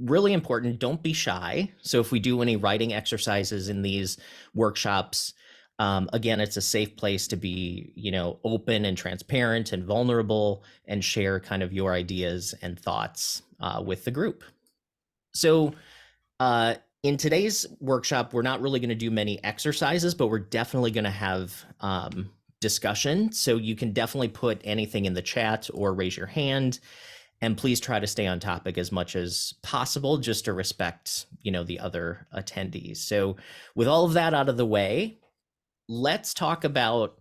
really important, don't be shy. So if we do any writing exercises in these workshops, again, it's a safe place to be, open and transparent and vulnerable and share kind of your ideas and thoughts with the group. So in today's workshop, we're not really going to do many exercises, but we're definitely going to have discussion. So you can definitely put anything in the chat or raise your hand. And please try to stay on topic as much as possible, just to respect, the other attendees. So with all of that out of the way, let's talk about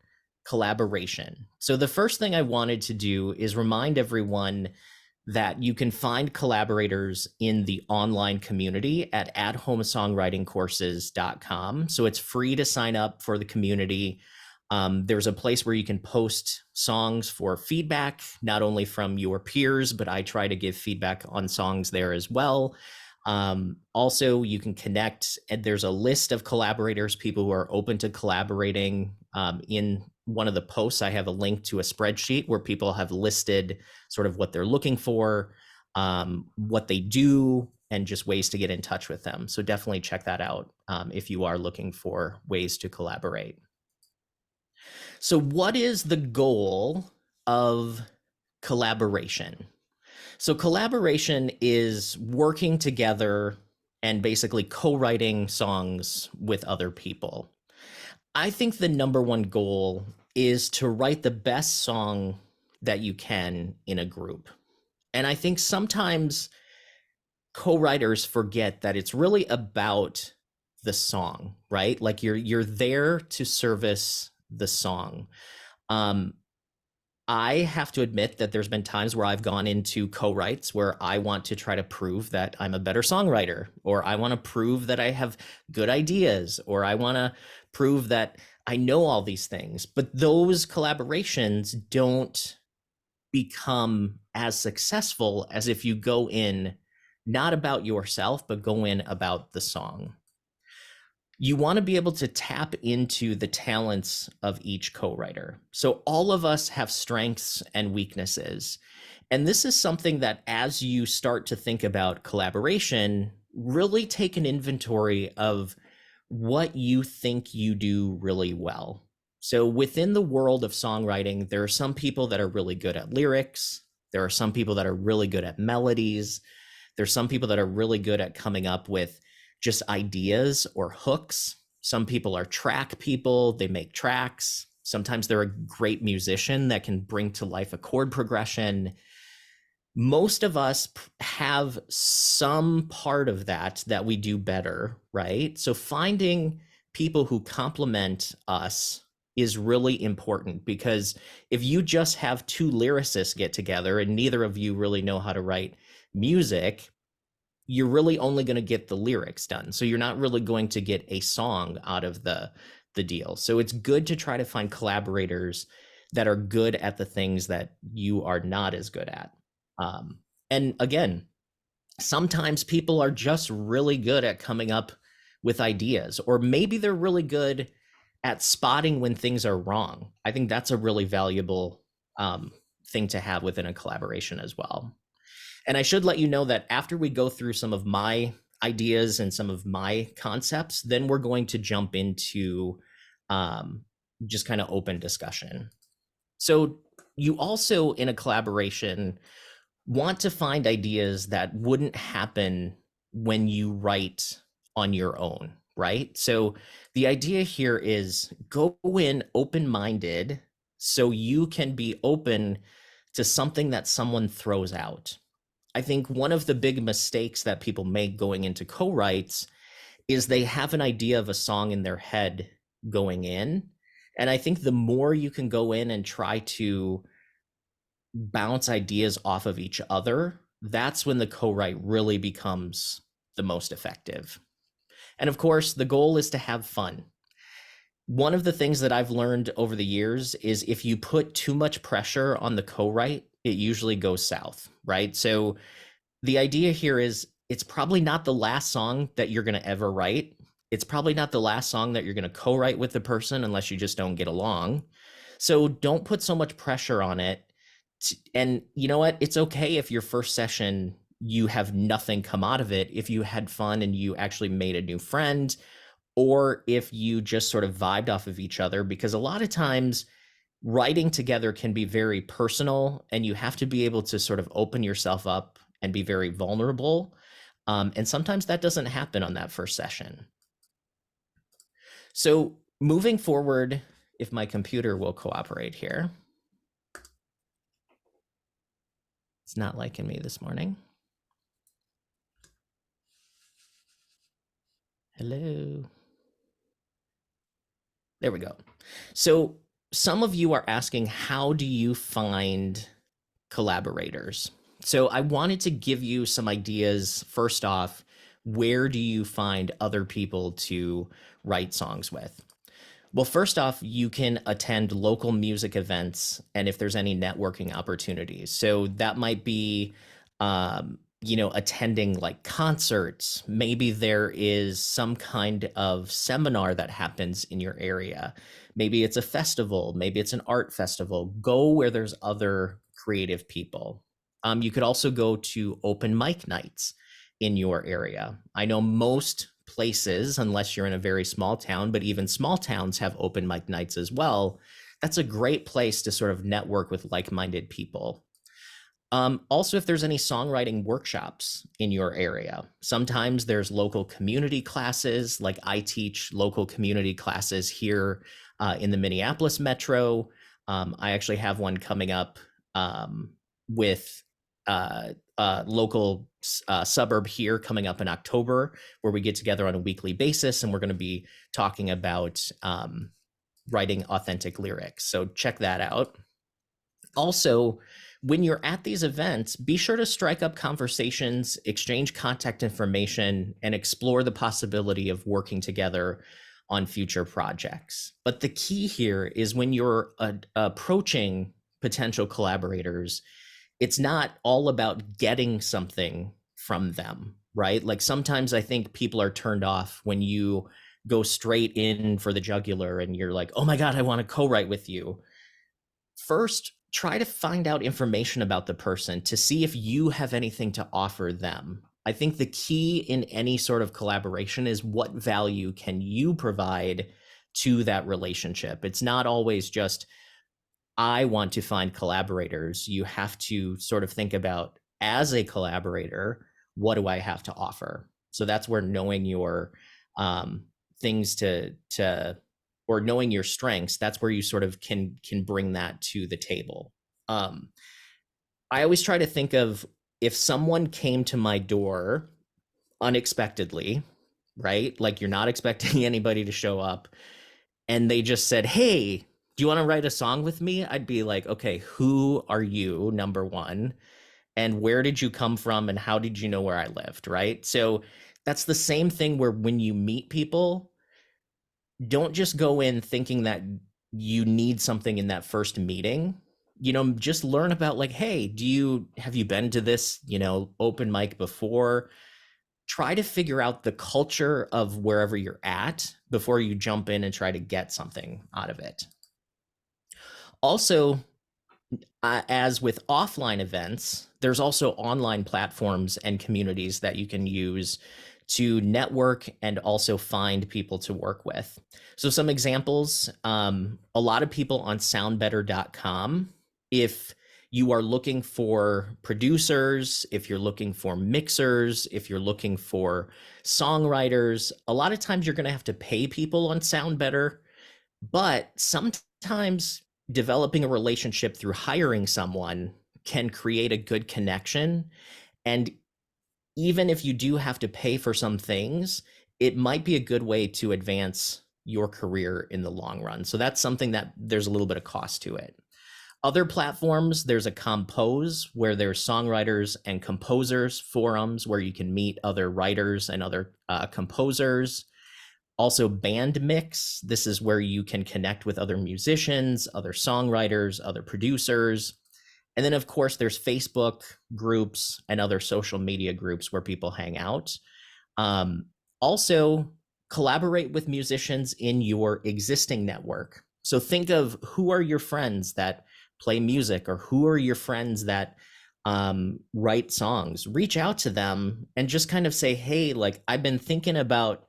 collaboration. So the first thing I wanted to do is remind everyone that you can find collaborators in the online community at athomesongwritingcourses.com. So it's free to sign up for the community. There's a place where you can post songs for feedback, not only from your peers, but I try to give feedback on songs there as well. Also, you can connect, and there's a list of collaborators, people who are open to collaborating. In one of the posts, I have a link to a spreadsheet where people have listed sort of what they're looking for, what they do, and just ways to get in touch with them. So definitely check that out if you are looking for ways to collaborate. So what is the goal of collaboration? So collaboration is working together and basically co-writing songs with other people. I think the number one goal is to write the best song that you can in a group. And I think sometimes co-writers forget that it's really about the song, right? Like you're there to service the song. I have to admit that there's been times where I've gone into co-writes where I want to try to prove that I'm a better songwriter, or I want to prove that I have good ideas, or I want to prove that I know all these things. But those collaborations don't become as successful as if you go in not about yourself, but go in about the song. You want to be able to tap into the talents of each co-writer. So all of us have strengths and weaknesses. And this is something that as you start to think about collaboration, really take an inventory of what you think you do really well. So within the world of songwriting, there are some people that are really good at lyrics. There are some people that are really good at melodies. There's some people that are really good at coming up with just ideas or hooks. Some people are track people, they make tracks. Sometimes they're a great musician that can bring to life a chord progression. Most of us have some part of that we do better, right? So finding people who complement us is really important, because if you just have two lyricists get together and neither of you really know how to write music, you're really only going to get the lyrics done. So you're not really going to get a song out of the deal. So it's good to try to find collaborators that are good at the things that you are not as good at. And again, sometimes people are just really good at coming up with ideas, or maybe they're really good at spotting when things are wrong. I think that's a really valuable thing to have within a collaboration as well. And I should let you know that after we go through some of my ideas and some of my concepts, then we're going to jump into just kind of open discussion. So you also, in a collaboration, want to find ideas that wouldn't happen when you write on your own, right? So the idea here is go in open-minded so you can be open to something that someone throws out. I think one of the big mistakes that people make going into co-writes is they have an idea of a song in their head going in. And I think the more you can go in and try to bounce ideas off of each other, that's when the co-write really becomes the most effective. And of course, the goal is to have fun. One of the things that I've learned over the years is if you put too much pressure on the co-write, it usually goes south, right? So the idea here is it's probably not the last song that you're going to ever write. It's probably not the last song that you're going to co-write with the person unless you just don't get along. So don't put so much pressure on it. And you know what? It's okay if your first session, you have nothing come out of it if you had fun and you actually made a new friend, or if you just sort of vibed off of each other, because a lot of times writing together can be very personal and you have to be able to sort of open yourself up and be very vulnerable. And sometimes that doesn't happen on that first session. So moving forward, if my computer will cooperate here. It's not liking me this morning. Hello. There we go. So some of you are asking, how do you find collaborators? So I wanted to give you some ideas. First off, where do you find other people to write songs with? Well, first off, you can attend local music events and if there's any networking opportunities. So that might be, attending like concerts. Maybe there is some kind of seminar that happens in your area. Maybe it's a festival. Maybe it's an art festival. Go where there's other creative people. You could also go to open mic nights in your area. I know most places, unless you're in a very small town, but even small towns have open mic nights as well. That's a great place to sort of network with like-minded people. Also, if there's any songwriting workshops in your area, sometimes there's local community classes. Like I teach local community classes here in the Minneapolis metro. I actually have one coming up with local suburb here coming up in October, where we get together on a weekly basis and we're going to be talking about writing authentic lyrics. So check that out. Also, when you're at these events, be sure to strike up conversations, exchange contact information, and explore the possibility of working together on future projects. But the key here is when you're approaching potential collaborators, it's not all about getting something from them, right? Like sometimes I think people are turned off when you go straight in for the jugular and you're like, oh my God, I want to co-write with you. First, try to find out information about the person to see if you have anything to offer them. I think the key in any sort of collaboration is what value can you provide to that relationship. It's not always just, I want to find collaborators. You have to sort of think about, as a collaborator, what do I have to offer? So that's where knowing your things or knowing your strengths, that's where you sort of can bring that to the table. I always try to think of, if someone came to my door unexpectedly, right? Like you're not expecting anybody to show up and they just said, hey, do you want to write a song with me? I'd be like, okay, who are you, number one? And where did you come from? And how did you know where I lived, right? So that's the same thing where when you meet people, don't just go in thinking that you need something in that first meeting. Just learn about like, hey, have you been to this, open mic before? Try to figure out the culture of wherever you're at before you jump in and try to get something out of it. Also, as with offline events, there's also online platforms and communities that you can use to network and also find people to work with. So some examples, a lot of people on soundbetter.com, if you are looking for producers, if you're looking for mixers, if you're looking for songwriters, a lot of times you're going to have to pay people on SoundBetter, but sometimes developing a relationship through hiring someone can create a good connection. And even if you do have to pay for some things, it might be a good way to advance your career in the long run. So that's something that there's a little bit of cost to it. Other platforms, there's a Compose, where there's songwriters and composers forums where you can meet other writers and other composers. Also Bandmix, this is where you can connect with other musicians, other songwriters, other producers. And then of course there's Facebook groups and other social media groups where people hang out. Also collaborate with musicians in your existing network. So think of, who are your friends that play music, or who are your friends that write songs, reach out to them and just kind of say, hey, like I've been thinking about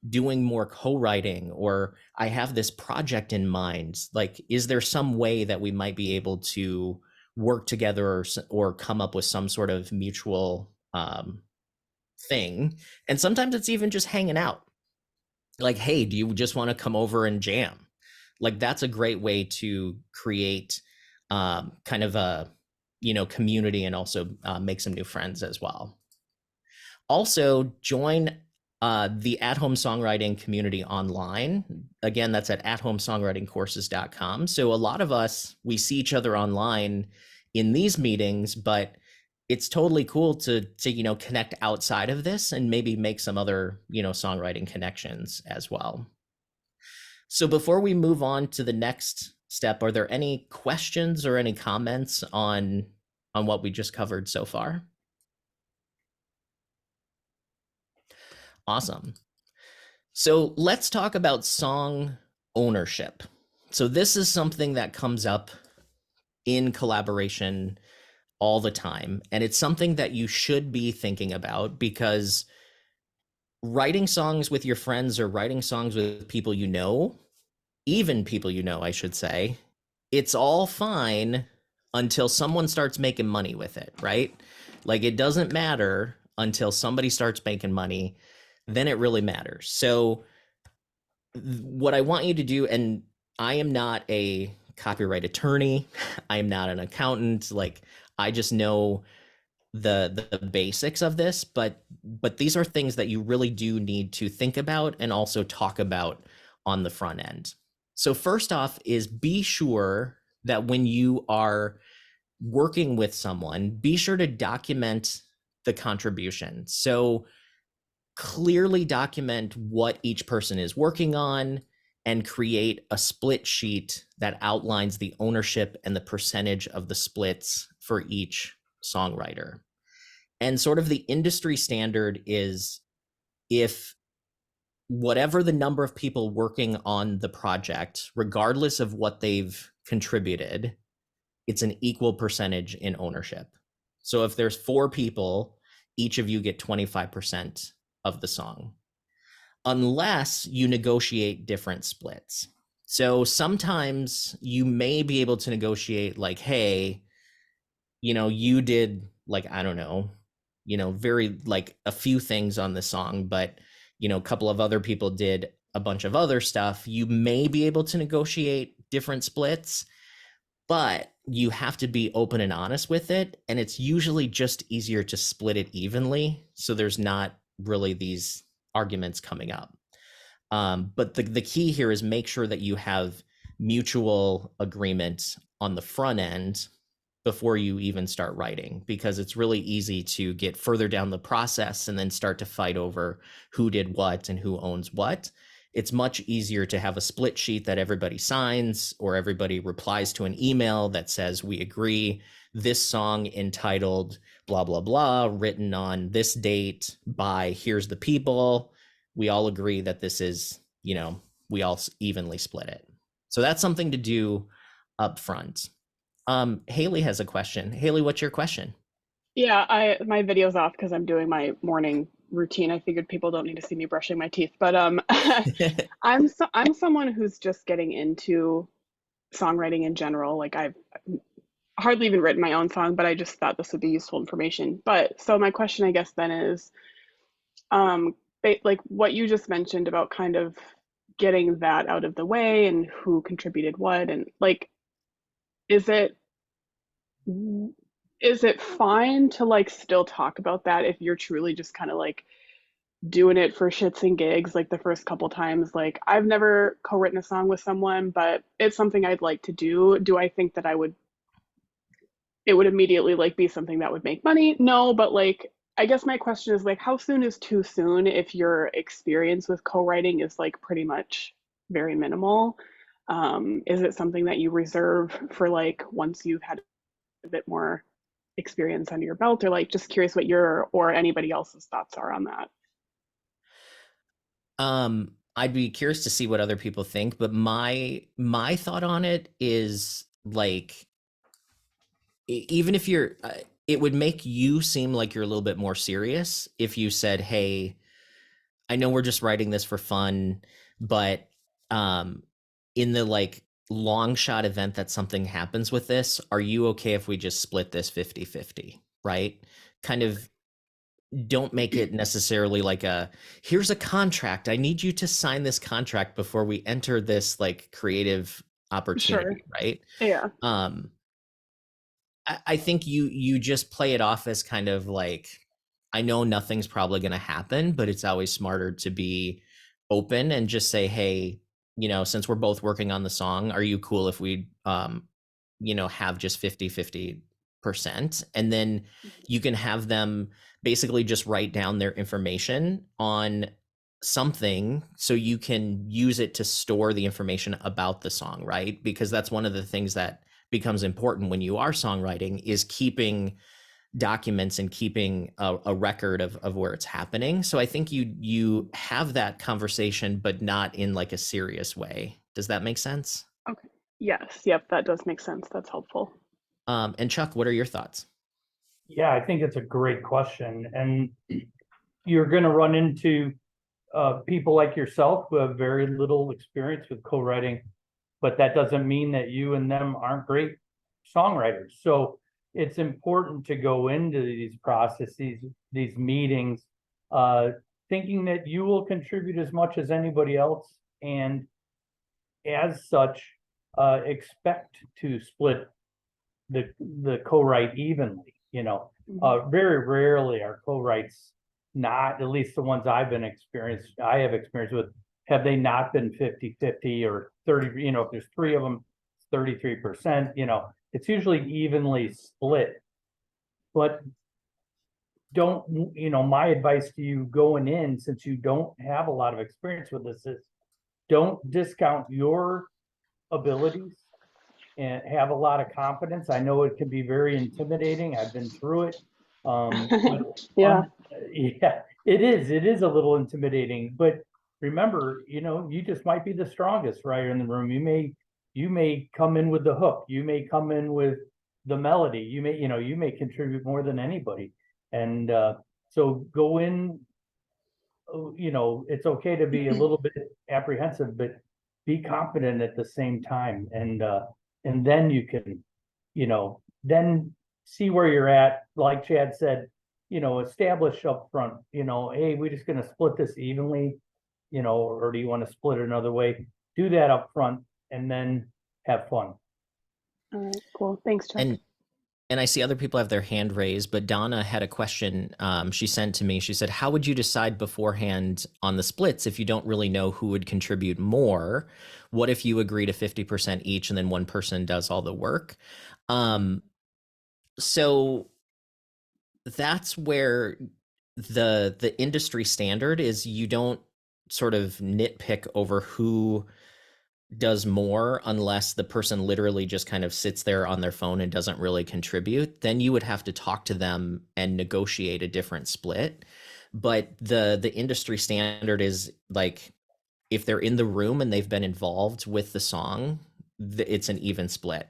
doing more co-writing, or I have this project in mind. Like, is there some way that we might be able to work together, or come up with some sort of mutual thing? And sometimes it's even just hanging out. Like, hey, do you just want to come over and jam? Like, that's a great way to create kind of a, community, and also make some new friends as well. Also, join the At Home Songwriting community online. Again, that's at athomesongwritingcourses.com. So a lot of us, we see each other online in these meetings, but it's totally cool to connect outside of this and maybe make some other, songwriting connections as well. So before we move on to the next step, are there any questions or any comments on what we just covered so far? Awesome. So let's talk about song ownership. So this is something that comes up in collaboration all the time, and it's something that you should be thinking about, because writing songs with your friends, or writing songs with people you know, even people you know, I should say, it's all fine until someone starts making money with it, right? Like, it doesn't matter until somebody starts making money, then it really matters. So what I want you to do, and I am not a copyright attorney, I am not an accountant, like I just know the basics of this, but these are things that you really do need to think about and also talk about on the front end. So first off is, be sure that when you are working with someone, be sure to document the contribution. So clearly document what each person is working on, and create a split sheet that outlines the ownership and the percentage of the splits for each songwriter. And sort of the industry standard is, if whatever the number of people working on the project, regardless of what they've contributed, it's an equal percentage in ownership. So if there's 4 people, each of you get 25% of the song, unless you negotiate different splits. So sometimes you may be able to negotiate, like, hey, you did, like, I don't know, very, like, a few things on the song, but, a couple of other people did a bunch of other stuff. You may be able to negotiate different splits, but you have to be open and honest with it. And it's usually just easier to split it evenly, so there's not really these arguments coming up. But the key here is, make sure that you have mutual agreement on the front end before you even start writing, because it's really easy to get further down the process and then start to fight over who did what and who owns what. It's much easier to have a split sheet that everybody signs, or everybody replies to an email that says, we agree, this song entitled blah, blah, blah, written on this date by here's the people. We all agree that this is, we all evenly split it. So that's something to do up front. Haley has a question. Haley, what's your question? Yeah, my video's off because I'm doing my morning routine. I figured people don't need to see me brushing my teeth, but I'm someone who's just getting into songwriting in general. Like, I've hardly even written my own song, but I just thought this would be useful information. But so my question, I guess, then is, um, like what you just mentioned about kind of getting that out of the way and who contributed what, and like, is it is it fine to like still talk about that if you're truly just kind of like doing it for shits and gigs, like the first couple times? Like, I've never co-written a song with someone, but it's something I'd like to do. Do I think that it would immediately like be something that would make money? No, but like, I guess my question is, like, how soon is too soon if your experience with co-writing is like pretty much very minimal? Is it something that you reserve for like once you've had a bit more experience under your belt? Or like, just curious what your or anybody else's thoughts are on that. I'd be curious to see what other people think, but my thought on it is, like, even if you're it would make you seem like you're a little bit more serious if you said, "Hey, I know we're just writing this for fun, but um in the like long shot event that something happens with this, are you okay if we just split this 50-50?" Right? Kind of don't make it necessarily like a here's a contract. I need you to sign this contract before we enter this like creative Sure. opportunity, right? Yeah. Um I think you just play it off as kind of like, I know nothing's probably going to happen, but it's always smarter to be open and just say, hey, since we're both working on the song, are you cool if we have just 50-50%? And then you can have them basically just write down their information on something so you can use it to store the information about the song, right? Because that's one of the things that becomes important when you are songwriting, is keeping documents and keeping a record of where it's happening. So I think you have that conversation, but not in like a serious way. Does that make sense? Okay. Yes. Yep. That does make sense. That's helpful. And Chuck, what are your thoughts? Yeah, I think it's a great question. And you're going to run into people like yourself who have very little experience with co-writing, but that doesn't mean that you and them aren't great songwriters. So it's important to go into these processes, these meetings, thinking that you will contribute as much as anybody else, and as such, expect to split the co-write evenly. Very rarely are co-writes not, at least the ones I have experience with, have they not been 50-50 or 30, if there's three of them, it's 33%, it's usually evenly split. But don't, my advice to you going in, since you don't have a lot of experience with this, is don't discount your abilities and have a lot of confidence. I know it can be very intimidating. I've been through it. Yeah. Yeah, it is. It is a little intimidating, but remember, you just might be the strongest writer in the room. You may come in with the hook. You may come in with the melody. You may contribute more than anybody. And so go in, it's okay to be a little bit apprehensive, but be confident at the same time. And then you can, then see where you're at. Like Chad said, establish up front, hey, we're just going to split this evenly, or do you want to split it another way? Do that up front and then have fun. All right. Cool. Thanks, Chuck. And I see other people have their hand raised, but Donna had a question she sent to me. She said, how would you decide beforehand on the splits if you don't really know who would contribute more? What if you agree to 50% each and then one person does all the work? So that's where the industry standard is. You don't sort of nitpick over who does more unless the person literally just kind of sits there on their phone and doesn't really contribute. Then you would have to talk to them and negotiate a different split. But the industry standard is like, if they're in the room and they've been involved with the song, it's an even split.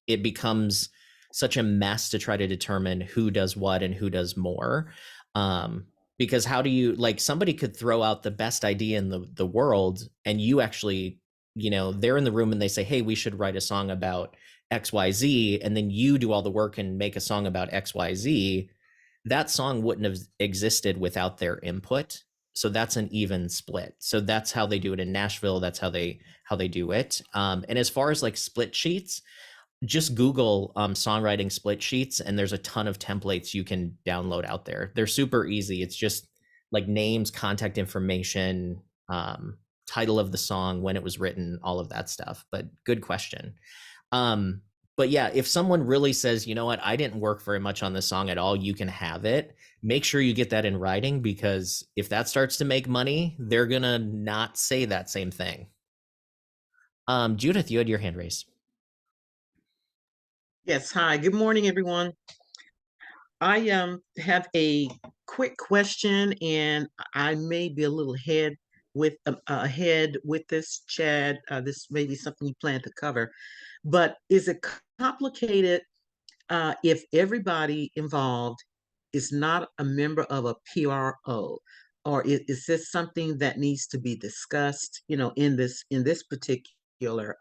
It becomes such a mess to try to determine who does what and who does more. Because how do you, like, somebody could throw out the best idea in the world, and you actually, they're in the room and they say, hey, we should write a song about XYZ, and then you do all the work and make a song about XYZ. That song wouldn't have existed without their input. So that's an even split. So that's how they do it in Nashville. That's how they do it. And as far as like split sheets, just Google songwriting split sheets, and there's a ton of templates you can download out there. They're super easy. It's just like names, contact information, title of the song, when it was written, all of that stuff. But good question. But yeah, if someone really says, you know what, I didn't work very much on this song at all, you can have it. Make sure you get that in writing, because if that starts to make money, they're gonna not say that same thing. Judith, you had your hand raised. Yes, hi. Good morning, everyone. I have a quick question, and I may be a little ahead with this, Chad. This may be something you plan to cover, but is it complicated if everybody involved is not a member of a PRO, or is this something that needs to be discussed, in this particular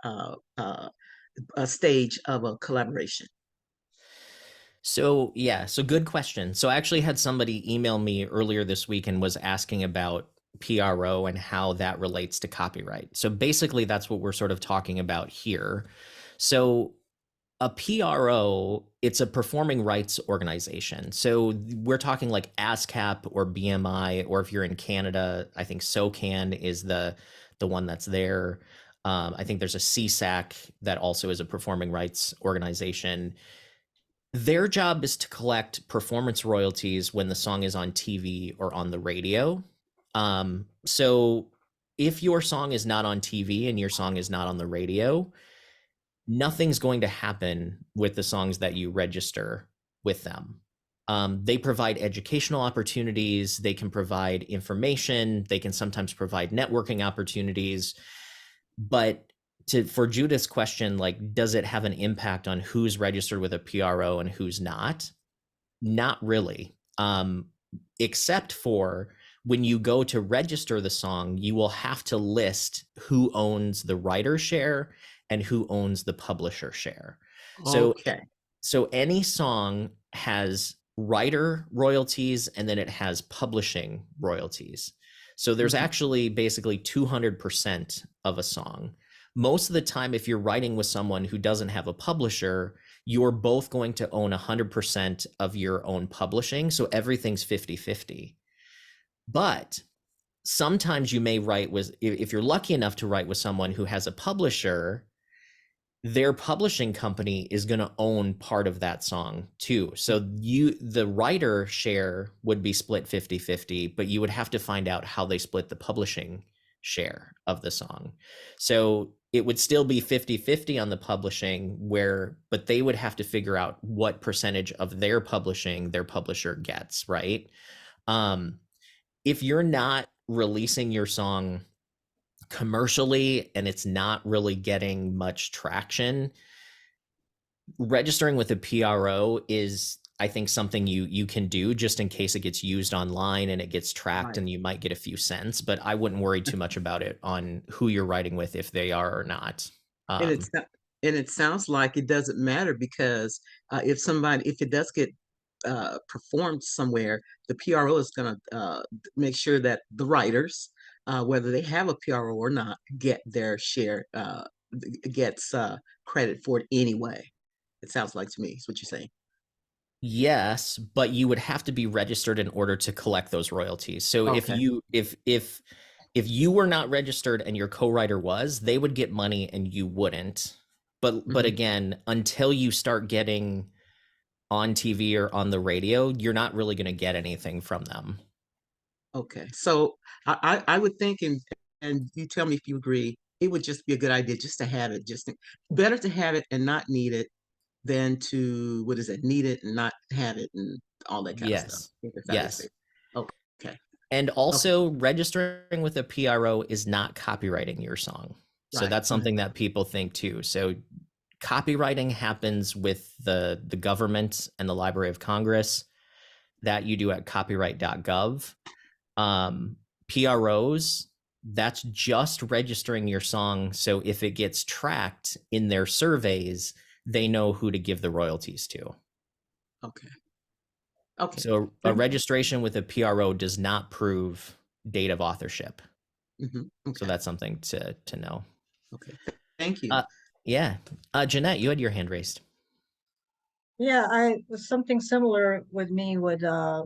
stage of a collaboration? So yeah, so good question. So I actually had somebody email me earlier this week and was asking about PRO and how that relates to copyright. So basically that's what we're sort of talking about here. So a PRO, it's a performing rights organization. So we're talking like ASCAP or BMI, or if you're in Canada, I think SOCAN is the one that's there. I think there's a CSAC that also is a performing rights organization. Their job is to collect performance royalties when the song is on TV or on the radio. So if your song is not on TV and your song is not on the radio, nothing's going to happen with the songs that you register with them. They provide educational opportunities, they can provide information, they can sometimes provide networking opportunities. But for Judith's question, like, does it have an impact on who's registered with a PRO and who's not? Not really. Except for when you go to register the song, you will have to list who owns the writer share and who owns the publisher share. Okay. So any song has writer royalties and then it has publishing royalties. So there's actually basically 200% of a song. Most of the time, if you're writing with someone who doesn't have a publisher, you're both going to own 100% of your own publishing. So everything's 50-50. But sometimes you may write with, if you're lucky enough to write with someone who has a publisher, their publishing company is going to own part of that song too. So the writer share would be split 50-50, but you would have to find out how they split the publishing share of the song. So it would still be 50-50 on the publishing, but they would have to figure out what percentage of their publishing their publisher gets, right? If you're not releasing your song commercially and it's not really getting much traction, registering with a PRO is, I think, something you can do just in case it gets used online and it gets tracked, Right. and you might get a few cents, but I wouldn't worry too much about it on who you're writing with, if they are or not. And it's not, and it sounds like it doesn't matter because if it does get performed somewhere, the PRO is going to make sure that the writers, whether they have a PRO or not, get their share, gets credit for it anyway. It sounds like to me, is what you're saying. Yes, but you would have to be registered in order to collect those royalties. So Okay. if you were not registered and your co-writer was, they would get money and you wouldn't. But again, until you start getting on TV or on the radio, you're not really going to get anything from them. Okay. So I would think, and you tell me if you agree, it would just be a good idea just to have it, better to have it and not need it than to, what is it, need it and not have it and all that kind of stuff. Yes. I think that's how they say Yes. it. Okay. And Okay. also, registering with a PRO is not copywriting your song. So Right. that's something that people think too. So copywriting happens with the government and the Library of Congress. That you do at copyright.gov. PROs, that's just registering your song. So if it gets tracked in their surveys, they know who to give the royalties to. Okay. Okay. So a registration with a PRO does not prove date of authorship. Okay. So that's something to know. Okay. Thank you. Yeah. Jeanette, you had your hand raised. Yeah, I was something similar with me with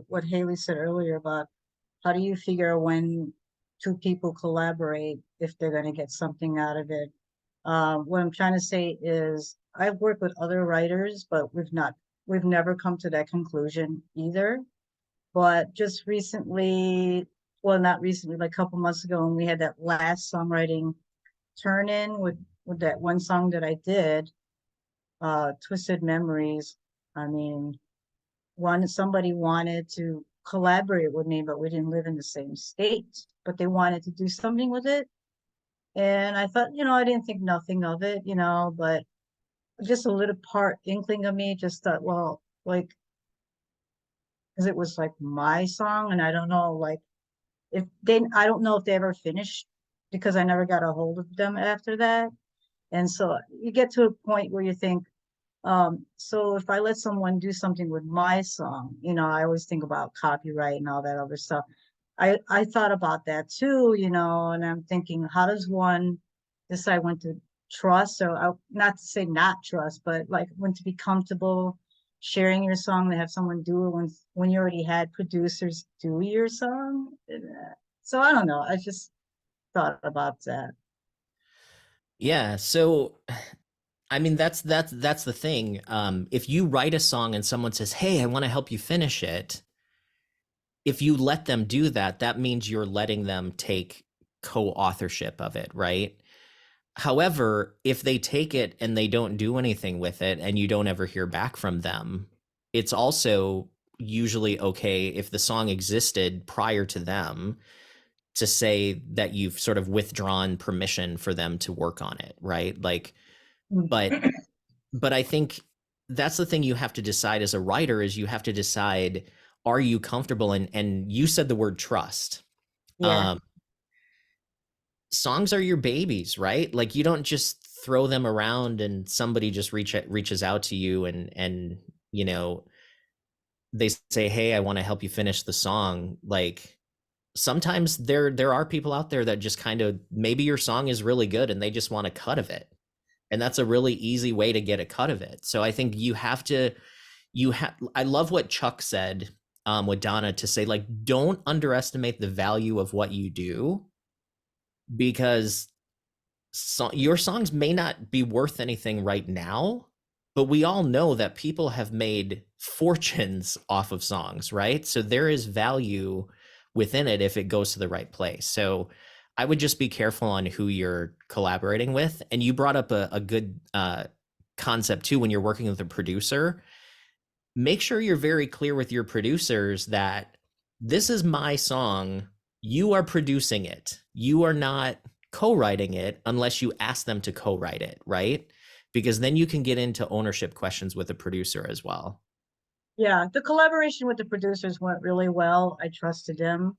what Haley said earlier about how do you figure when two people collaborate if they're going to get something out of it. What I'm trying to say is I've worked with other writers, but we've never come to that conclusion either. But just recently, well, not recently, like a couple months ago, when we had that last songwriting turn-in with that one song that I did, Twisted Memories. I mean, somebody wanted to collaborate with me, but we didn't live in the same state, but they wanted to do something with it. And I thought, I didn't think nothing of it, but just a little part inkling of me just thought, well, like, because it was like my song, and I don't know, like, if they, I don't know if they ever finished because I never got a hold of them after that. And so you get to a point where you think, so if I let someone do something with my song, you know, I always think about copyright and all that other stuff. I thought about that too, you know, and I'm thinking, how does one decide when to trust, or not to say not trust, but like when to be comfortable sharing your song, to have someone do it when you already had producers do your song. So I don't know. I just thought about that. Yeah. So, I mean, that's the thing. If you write a song and someone says, "Hey, I want to help you finish it," if you let them do that, that means you're letting them take co-authorship of it, right? However, if they take it and they don't do anything with it and you don't ever hear back from them, it's also usually okay if the song existed prior to them to say that you've sort of withdrawn permission for them to work on it, right? Like, but I think that's the thing you have to decide as a writer is you have to decide, are you comfortable? And you said the word trust. Yeah. Songs are your babies, right? Like you don't just throw them around and somebody just reaches out to you and you know, they say, "Hey, I want to help you finish the song." Like sometimes there are people out there that just kind of, maybe your song is really good and they just want a cut of it. And that's a really easy way to get a cut of it. So I think I love what Chuck said with Donna, to say, like, don't underestimate the value of what you do, because your songs may not be worth anything right now, but we all know that people have made fortunes off of songs, right? So there is value within it if it goes to the right place. So I would just be careful on who you're collaborating with. And you brought up a good concept too, when you're working with a producer. Make sure you're very clear with your producers that this is my song. You are producing it. You are not co-writing it unless you ask them to co-write it, right? Because then you can get into ownership questions with the producer as well. Yeah, the collaboration with the producers went really well. I trusted them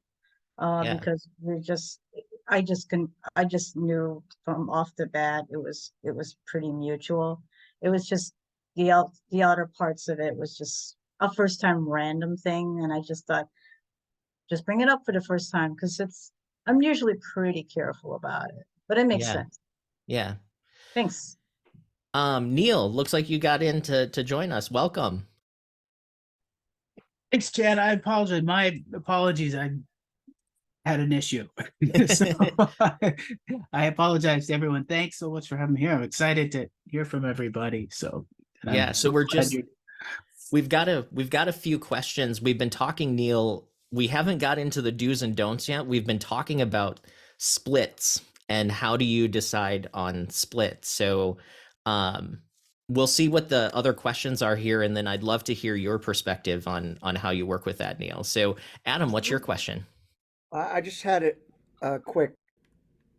Yeah. because I just knew from off the bat it was pretty mutual. It was just the outer parts of it was just a first time random thing, and I just thought, just bring it up for the first time, because I'm usually pretty careful about it, but it makes Yeah. sense. Yeah. Thanks. Neil, looks like you got in to join us. Welcome. Thanks, Chad. I apologize. My apologies. I had an issue. So I apologize to everyone. Thanks so much for having me here. I'm excited to hear from everybody. So Yeah, so we've got a few questions. We've been talking, Neil. We haven't got into the do's and don'ts yet. We've been talking about splits and how do you decide on splits. So we'll see what the other questions are here, and then I'd love to hear your perspective on how you work with that, Neil. So Adam, what's your question? I just had a quick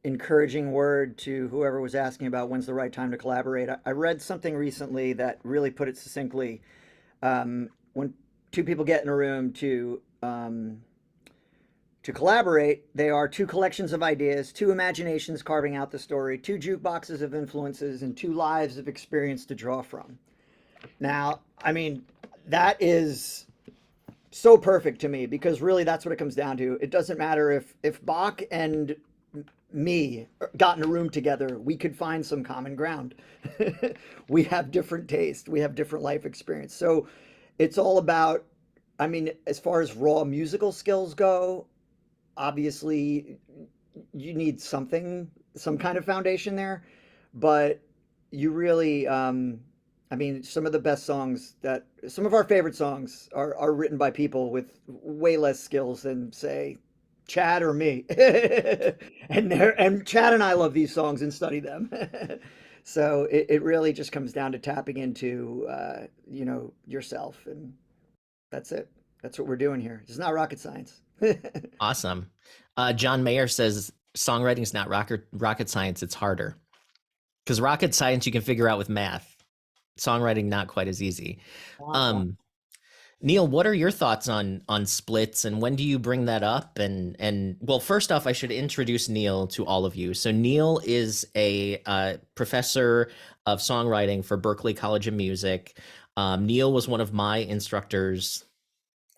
encouraging word to whoever was asking about when's the right time to collaborate. I read something recently that really put it succinctly. When two people get in a room to collaborate, they are two collections of ideas, two imaginations carving out the story, two jukeboxes of influences, and two lives of experience to draw from. Now, I mean, that is so perfect to me, because really that's what it comes down to. It doesn't matter if Bach and me got in a room together, we could find some common ground. We have different taste, we have different life experience. So it's all about, I mean, as far as raw musical skills go, obviously you need some kind of foundation there, but you really, I mean, some of our favorite songs are written by people with way less skills than, say, Chad or me. And Chad and I love these songs and study them. So it really just comes down to tapping into, yourself, and that's it. That's what we're doing here. It's not rocket science. Awesome. John Mayer says songwriting is not rocket science, it's harder. Because rocket science you can figure out with math. songwriting not quite as easy. Wow. Neil, what are your thoughts on splits, and when do you bring that up? And well, first off, I should introduce Neil to all of you. So Neil is a professor of songwriting for Berklee College of Music. Neil was one of my instructors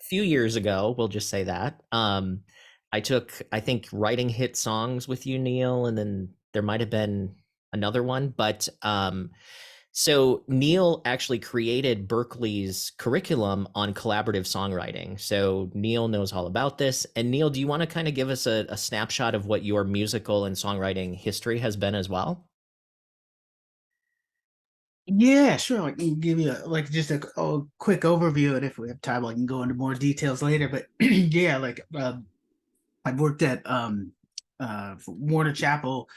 a few years ago. We'll just say that. I took, I think, writing hit songs with you, Neil, and then there might have been another one, but so Neil actually created Berklee's curriculum on collaborative songwriting. So Neil knows all about this. And Neil, do you want to kind of give us a snapshot of what your musical and songwriting history has been as well? Yeah, sure. I can give you just a quick overview, and if we have time, I can go into more details later. But yeah, I've worked at Warner Chapel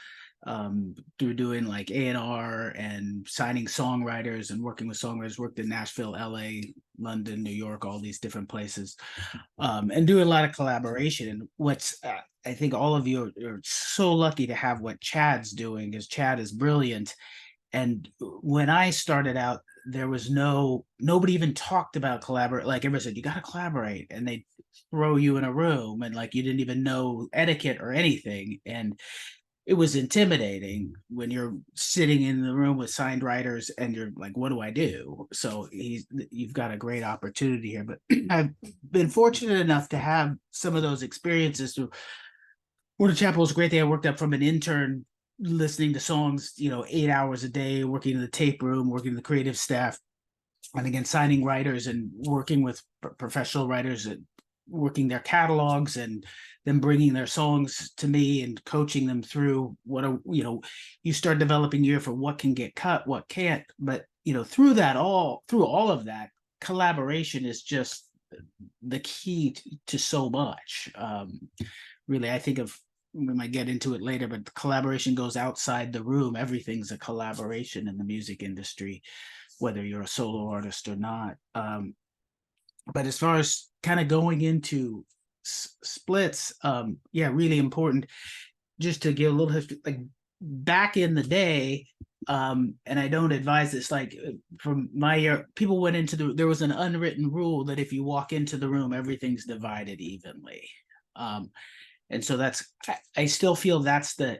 through doing like A&R and signing songwriters and working with songwriters. Worked in Nashville, LA, London, New York, all these different places, and doing a lot of collaboration. And what's I think all of you are so lucky to have what Chad's doing, because Chad is brilliant. And when I started out, there was nobody even talked about collaborate. Like everybody said, you got to collaborate, and they throw you in a room, and like you didn't even know etiquette or anything. And it was intimidating when you're sitting in the room with signed writers and you're like, what do I do? So you've got a great opportunity here. But I've been fortunate enough to have some of those experiences through Warner Chapel. Was a great thing. I worked up from an intern, listening to songs, 8 hours a day, working in the tape room, working in the creative staff, and again, signing writers and working with professional writers and working their catalogs, and then bringing their songs to me and coaching them through you start developing your ear for what can get cut, what can't. But through all of that, collaboration is just the key to so much. Really, I think we might get into it later, but collaboration goes outside the room. Everything's a collaboration in the music industry, whether you're a solo artist or not. But as far as kind of going into splits, really important. Just to give a little history, like back in the day, and I don't advise this, like from my year, people went into there was an unwritten rule that if you walk into the room, everything's divided evenly. And so I still feel that's the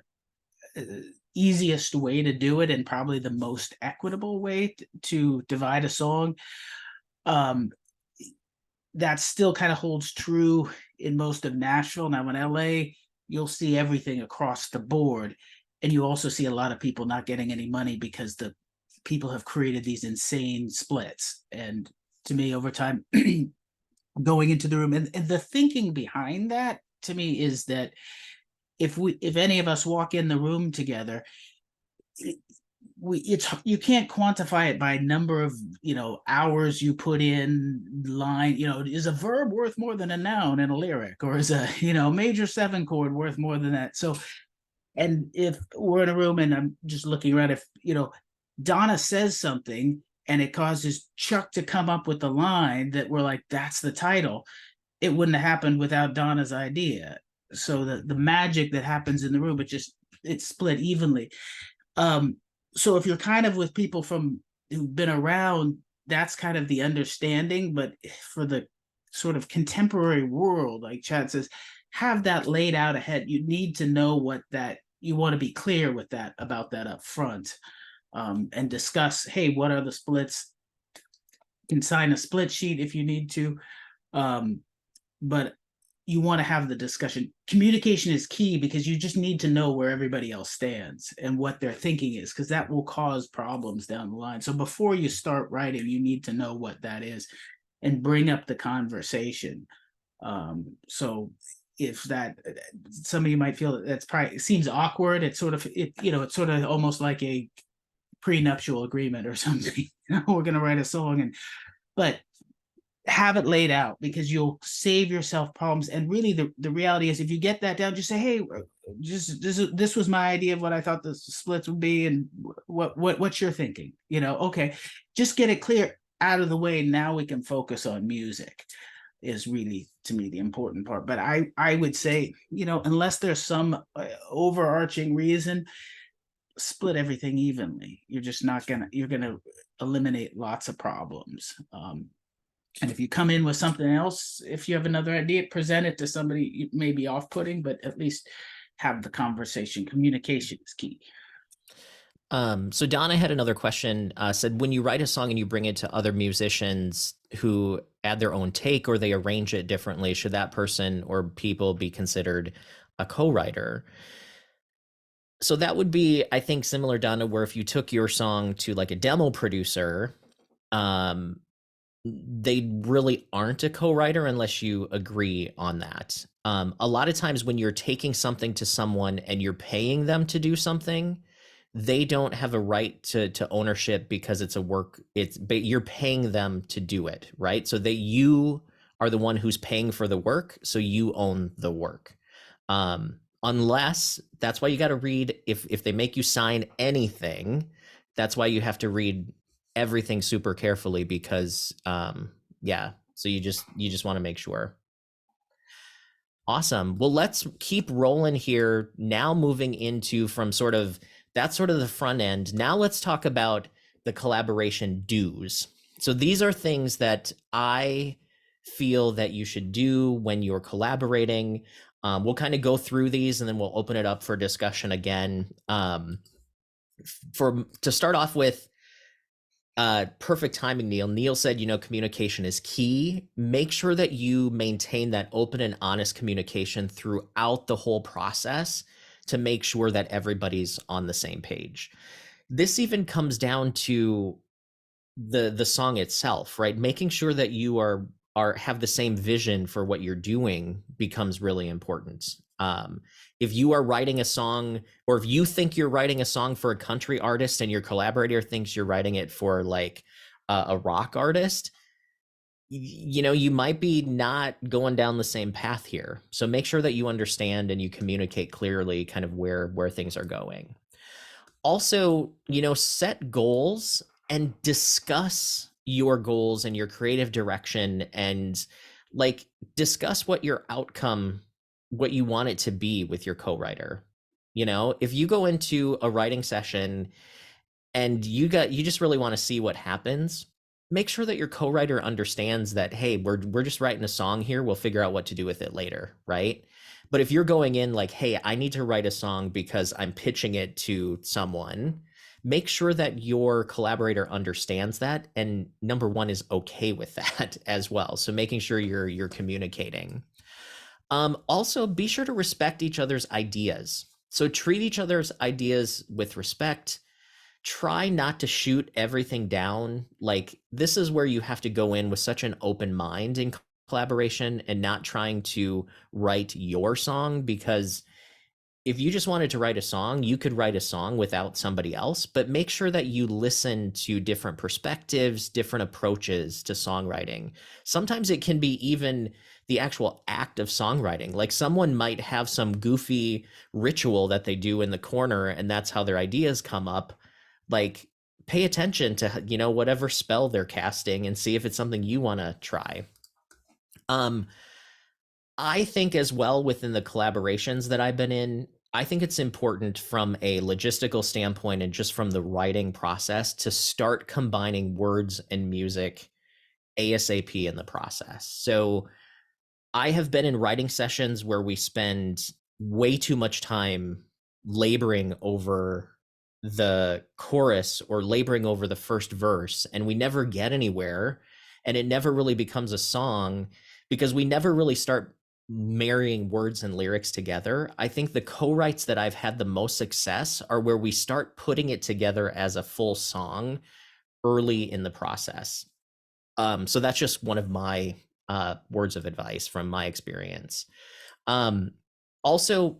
easiest way to do it, and probably the most equitable way to divide a song. That still kind of holds true in most of Nashville. Now in LA, you'll see everything across the board. And you also see a lot of people not getting any money because the people have created these insane splits. And to me, over time, going into the room, and the thinking behind that to me is that if any of us walk in the room together, you can't quantify it by number of hours you put in line. Is a verb worth more than a noun in a lyric, or is a major 7 chord worth more than that? So, and if we're in a room and I'm just looking around, if Donna says something and it causes Chuck to come up with the line that we're like, that's the title, it wouldn't have happened without Donna's idea. So the magic that happens in the room, it's split evenly. So if you're kind of with people who've been around, that's kind of the understanding. But for the sort of contemporary world, like Chad says, have that laid out ahead. You need to know what that, you want to be clear with that, about that up front, and discuss, hey, what are the splits? You can sign a split sheet if you need to. But you want to have the discussion. Communication is key, because you just need to know where everybody else stands and what their thinking is, because that will cause problems down the line. So before you start writing, you need to know what that is and bring up the conversation. So if that, some of you might feel that's probably, it seems awkward. It's sort of, it's sort of almost like a prenuptial agreement or something. We're going to write a song, but have it laid out, because you'll save yourself problems. And really the reality is, if you get that down, just say, hey, this was my idea of what I thought the splits would be, and what's your thinking? Okay, just get it clear out of the way. Now we can focus on music, is really, to me, the important part. But I would say, unless there's some overarching reason, split everything evenly. You're just not gonna, eliminate lots of problems. And if you come in with something else, if you have another idea, present it to somebody. It may be off-putting, but at least have the conversation. Communication is key. So Donna had another question, said, when you write a song and you bring it to other musicians who add their own take or they arrange it differently, should that person or people be considered a co-writer? So that would be, I think, similar, Donna, where if you took your song to like a demo producer, they really aren't a co-writer unless you agree on that. A lot of times when you're taking something to someone and you're paying them to do something, they don't have a right to ownership because it's a work. You're paying them to do it, right? So you are the one who's paying for the work, so you own the work. Unless, that's why you got to read, if they make you sign anything, that's why you have to read everything super carefully, because yeah, so you just want to make sure. Awesome. Well, let's keep rolling here now, moving into that's sort of the front end. Now let's talk about the collaboration do's. So these are things that I feel that you should do when you're collaborating. We'll kind of go through these and then we'll open it up for discussion again. To start off with, perfect timing, Neil. Neil said, communication is key. Make sure that you maintain that open and honest communication throughout the whole process to make sure that everybody's on the same page. This even comes down to the song itself, right? Making sure that you have the same vision for what you're doing becomes really important. If you are writing a song, or if you think you're writing a song for a country artist and your collaborator thinks you're writing it for like a rock artist, you might be not going down the same path here. So make sure that you understand and you communicate clearly kind of where things are going. Also, set goals and discuss your goals and your creative direction, and like discuss what your outcome, what you want it to be with your co-writer. If you go into a writing session and you just really want to see what happens, make sure that your co-writer understands that, hey, we're just writing a song here. We'll figure out what to do with it later, right? But if you're going in like, hey, I need to write a song because I'm pitching it to someone, make sure that your collaborator understands that, and number one is okay with that as well. So making sure you're communicating. Also, be sure to respect each other's ideas. So treat each other's ideas with respect. Try not to shoot everything down. Like, this is where you have to go in with such an open mind in collaboration and not trying to write your song, because if you just wanted to write a song, you could write a song without somebody else, but make sure that you listen to different perspectives, different approaches to songwriting. Sometimes it can be even the actual act of songwriting. Like, someone might have some goofy ritual that they do in the corner, and that's how their ideas come up. Like, pay attention to, whatever spell they're casting and see if it's something you want to try. I think as well, within the collaborations that I've been in, I think it's important from a logistical standpoint and just from the writing process to start combining words and music ASAP in the process. So I have been in writing sessions where we spend way too much time laboring over the chorus or laboring over the first verse, and we never get anywhere, and it never really becomes a song because we never really start marrying words and lyrics together. I think the co-writes that I've had the most success are where we start putting it together as a full song early in the process. So that's just one of my words of advice from my experience. Also,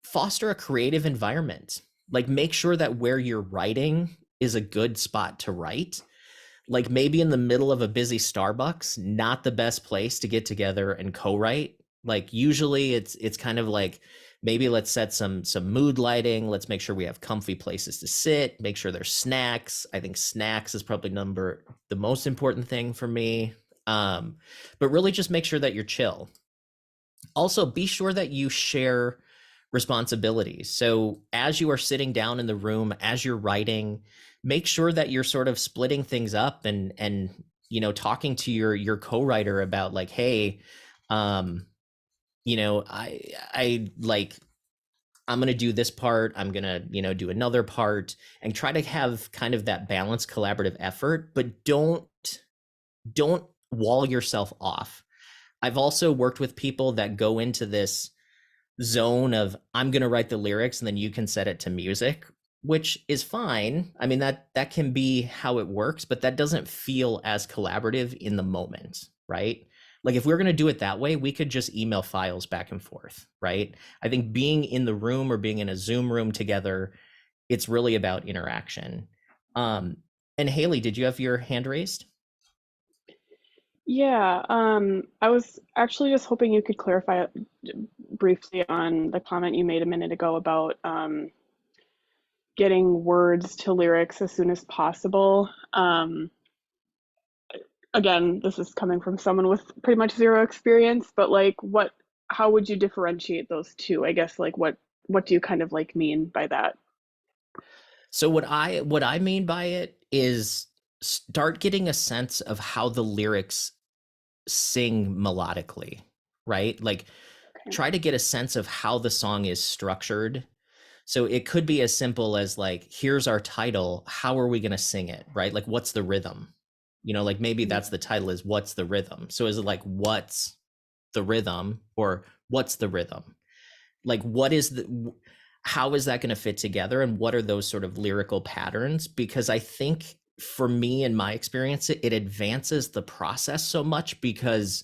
foster a creative environment. Like, make sure that where you're writing is a good spot to write. Like, maybe in the middle of a busy Starbucks, not the best place to get together and co-write. Like, usually it's kind of like, maybe let's set some mood lighting. Let's make sure we have comfy places to sit, make sure there's snacks. I think snacks is probably the most important thing for me. But really just make sure that you're chill. Also, be sure that you share responsibilities. So as you are sitting down in the room, as you're writing, make sure that you're sort of splitting things up and you know, talking to your co-writer about like, hey, you know, I like, I'm going to do this part, I'm going to, you know, do another part, and try to have kind of that balanced collaborative effort, but don't wall yourself off. I've also worked with people that go into this zone of, I'm going to write the lyrics and then you can set it to music, which is fine. I mean, that can be how it works, but that doesn't feel as collaborative in the moment, right? Like if we're going to do it that way, we could just email files back and forth, right? I think being in the room or being in a Zoom room together, it's really about interaction. And Haley, did you have your hand raised? Yeah, I was actually just hoping you could clarify briefly on the comment you made a minute ago about getting words to lyrics as soon as possible. Again, this is coming from someone with pretty much zero experience, but like how would you differentiate those two? I guess like what do you kind of like mean by that? So what I mean by it is start getting a sense of how the lyrics sing melodically, right? Like Okay. try to get a sense of how the song is structured. So it could be as simple as like, here's our title, how are we going to sing it, right? Like what's the rhythm? You know, like maybe that's the title, is what's the rhythm? So is it like what's the rhythm, or what's the rhythm? Like how is that going to fit together, and what are those sort of lyrical patterns? Because I think for me, in my experience, it advances the process so much, because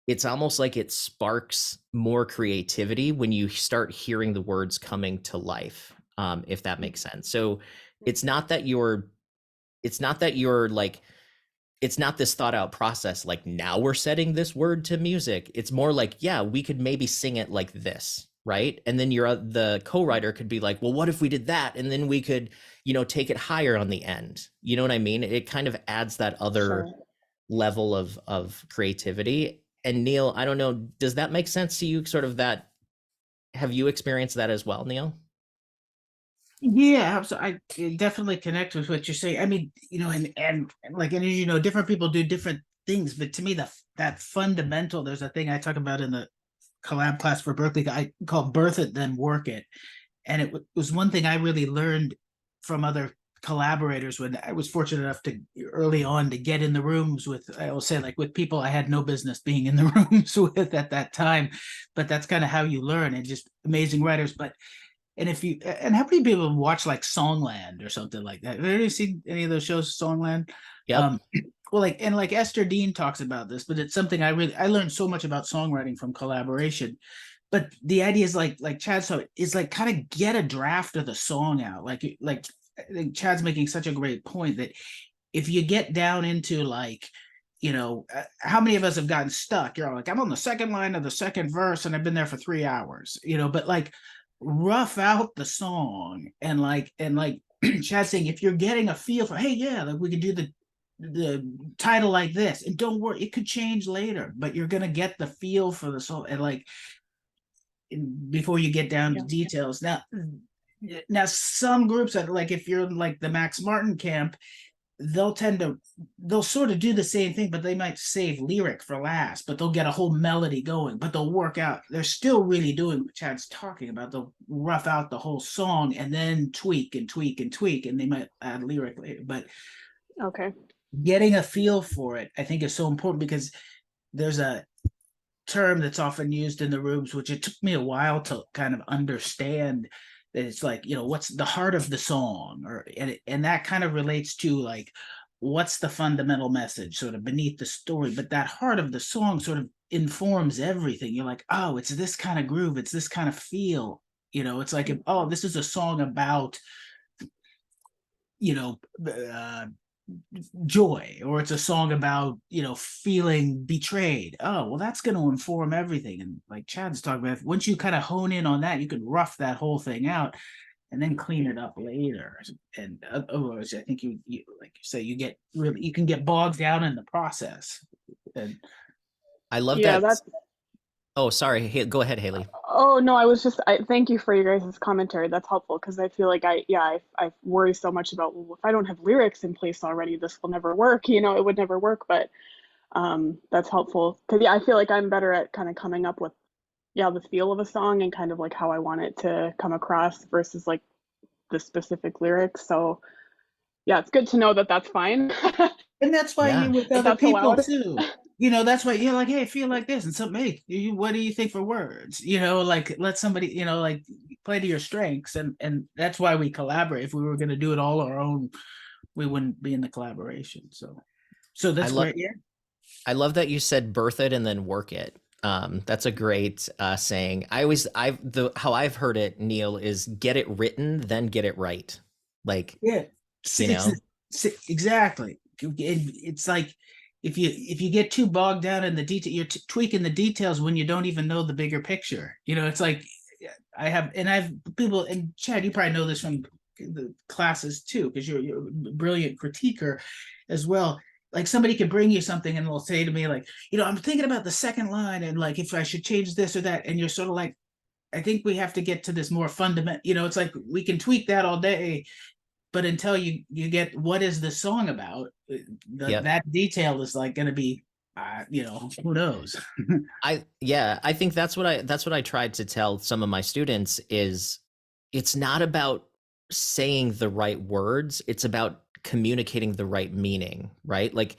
it's almost like it sparks more creativity when you start hearing the words coming to life, if that makes sense. So it's not that you're like, it's not this thought out process, like now we're setting this word to music. It's more like, yeah, we could maybe sing it like this, right? And then the co-writer could be like, well, what if we did that? And then we could, you know, take it higher on the end. You know what I mean? It kind of adds that other level of creativity. And Neil, I don't know, does that make sense to you? Sort of that, have you experienced that as well, Neil? Yeah, so I definitely connect with what you're saying. I mean, you know, and like, and as you know, different people do different things, but to me, that fundamental, there's a thing I talk about in the collab class for Berklee, I call birth it, then work it. And it was one thing I really learned from other collaborators when I was fortunate enough to early on to get in the rooms with, I will say, like with people I had no business being in the rooms with at that time, but that's kind of how you learn, and just amazing writers. But and if you, and how many people watch like Songland or something like that? Have you seen any of those shows, Songland? Yep. Well, like, and like Esther Dean talks about this, but it's something I learned so much about songwriting from collaboration. But the idea is like Chad said, is like kind of get a draft of the song out. Like I think Chad's making such a great point that if you get down into like, you know, how many of us have gotten stuck? You're like, I'm on the second line of the second verse and I've been there for 3 hours, you know, but like rough out the song and like Chad's saying, if you're getting a feel for, hey, yeah, like we could do the title like this, and don't worry, it could change later, but you're gonna get the feel for the song, and like before you get down to details. Now some groups that, like if you're like the Max Martin camp, they'll sort of do the same thing, but they might save lyric for last, but they'll get a whole melody going, but they'll work out, they're still really doing what Chad's talking about. They'll rough out the whole song and then tweak and tweak and tweak, and they might add lyric later. But Okay. getting a feel for it, I think, is so important, because there's a term that's often used in the rooms, which it took me a while to kind of understand, that it's like, you know, what's the heart of the song, or and that kind of relates to like, what's the fundamental message sort of beneath the story, but that heart of the song sort of informs everything. You're like, oh, it's this kind of groove, it's this kind of feel, you know, it's like, oh, this is a song about, you know, joy, or it's a song about, you know, feeling betrayed. Oh, well, that's going to inform everything. And like Chad's talking about, once you kind of hone in on that, you can rough that whole thing out and then clean it up later. And otherwise, I think you like you say, you can get bogged down in the process. And I love Yeah, that. Oh, sorry. Hey, go ahead, Haley. Oh no, I thank you for your guys' commentary. That's helpful because I feel like I worry so much about, well, if I don't have lyrics in place already, this will never work. It would never work. But that's helpful because I feel like I'm better at kind of coming up with the feel of a song and kind of like how I want it to come across versus like the specific lyrics. So yeah, it's good to know that that's fine. And that's why Yeah. you're with If other that's people allowed. too. That's why you're like, hey, I feel like this. And something, hey, what do you think for words? Like let somebody, like play to your strengths. And that's why we collaborate. If we were going to do it all our own, we wouldn't be in the collaboration. So I that's love great. Yeah. I love that you said birth it and then work it. That's a great saying. How I've heard it, Neil, is get it written, then get it right. Like, Yeah. you know, Exactly. It's like if you get too bogged down in the detail, you're tweaking the details when you don't even know the bigger picture. It's like I've people, and Chad, you probably know this from the classes too, because you're a brilliant critiquer as well. Like somebody could bring you something and they'll say to me like, I'm thinking about the second line and like if I should change this or that, and you're sort of like, I think we have to get to this more fundamental. It's like we can tweak that all day, but until you get what is the song about, yep. that detail is like going to be, who knows. I think that's what I tried to tell some of my students is it's not about saying the right words, it's about communicating the right meaning, right? Like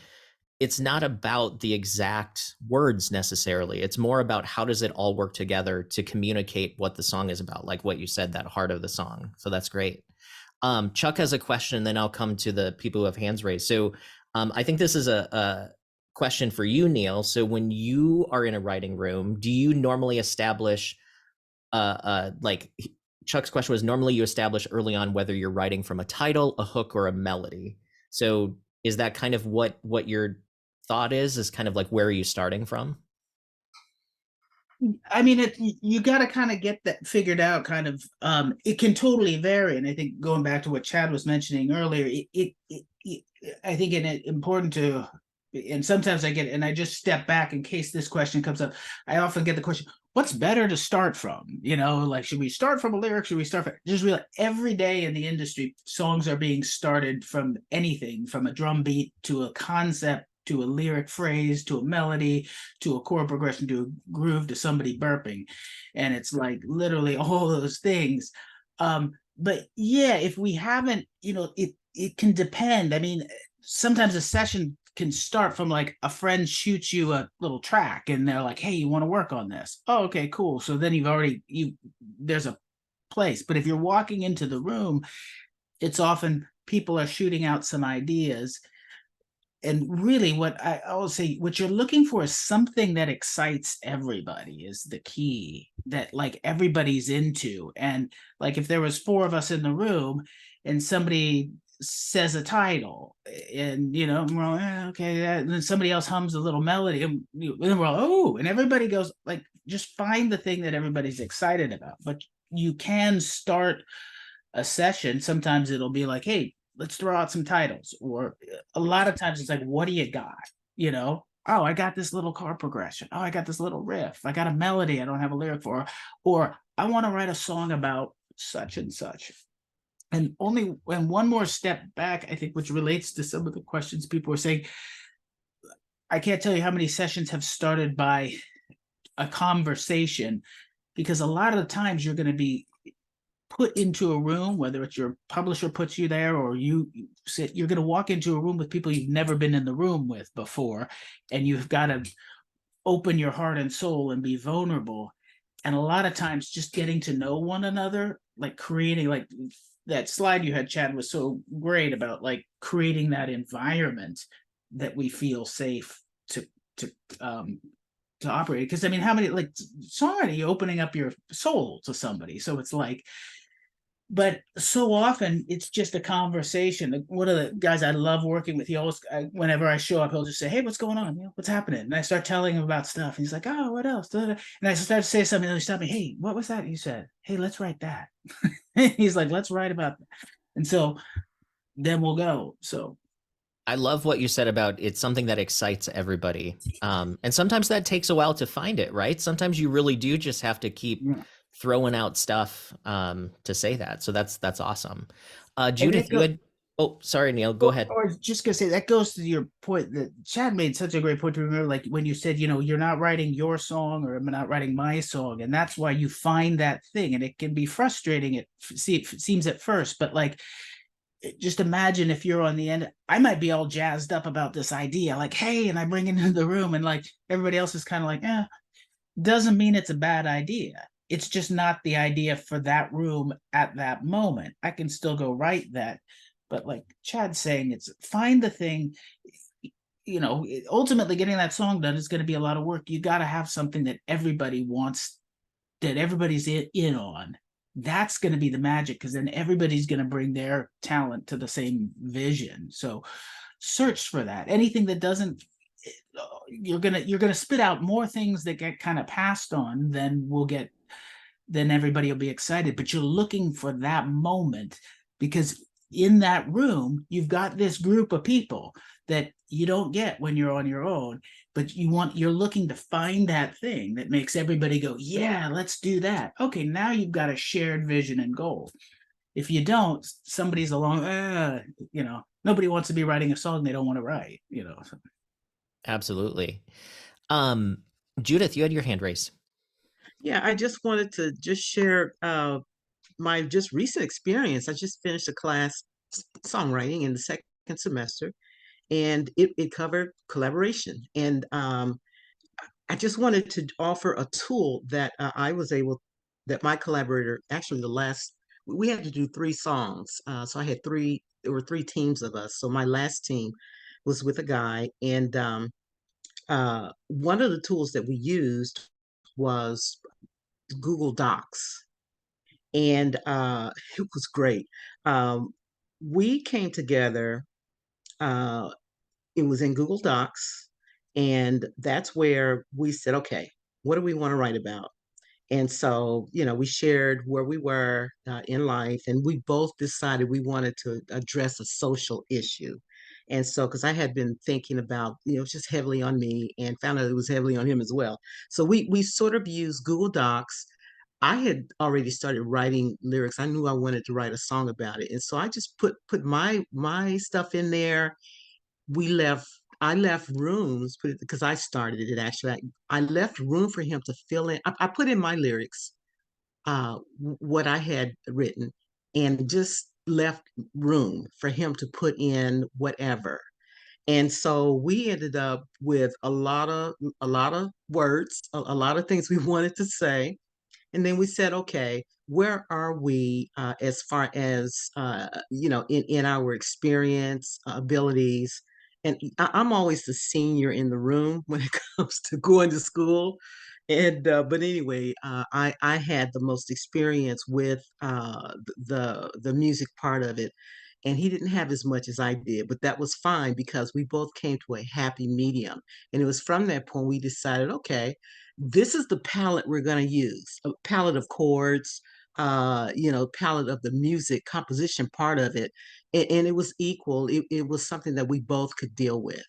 it's not about the exact words necessarily. It's more about how does it all work together to communicate what the song is about, like what you said, that heart of the song. So that's great. Chuck has a question, then I'll come to the people who have hands raised. So I think this is a question for you, Neil. So when you are in a writing room, do you normally establish, like Chuck's question was, normally you establish early on whether you're writing from a title, a hook, or a melody. So is that kind of what your thought is kind of like, where are you starting from? I mean, you got to kind of get that figured out. Kind of, it can totally vary, and I think going back to what Chad was mentioning earlier, I think it's important to, and sometimes and I just step back in case this question comes up. I often get the question, "What's better to start from?" Like should we start from a lyric? Should we start from just real? Every day in the industry, songs are being started from anything, from a drum beat to a concept, to a lyric phrase, to a melody, to a chord progression, to a groove, to somebody burping. And it's like literally all those things. But yeah, if we haven't, it can depend. I mean, sometimes a session can start from like a friend shoots you a little track and they're like, hey, you want to work on this? Oh, okay, cool. So then there's a place. But if you're walking into the room, it's often people are shooting out some ideas. And really what I always say, what you're looking for is something that excites everybody is the key, that like everybody's into. And like if there was 4 of us in the room and somebody says a title and we're all, okay, and then somebody else hums a little melody and then we're all, oh, and everybody goes like, just find the thing that everybody's excited about. But you can start a session, sometimes it'll be like, hey, let's throw out some titles. Or a lot of times it's like, what do you got? Oh, I got this little chord progression. Oh, I got this little riff. I got a melody I don't have a lyric for. Or I want to write a song about such and such. And one more step back, I think, which relates to some of the questions people were saying. I can't tell you how many sessions have started by a conversation, because a lot of the times you're going to be put into a room, whether it's your publisher puts you there or you're going to walk into a room with people you've never been in the room with before, and you've got to open your heart and soul and be vulnerable. And a lot of times just getting to know one another, like creating, like that slide you had, Chad, was so great about like creating that environment that we feel safe to operate. Because I mean, how many, like songwriting, you're opening up your soul to somebody, so it's like, but so often it's just a conversation. One of the guys I love working with, he always, whenever I show up, he'll just say, hey, what's going on? What's happening? And I start telling him about stuff. And he's like, oh, what else? And I start to say something, and he stop me. Hey, what was that you said? Hey, let's write that. He's like, let's write about that. And so then we'll go. So I love what you said about it's something that excites everybody. And sometimes that takes a while to find it, right? Sometimes you really do just have to keep Yeah. throwing out stuff to say that. So that's awesome. And Judith, you had, oh, sorry, Neil, go Well, ahead. I was just gonna say that goes to your point that Chad made such a great point to remember, like when you said, you're not writing your song or I'm not writing my song, and that's why you find that thing, and it can be frustrating. It seems at first, but like, just imagine if you're on the end. I might be all jazzed up about this idea, like, hey, and I bring it into the room, and like everybody else is kind of like, doesn't mean it's a bad idea. It's just not the idea for that room at that moment. I can still go write that. But like Chad's saying, it's find the thing, ultimately getting that song done is going to be a lot of work. You got to have something that everybody wants, that everybody's in on. That's going to be the magic, because then everybody's going to bring their talent to the same vision. So search for that. Anything that doesn't, you're gonna spit out more things that get kind of passed on than then everybody will be excited. But you're looking for that moment, because in that room you've got this group of people that you don't get when you're on your own, but you're looking to find that thing that makes everybody go, yeah, let's do that. Okay, now you've got a shared vision and goal. If you don't, somebody's along, nobody wants to be writing a song they don't want to write, so. Absolutely. Judith, you had your hand raised. Yeah, I just wanted to just share my just recent experience. I just finished a class songwriting in the second semester, and it covered collaboration. And I just wanted to offer a tool that that my collaborator, actually we had to do 3 songs. So there were 3 teams of us. So my last team was with a guy, and one of the tools that we used was Google Docs, and it was great. Um, we came together. Uh, it was in Google Docs, and that's where we said, okay, what do we want to write about? And so, we shared where we were in life, and we both decided we wanted to address a social issue. And so, because I had been thinking about, just heavily on me, and found out it was heavily on him as well. So we sort of used Google Docs. I had already started writing lyrics. I knew I wanted to write a song about it, and so I just put my stuff in there. We left. I left rooms because I started it actually. I left room for him to fill in. I put in my lyrics, what I had written, and just left room for him to put in whatever. And so we ended up with a lot of words, a lot of things we wanted to say. And then we said, okay, where are we as far as, in our experience, abilities? And I'm always the senior in the room when it comes to going to school. And but anyway, I had the most experience with the music part of it, and he didn't have as much as I did, but that was fine because we both came to a happy medium. And it was from that point we decided, okay, this is the palette we're going to use, a palette of chords, palette of the music composition part of it. And it was equal. It was something that we both could deal with.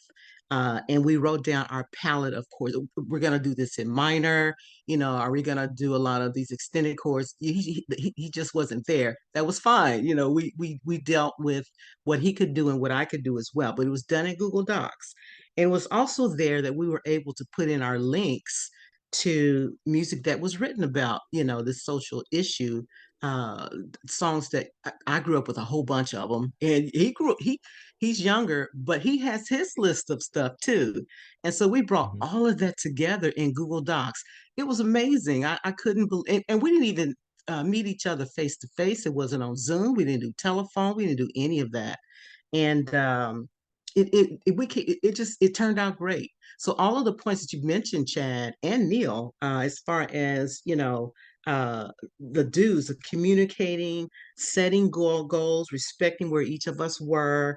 And we wrote down our palette of chords. We're going to do this in minor, are we going to do a lot of these extended chords? He just wasn't there. That was fine. We dealt with what he could do and what I could do as well, but it was done in Google Docs. And it was also there that we were able to put in our links to music that was written about, this social issue, uh, songs that I grew up with a whole bunch of them. And he's younger, but he has his list of stuff too. And so we brought Mhm. all of that together in Google Docs. It was amazing. I couldn't believe, and we didn't even meet each other face to face. It wasn't on Zoom. We didn't do telephone. We didn't do any of that. And it turned out great. So all of the points that you mentioned, Chad and Neil, as far as the do's of communicating, setting goals, respecting where each of us were.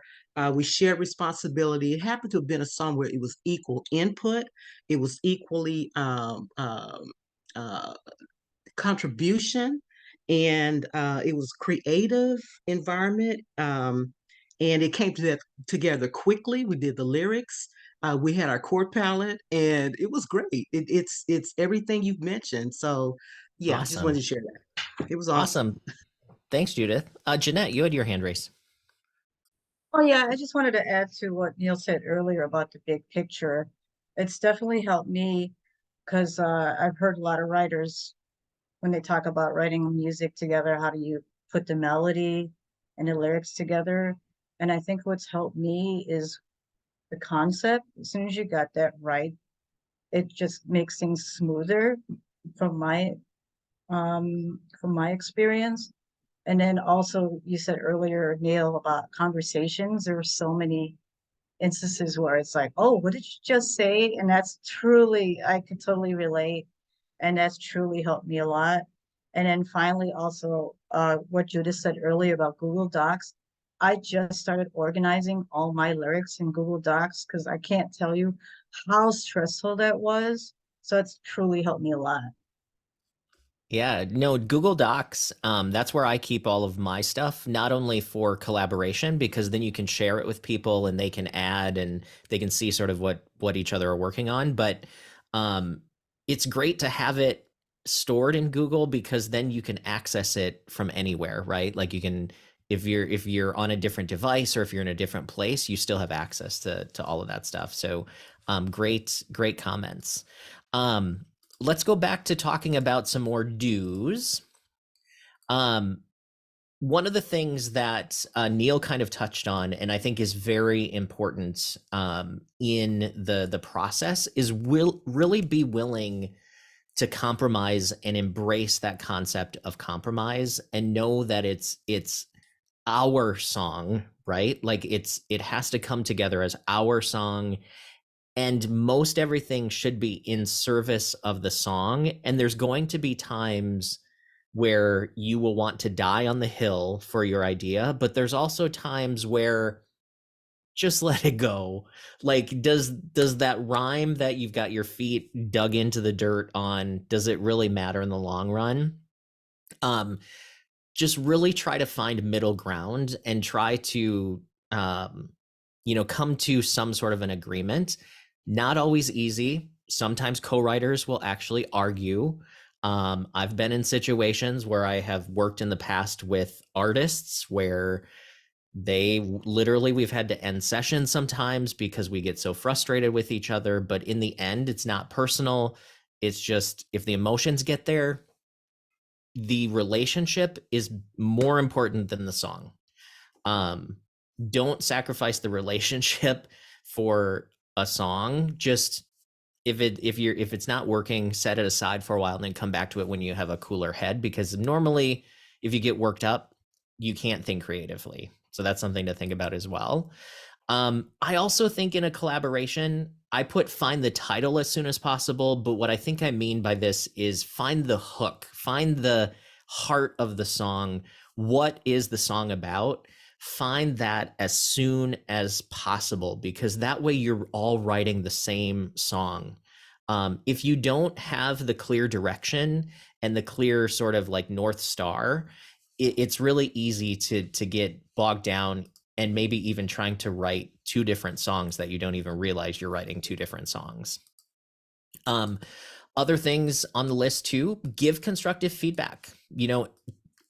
We shared responsibility. It happened to have been a song where it was equal input. It was equally uh, contribution, and it was creative environment. and it came together quickly. We did the lyrics, we had our chord palette, and it was great. It's everything you've mentioned. So yeah, I just wanted Awesome. to share that. It was awesome. Awesome. Thanks, Judith. Jeanette, you had your hand raised. Oh yeah, I just wanted to add to what Neil said earlier about the big picture. It's definitely helped me because I've heard a lot of writers when they talk about writing music together, how do you put the melody and the lyrics together? And I think what's helped me is the concept. As soon as you got that right, it just makes things smoother from my experience. And then also you said earlier, Neil, about conversations. There were so many instances where it's like, oh, what did you just say? And that's truly, I could totally relate. And that's truly helped me a lot. And then finally, also, what Judith said earlier about Google Docs. I just started organizing all my lyrics in Google Docs because I can't tell you how stressful that was. So it's truly helped me a lot. Yeah, no, Google Docs, that's where I keep all of my stuff, not only for collaboration, because then you can share it with people and they can add and they can see sort of what each other are working on, but it's great to have it stored in Google because then you can access it from anywhere, right? Like you can, if you're on a different device or if you're in a different place, you still have access to all of that stuff. So great comments. Let's go back to talking about some more do's. One of the things that Neil kind of touched on, and I think is very important in the process, is really be willing to compromise and embrace that concept of compromise and know that it's our song, right? Like it has to come together as our song. And most everything should be in service of the song. And there's going to be times where you will want to die on the hill for your idea, but there's also times where just let it go. Like, does that rhyme that you've got your feet dug into the dirt on, does it really matter in the long run? Just really try to find middle ground and try to, come to some sort of an agreement. Not always easy. Sometimes co-writers will actually argue. I've been in situations where I have worked in the past with artists where we've had to end sessions sometimes because we get so frustrated with each other. But in the end, it's not personal. It's just if the emotions get there, the relationship is more important than the song. Don't sacrifice the relationship for a song. Just if it's not working, set it aside for a while and then come back to it when you have a cooler head, because normally if you get worked up, you can't think creatively. So that's something to think about as well. I also think in a collaboration, I put find the title as soon as possible, but what I think I mean by this is find the hook, find the heart of the song. What is the song about? Find that as soon as possible, because that way you're all writing the same song. If you don't have the clear direction and the clear sort of like North Star, it's really easy to get bogged down and maybe even trying to write two different songs that you don't even realize you're writing two different songs. Other things on the list too, give constructive feedback.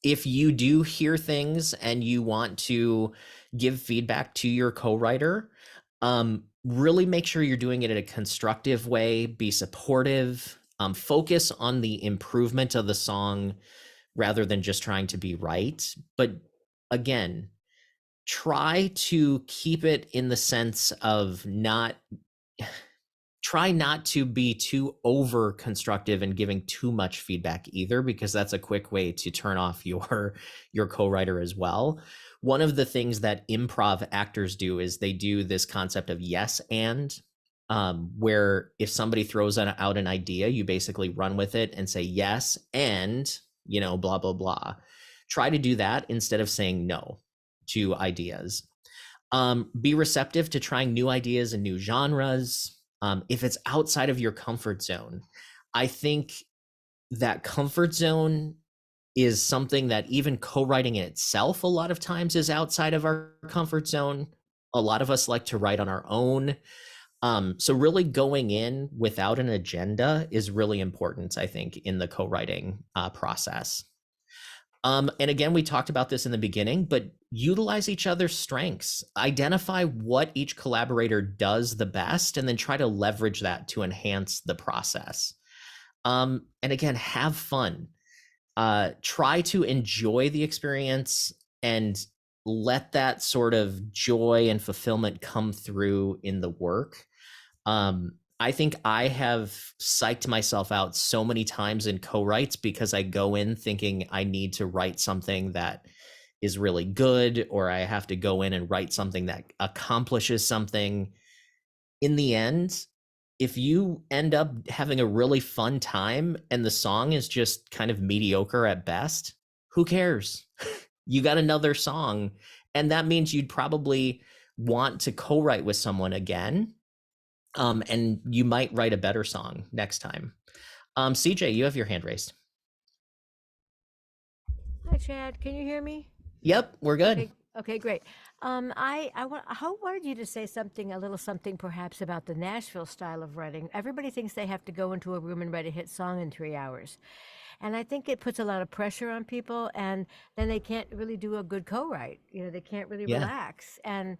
If you do hear things and you want to give feedback to your co-writer, really make sure you're doing it in a constructive way, be supportive, focus on the improvement of the song rather than just trying to be right. But again, try to keep it in the sense of try not to be too over constructive and giving too much feedback either, because that's a quick way to turn off your co-writer as well. One of the things that improv actors do is they do this concept of yes and, where if somebody throws out an idea, you basically run with it and say yes and, blah, blah, blah. Try to do that instead of saying no to ideas. Be receptive to trying new ideas and new genres. If it's outside of your comfort zone, I think that comfort zone is something that even co-writing in itself a lot of times is outside of our comfort zone. A lot of us like to write on our own. So really going in without an agenda is really important, I think, in the co-writing process. And again, we talked about this in the beginning, but utilize each other's strengths. Identify what each collaborator does the best, and then try to leverage that to enhance the process. And again, have fun. Try to enjoy the experience and let that sort of joy and fulfillment come through in the work. I think I have psyched myself out so many times in co-writes because I go in thinking I need to write something that is really good, or I have to go in and write something that accomplishes something. In the end, if you end up having a really fun time and the song is just kind of mediocre at best, who cares? You got another song, and that means you'd probably want to co-write with someone again. And you might write a better song next time. CJ, you have your hand raised. Hi, Chad. Can you hear me? Yep, we're good. Okay, great. I wanted you to say something, a little something perhaps about the Nashville style of writing. Everybody thinks they have to go into a room and write a hit song in 3 hours. And I think it puts a lot of pressure on people, and then they can't really do a good co-write. You know, they can't really Yeah. relax. And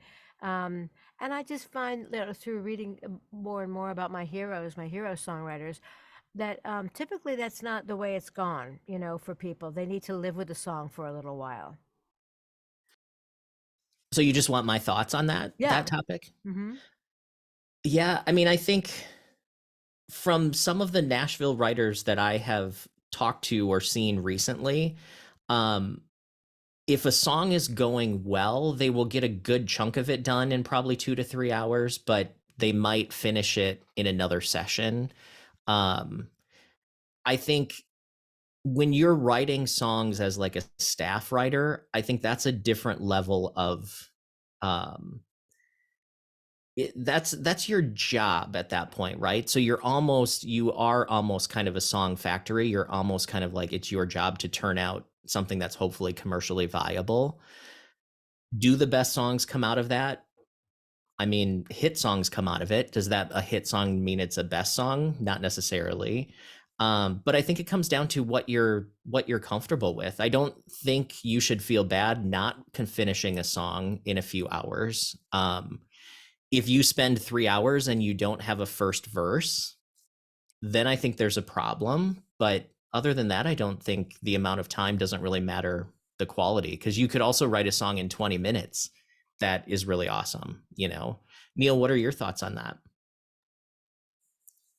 I just find, you know, through reading more and more about my hero songwriters, that typically that's not the way it's gone, you know, for people. They need to live with the song for a little while. So you just want my thoughts on that topic? Mm-hmm. Yeah, I mean, I think from some of the Nashville writers that I have talked to or seen recently, if a song is going well, they will get a good chunk of it done in probably 2 to 3 hours, but they might finish it in another session. I think when you're writing songs as like a staff writer, I think that's a different level of that's your job at that point, right? So you are almost kind of a song factory. You're almost kind of like, it's your job to turn out something that's hopefully commercially viable. Do the best songs come out of that? I mean, hit songs come out of it. Does that a hit song mean it's a best song? Not necessarily. But I think it comes down to what you're comfortable with. I don't think you should feel bad not finishing a song in a few hours. If you spend 3 hours and you don't have a first verse, then I think there's a problem. But other than that, I don't think the amount of time doesn't really matter the quality, because you could also write a song in 20 minutes that is really awesome, you know. Neil, what are your thoughts on that?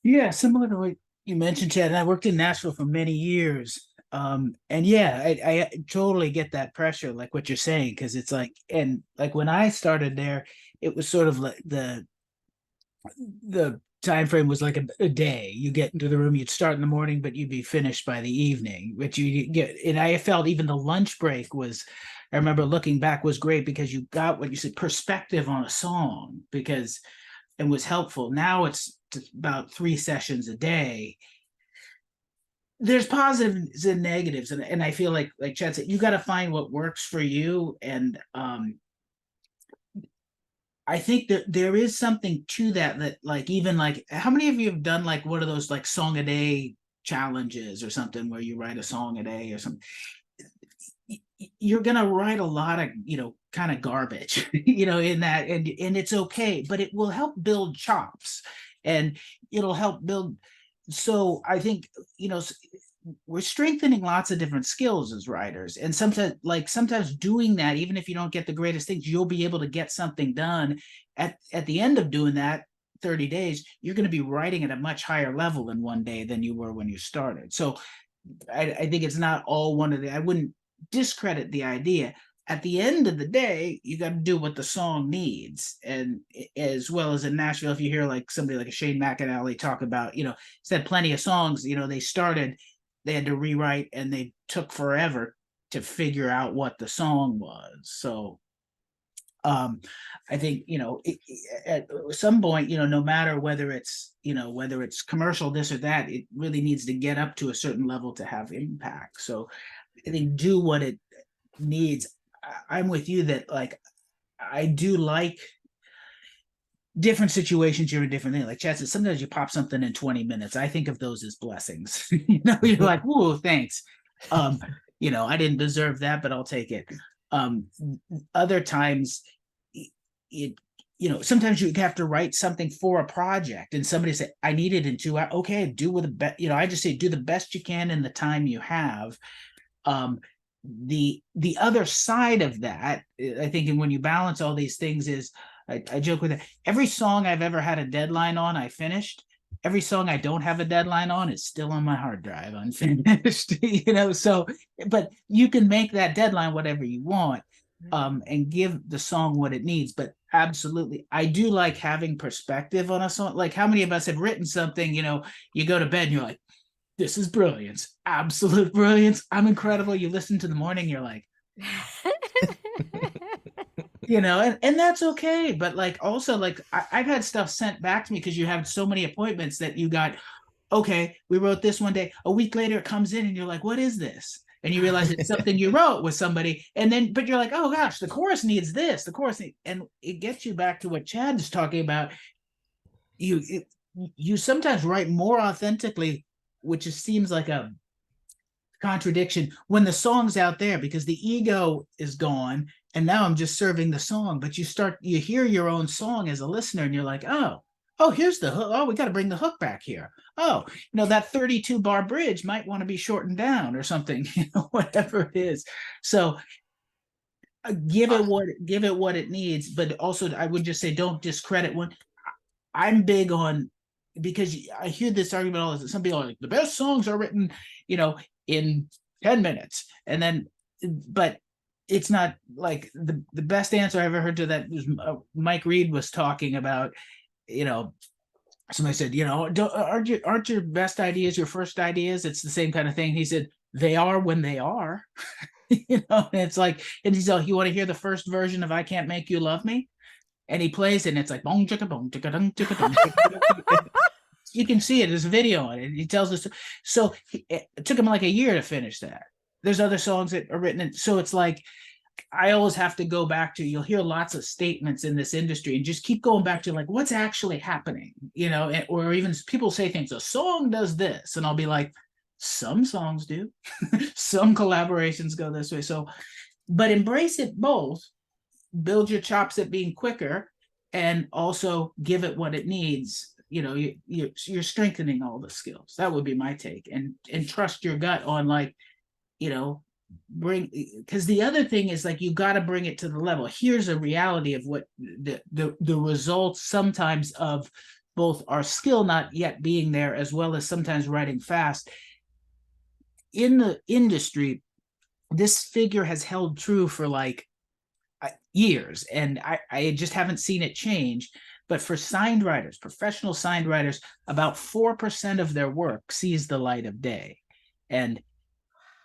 Yeah, similar to what you mentioned, Chad. And I worked in Nashville for many years. And yeah, I totally get that pressure, like what you're saying, because it's like, and like when I started there, it was sort of like the time frame was like a day. You get into the room, you'd start in the morning, but you'd be finished by the evening. But you get, and I felt even the lunch break was, I remember looking back, was great because you got what you said, perspective on a song, because it was helpful. Now it's about 3 sessions a day. There's positives and negatives, and I feel like Chad said, you got to find what works for you. And I think that there is something to that like, even like, how many of you have done like one of those like song a day challenges or something where you write a song a day or something? You're gonna write a lot of, you know, kind of garbage, you know, in that, and it's okay, but it will help build chops, and it'll help build. So I think, you know, we're strengthening lots of different skills as writers, and sometimes doing that, even if you don't get the greatest things, you'll be able to get something done at the end of doing that 30 days. You're going to be writing at a much higher level in one day than you were when you started. So I think it's not all one of the, I wouldn't discredit the idea. At the end of the day, you got to do what the song needs. And as well as in Nashville, if you hear like somebody like a Shane McAnally talk about, you know, said plenty of songs, you know, they had to rewrite, and they took forever to figure out what the song was. So I think, you know, at some point, you know, no matter whether it's, you know, whether it's commercial, this or that, it really needs to get up to a certain level to have impact. So I think do what it needs. I'm with you that like I do like different situations. You're a different thing. Like Chad said, sometimes you pop something in 20 minutes. I think of those as blessings. You're like, whoa, thanks. I didn't deserve that, but I'll take it. Other times it sometimes you have to write something for a project and somebody say, I need it in 2 hours. Okay, do with the best, I just say do the best you can in the time you have. The other side of that, I think, and when you balance all these things is, I joke with it. Every song I've ever had a deadline on, I finished. Every song I don't have a deadline on is still on my hard drive unfinished. So, but you can make that deadline whatever you want, and give the song what it needs. But absolutely, I do like having perspective on a song. Like, how many of us have written something, you go to bed and you're like, this is brilliance, absolute brilliance. I'm incredible. You listen to the morning, you're like, and that's okay. But like, also like I've had stuff sent back to me because you have so many appointments that you got, okay, we wrote this one day, a week later it comes in and you're like, what is this? And you realize it's something you wrote with somebody. And then, but you're like, oh gosh, the chorus needs this, and it gets you back to what Chad is talking about. You sometimes write more authentically, which just seems like a contradiction when the song's out there because the ego is gone and now I'm just serving the song. But you hear your own song as a listener and you're like, oh, here's the hook. Oh, we got to bring the hook back here. Oh, that 32 bar bridge might want to be shortened down or something, whatever it is. So give it what it needs. But also I would just say, don't discredit one. I'm big on, because I hear this argument all the time. Some people are like, the best songs are written, in 10 minutes. And then, but it's not like the best answer I ever heard to that was Mike Reed was talking about, somebody said, aren't your best ideas your first ideas? It's the same kind of thing. He said, they are when they are, and it's like, and he's like, you want to hear the first version of I Can't Make You Love Me? And he plays it and it's like, bong, chicka, bong, chicka, dong, chicka, dong, chicka. You can see it. There's a video on it. He tells us. So it took him like a year to finish that. There's other songs that are written. And so it's like, I always have to go back to, you'll hear lots of statements in this industry and just keep going back to like, what's actually happening, or even people say things, a song does this. And I'll be like, some songs do, some collaborations go this way. So, but embrace it both, build your chops at being quicker and also give it what it needs. You're strengthening all the skills. That would be my take, and trust your gut on like, because the other thing is like, you got to bring it to the level. Here's a reality of what the results sometimes of both our skill not yet being there, as well as sometimes writing fast. In the industry, this figure has held true for like years, and I just haven't seen it change. But for signed writers, professional signed writers, about 4% of their work sees the light of day. And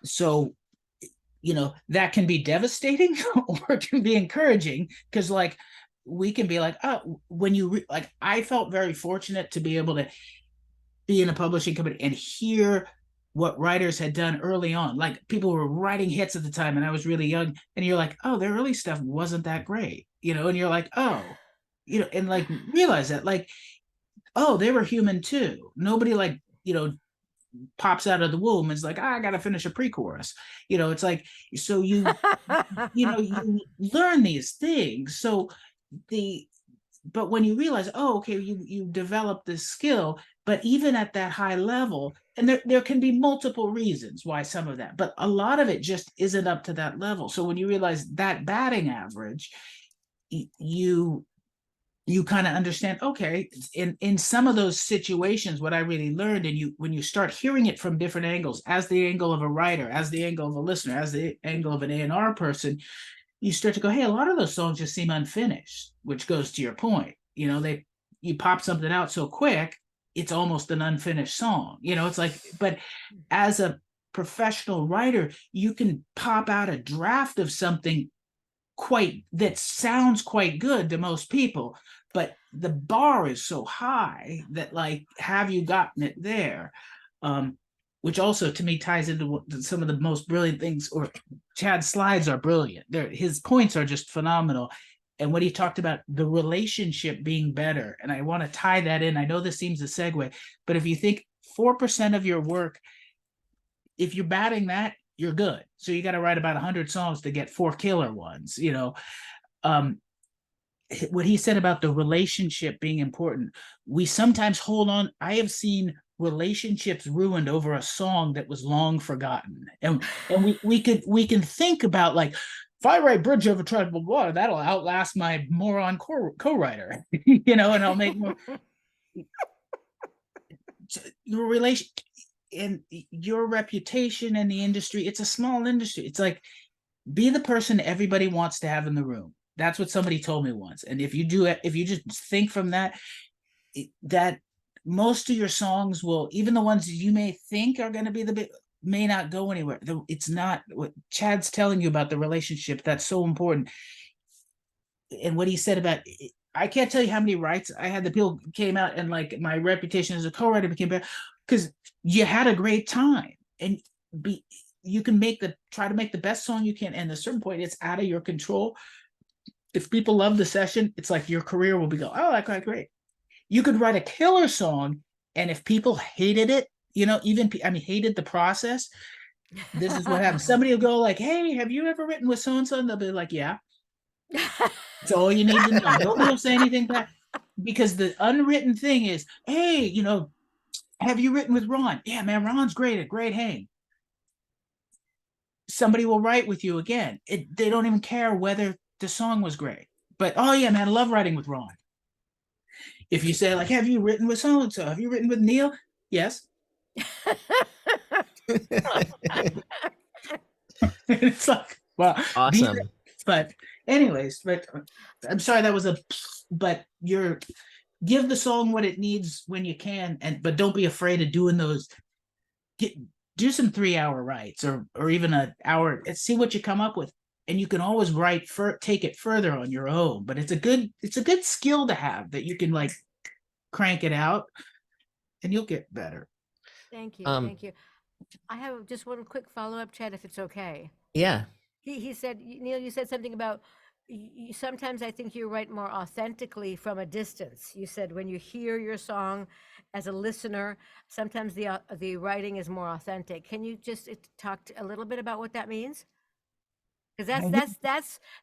so, that can be devastating or it can be encouraging, because like, we can be like, oh, when you like, I felt very fortunate to be able to be in a publishing company and hear what writers had done early on. Like, people were writing hits at the time and I was really young, and you're like, oh, their early stuff wasn't that great, and you're like, oh, and like realize that like, oh, they were human too. Nobody like, pops out of the womb and is like, I gotta finish a pre-chorus. It's like, so you you learn these things. So but when you realize, oh, okay, you develop this skill, but even at that high level, and there can be multiple reasons why some of that, but a lot of it just isn't up to that level. So when you realize that batting average, you kind of understand, okay, in some of those situations, what I really learned, and when you start hearing it from different angles, as the angle of a writer, as the angle of a listener, as the angle of an A&R person, you start to go, hey, a lot of those songs just seem unfinished, which goes to your point. You pop something out so quick, it's almost an unfinished song. It's like, but as a professional writer, you can pop out a draft of something that sounds quite good to most people, but the bar is so high that like, have you gotten it there? which also to me ties into some of the most brilliant things, or Chad's slides are brilliant. His points are just phenomenal. And when he talked about the relationship being better, and I want to tie that in, I know this seems a segue, but if you think 4% of your work, if you're batting that, you're good. So you got to write about 100 songs to get 4 killer ones, you know. What he said about the relationship being important, we sometimes hold on. I have seen relationships ruined over a song that was long forgotten, and we can think about, like, if I write Bridge Over Troubled Water, that'll outlast my moron co-writer, you know, and I'll make more. Your relation and your reputation in the industry, it's a small industry. It's like, be the person everybody wants to have in the room. That's what somebody told me once. And if you do it, if you just think from that, that most of your songs will, even the ones you may think are going to be the big, may not go anywhere. It's not what Chad's telling you about the relationship. That's so important. And what he said about, I can't tell you how many writes I had. The people came out and, like, my reputation as a co-writer became better because you had a great time, and you can try to make the best song you can. And at a certain point, it's out of your control. If people love the session, it's like your career will be go, oh, that's great. You could write a killer song, and if people hated it, you know, hated the process, this is what happens. Somebody will go like, hey, have you ever written with so-and-so? And they'll be like, yeah. That's all you need to know. Nobody will say anything back, because the unwritten thing is, hey, you know, have you written with Ron? Yeah, man, Ron's great at Great Hang. Somebody will write with you again. They don't even care whether the song was great. But, oh yeah, man, I love writing with Ron. If you say, like, have you written with so-and-so? Have you written with Neil? Yes. It's like, well, Awesome. But anyways, but I'm sorry that was but give the song what it needs when you can, but don't be afraid of doing those. Do some 3-hour writes, or even an hour, and see what you come up with. And you can always take it further on your own. But it's a good skill to have, that you can, like, crank it out, and you'll get better. Thank you. Thank you. I have just one quick follow-up, Chad, if it's okay. Yeah. He said, Neil, you said something about sometimes I think you write more authentically from a distance. You said when you hear your song as a listener, sometimes the writing is more authentic. Can you just talk a little bit about what that means? Because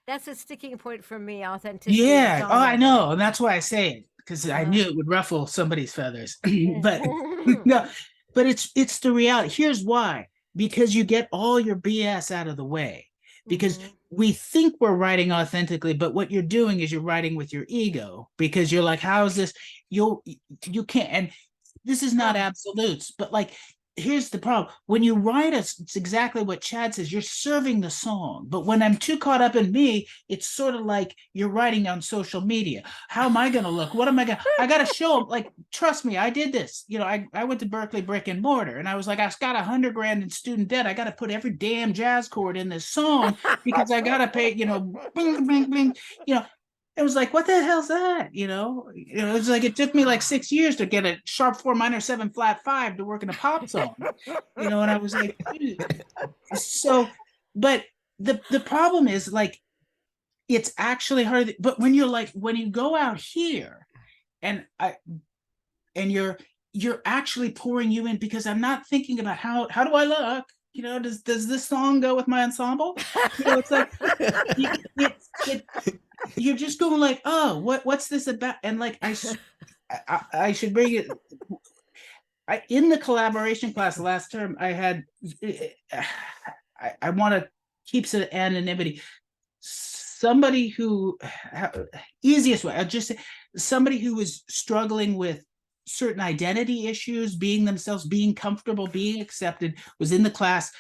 that's a sticking point for me, authenticity. Yeah. Oh, I know. And that's why I say it, because I knew it would ruffle somebody's feathers. But no, but it's the reality. Here's why. Because you get all your BS out of the way. Because we think we're writing authentically, but what you're doing is you're writing with your ego, because you're like, how is this? You can't, and this is not absolutes, but, like, here's the problem. When you write it's exactly what Chad says. You're serving the song. But when I'm too caught up in me, it's sort of like you're writing on social media. How am I going to look? What am I going to, I got to show them, like, trust me, I did this. You know, I went to Berklee brick and mortar, and I was like, I've got $100,000 in student debt. I got to put every damn jazz chord in this song because I got to pay, you know, bing, bing, bing, you know. It was like, what the hell's that? You know, it was like, it took me like 6 years to get a sharp 4 minor 7 flat 5 to work in a pop song, you know. And I was like, so, but the problem is, like, it's actually hard. But when you go out here, and you're actually pouring you in, because I'm not thinking about how do I look? You know, does this song go with my ensemble? You know, it's like you're just going like, oh, what's this about? And, like, I should bring it. In the collaboration class last term, I had, I want to keep some anonymity. Somebody who, easiest way, I'll just say, somebody who was struggling with certain identity issues, being themselves, being comfortable, being accepted, was in the class,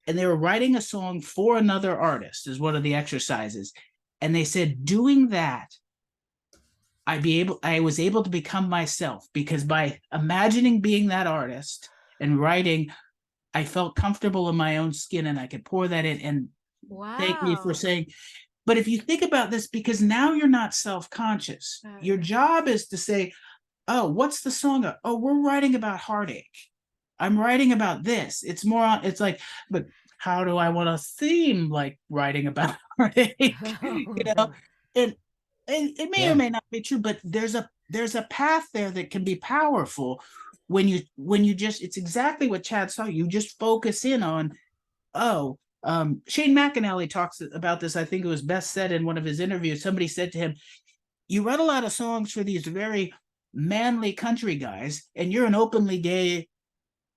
and they were writing a song for another artist as one of the exercises. And they said, doing that, I was able to become myself, because by imagining being that artist and writing, I felt comfortable in my own skin, and I could pour that in. And thank me for saying, but if you think about this, because now you're not self-conscious, your job is to say, oh, what's the song? Oh, we're writing about heartache. I'm writing about this. It's more on, it's like, but how do I want to seem like writing about heartache? You know, and it may or Yeah. may not be true, but there's a path there that can be powerful when you just, it's exactly what Chad saw. You just focus in on, oh, Shane McAnally talks about this. I think it was best said in one of his interviews. Somebody said to him, you write a lot of songs for these very manly country guys, and you're an openly gay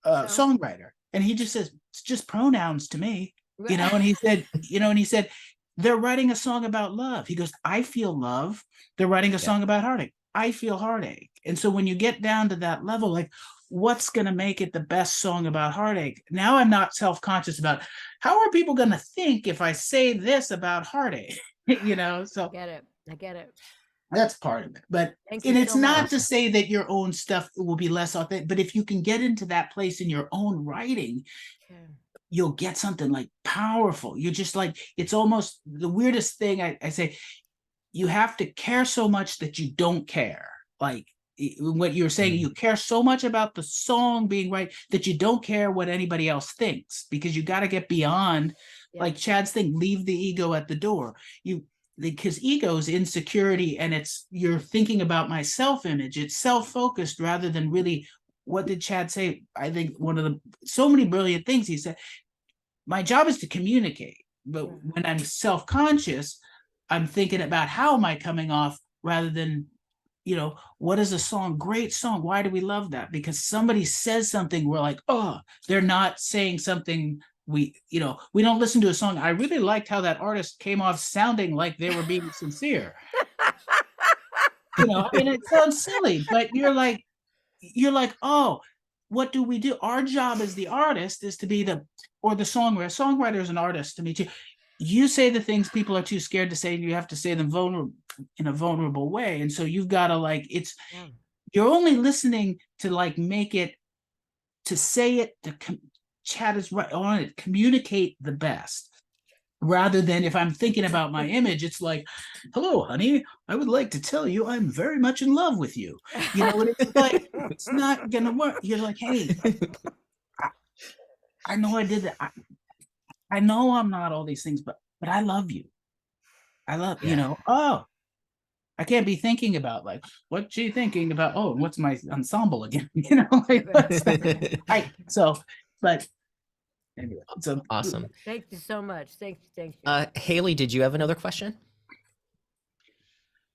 songwriter. And he just says, it's just pronouns to me, you know. And he said, they're writing a song about love. He goes, I feel love. They're writing a song about heartache. I feel heartache. And so when you get down to that level, like, what's going to make it the best song about heartache? Now I'm not self-conscious about how are people going to think if I say this about heartache, you know? So I get it. that's part of it. But Thank and you it's so not much. to say that your own stuff will be less authentic, but if you can get into that place in your own writing, you'll get something like powerful. You're just like, it's almost the weirdest thing. I say, you have to care so much that you don't care. Like what you're saying, you care so much about the song being right that you don't care what anybody else thinks, because you got to get beyond, like Chad's thing, leave the ego at the door. Because ego is insecurity, and it's, you're thinking about my self-image. It's self-focused rather than really, what did Chad say? I think one of the so many brilliant things he said, my job is to communicate, but when I'm self-conscious, I'm thinking about how am I coming off, rather than, you know, what is a song? Great song. Why do we love that? Because somebody says something, we're like, oh, they're not saying something. We don't listen to a song. I really liked how that artist came off sounding like they were being sincere. I mean, it sounds silly, but you're like, oh, what do we do? Our job as the artist is to be the songwriter. Songwriter is an artist to me too. You say the things people are too scared to say, and you have to say them in a vulnerable way. And so you've got to you're only listening to make it, to say it, Chad is right on it, communicate the best. Rather than, if I'm thinking about my image, it's like, hello, honey, I would like to tell you I'm very much in love with you. It's like, it's not going to work. You're like, hey, I know I did that. I know I'm not all these things, but I love you. I love, oh, I can't be thinking about what's she thinking about? Oh, what's my ensemble again? But anyway, so Awesome. Thank you so much. Thank you. Haley, did you have another question?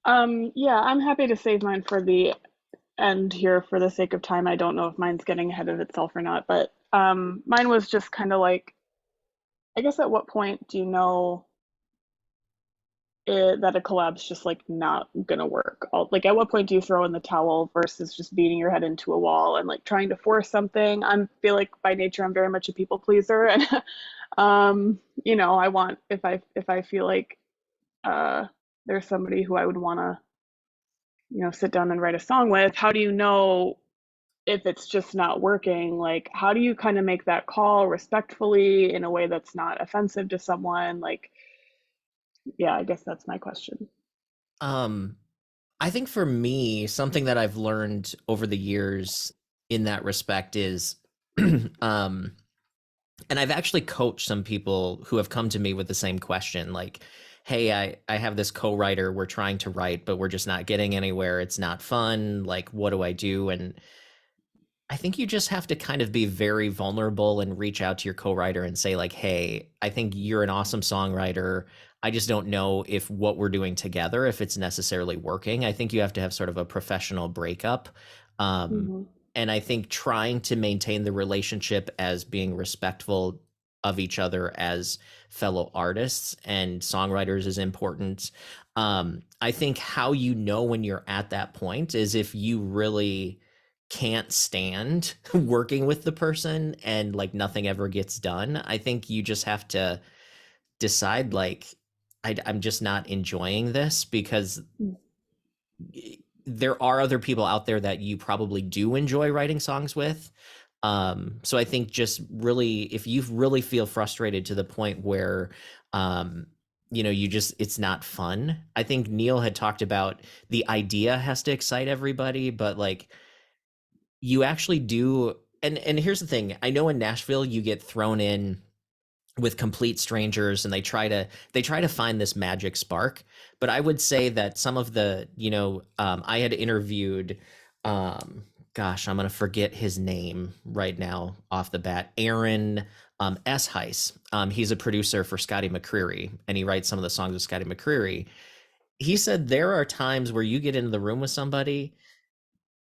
Yeah, I'm happy to save mine for the end here for the sake of time. I don't know if mine's getting ahead of itself or not, but mine was just kind of like, I guess, at what point do you know that a collab's just not gonna work? At what point do you throw in the towel versus just beating your head into a wall and trying to force something? I feel like by nature I'm very much a people pleaser, and I want, if I feel like there's somebody who I would want to sit down and write a song with, how do you know if it's just not working? How do you kind of make that call respectfully in a way that's not offensive to someone? Yeah, I guess that's my question. I think for me, something that I've learned over the years in that respect is, and I've actually coached some people who have come to me with the same question, like, hey, I have this co-writer, we're trying to write, but we're just not getting anywhere. It's not fun. What do I do? And I think you just have to kind of be very vulnerable and reach out to your co-writer and say hey, I think you're an awesome songwriter. I just don't know if what we're doing together, if it's necessarily working. I think you have to have sort of a professional breakup. And I think trying to maintain the relationship as being respectful of each other as fellow artists and songwriters is important. I think how you know when you're at that point is if you really can't stand working with the person and nothing ever gets done. I think you just have to decide I'm just not enjoying this, because there are other people out there that you probably do enjoy writing songs with. So I think just really, if you really feel frustrated to the point where, it's not fun. I think Neil had talked about the idea has to excite everybody, but you actually do and here's the thing. I know in Nashville you get thrown in with complete strangers and they try to find this magic spark. But I would say that some of the, I had interviewed, gosh, I'm going to forget his name right now off the bat, Aaron S. Heiss. He's a producer for Scotty McCreery, and he writes some of the songs of Scotty McCreery. He said there are times where you get into the room with somebody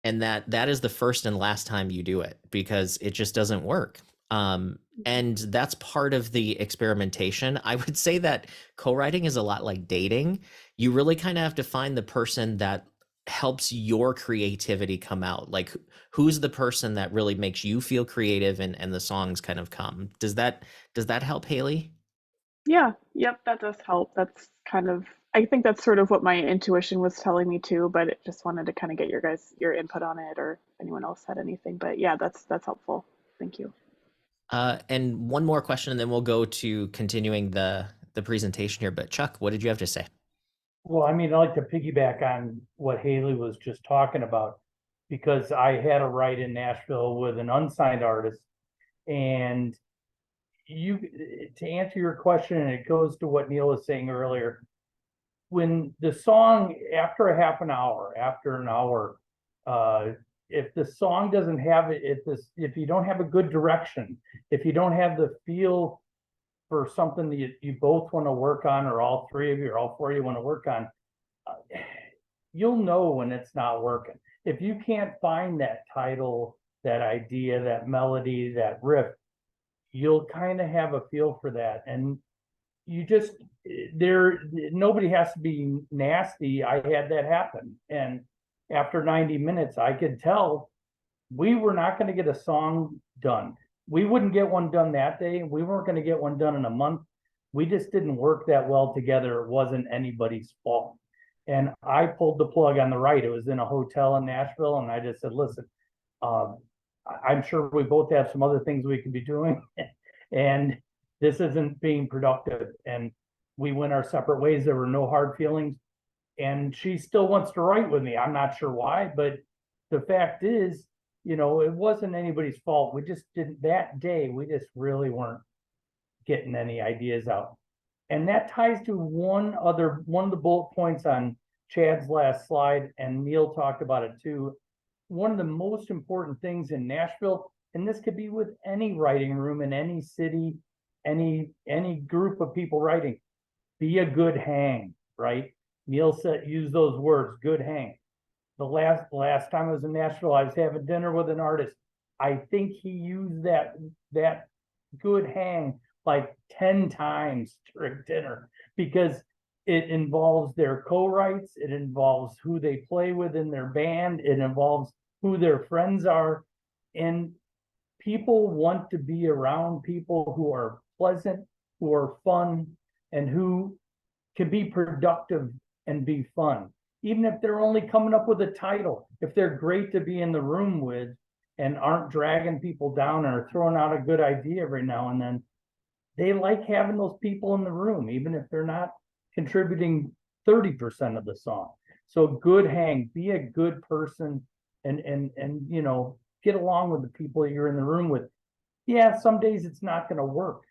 and that is the first and last time you do it because it just doesn't work. And that's part of the experimentation. I would say that co-writing is a lot like dating. You really kind of have to find the person that helps your creativity come out. Like who's the person that really makes you feel creative and the songs kind of come. Does that help, Haley? Yeah, yep, that does help. That's kind of, I think that's sort of what my intuition was telling me too, but it just wanted to kind of get your input on it, or if anyone else had anything. But yeah, that's helpful. Thank you. And one more question, and then we'll go to continuing the presentation here. But Chuck, what did you have to say? Well, I mean, I like to piggyback on what Haley was just talking about, because I had a write in Nashville with an unsigned artist, and to answer your question, and it goes to what Neil was saying earlier, when the song, after an hour, if the song doesn't have it, if you don't have a good direction, if you don't have the feel for something that you both want to work on, or all three of you or all four of you want to work on, you'll know when it's not working. If you can't find that title, that idea, that melody, that riff, you'll kind of have a feel for that. And nobody has to be nasty. I had that happen. And after 90 minutes, I could tell we were not going to get a song done. We wouldn't get one done that day. We weren't going to get one done in a month. We just didn't work that well together. It wasn't anybody's fault. And I pulled the plug on the right. It was in a hotel in Nashville. And I just said, listen, I'm sure we both have some other things we could be doing. And this isn't being productive. And we went our separate ways. There were no hard feelings. And she still wants to write with me. I'm not sure why, but the fact is, it wasn't anybody's fault. We just didn't, that day, we just really weren't getting any ideas out. And that ties to one of the bullet points on Chad's last slide, and Neil talked about it too. One of the most important things in Nashville, and this could be with any writing room in any city, any group of people writing, be a good hang, right? Neil use those words, good hang. The last time I was in Nashville, I was having dinner with an artist. I think he used that good hang like 10 times during dinner, because it involves their co-writes, it involves who they play with in their band, it involves who their friends are. And people want to be around people who are pleasant, who are fun, and who can be productive and be fun. Even if they're only coming up with a title, if they're great to be in the room with and aren't dragging people down and are throwing out a good idea every now and then, they like having those people in the room, even if they're not contributing 30% of the song. So good hang, be a good person, and get along with the people you're in the room with. Yeah, some days it's not going to work,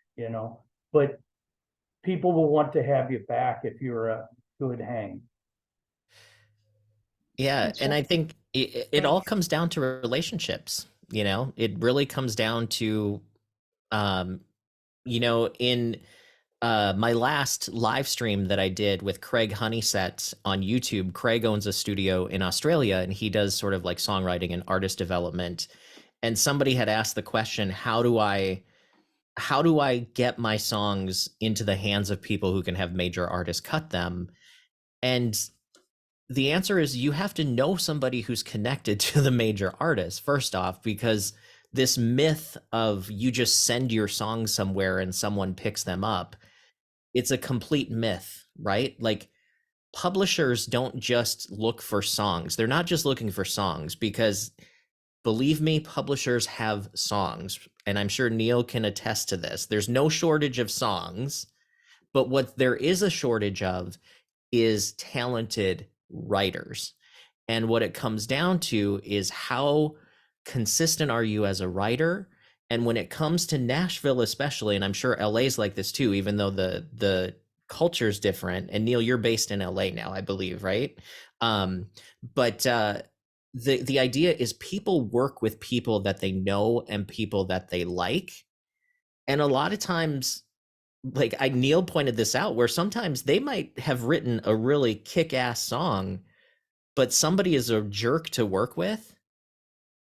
but people will want to have you back if you're a good hang. Yeah, and I think it all comes down to relationships. It really comes down to, in my last live stream that I did with Craig Honeyset on YouTube. Craig owns a studio in Australia, and he does sort of like songwriting and artist development. And somebody had asked the question, how do I get my songs into the hands of people who can have major artists cut them? And the answer is you have to know somebody who's connected to the major artist, first off, because this myth of you just send your songs somewhere and someone picks them up, it's a complete myth, right? Like, publishers don't just look for songs. They're not just looking for songs, because believe me, publishers have songs. And I'm sure Neil can attest to this. There's no shortage of songs, but what there is a shortage of is talented writers. And what it comes down to is how consistent are you as a writer? And when it comes to Nashville especially, and I'm sure LA's like this too, even though the culture's different. And Neil, you're based in LA now, I believe, right? But the idea is people work with people that they know and people that they like. And a lot of times, like Neil pointed this out, where sometimes they might have written a really kick-ass song, but somebody is a jerk to work with.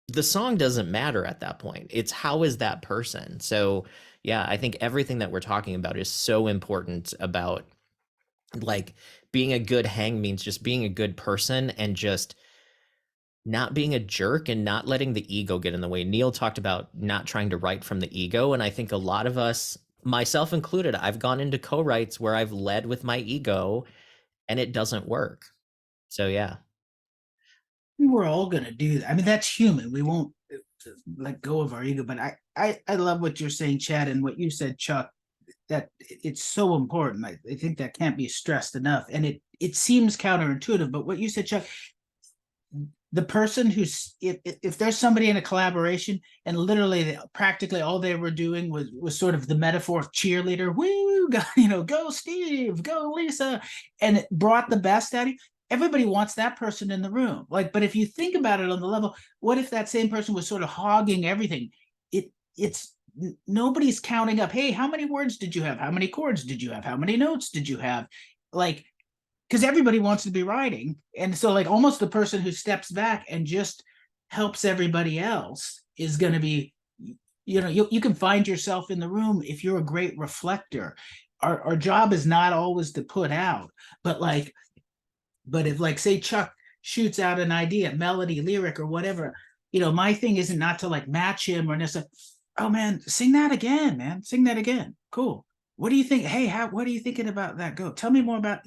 The song doesn't matter at that point. It's how is that person? So yeah, I think everything that we're talking about is so important about, like, being a good hang means just being a good person and just not being a jerk and not letting the ego get in the way. Neil talked about not trying to write from the ego. And I think a lot of us, myself included, I've gone into co-writes where I've led with my ego and it doesn't work. So yeah. We're all gonna do that. I mean, that's human. We won't let go of our ego. But I love what you're saying, Chad, and what you said, Chuck. That it's so important. I think that can't be stressed enough. And it seems counterintuitive, but what you said, Chuck, the person who's if there's somebody in a collaboration and literally practically all they were doing was sort of the metaphor of cheerleader, woo, go, go Steve, go Lisa, and it brought the best out of you. Everybody wants that person in the room. Like, but if you think about it on the level, what if that same person was sort of hogging everything? It's nobody's counting up, hey, how many words did you have? How many chords did you have? How many notes did you have? Like, because everybody wants to be writing. And so like almost the person who steps back and just helps everybody else is going to be, you can find yourself in the room if you're a great reflector. Our job is not always to put out, but if, like, say Chuck shoots out an idea, melody, lyric, or whatever, my thing isn't not to like match him or necessarily, oh man, sing that again, man, sing that again. Cool. What do you think? Hey, what are you thinking about that? Go tell me more about,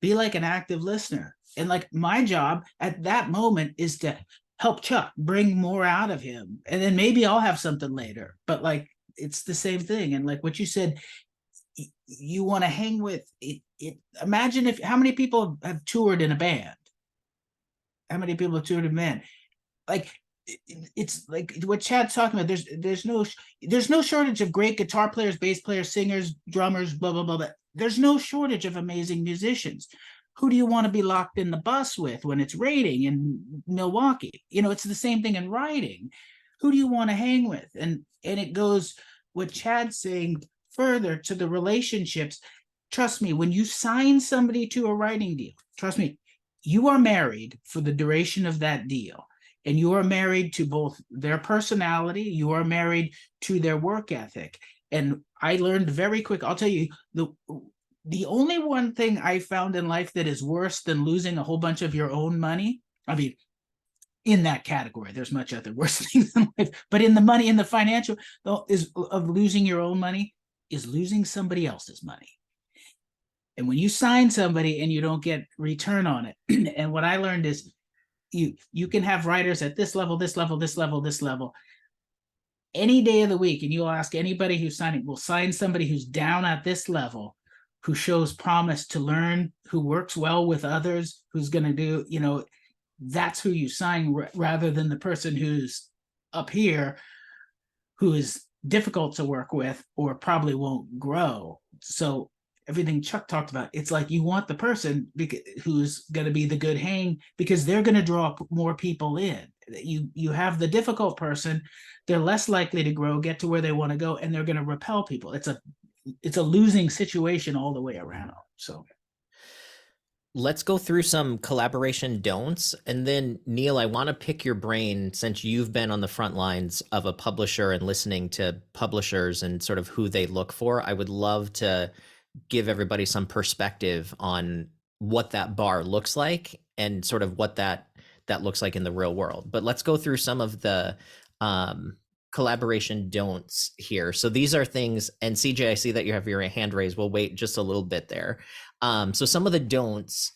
be like an active listener. And like my job at that moment is to help Chuck bring more out of him. And then maybe I'll have something later, but like, it's the same thing. And like what you said, you want to hang with it. Imagine how many people have toured in a band? How many people have toured in a band? Like, it's like what Chad's talking about. There's no shortage of great guitar players, bass players, singers, drummers, blah, blah, blah, blah. There's no shortage of amazing musicians. Who do you want to be locked in the bus with when it's raining in Milwaukee? It's the same thing in writing. Who do you want to hang with? And it goes what Chad's saying further to the relationships. Trust me, when you sign somebody to a writing deal, trust me, you are married for the duration of that deal. And you are married to both their personality, you are married to their work ethic. And I learned very quick, I'll tell you, the only one thing I found in life that is worse than losing a whole bunch of your own money, I mean, in that category, there's much other worse things in life, but in the financial is of losing your own money is losing somebody else's money. And when you sign somebody and you don't get return on it, and what I learned is you can have writers at this level, this level, this level, this level, any day of the week, and you'll ask anybody who's signing, will sign somebody who's down at this level, who shows promise to learn, who works well with others, who's going to do, that's who you sign rather than the person who's up here, who is difficult to work with or probably won't grow. So everything Chuck talked about, it's like you want the person who's going to be the good hang because they're going to draw more people in. You have the difficult person, they're less likely to grow, get to where they want to go, and they're going to repel people. It's a losing situation all the way around. So let's go through some collaboration don'ts. And then Neil, I want to pick your brain since you've been on the front lines of a publisher and listening to publishers and sort of who they look for. I would love to give everybody some perspective on what that bar looks like and sort of what that looks like in the real world. But let's go through some of the collaboration don'ts here. So these are things, and CJ, I see that you have your hand raised. We'll wait just a little bit there. So some of the don'ts,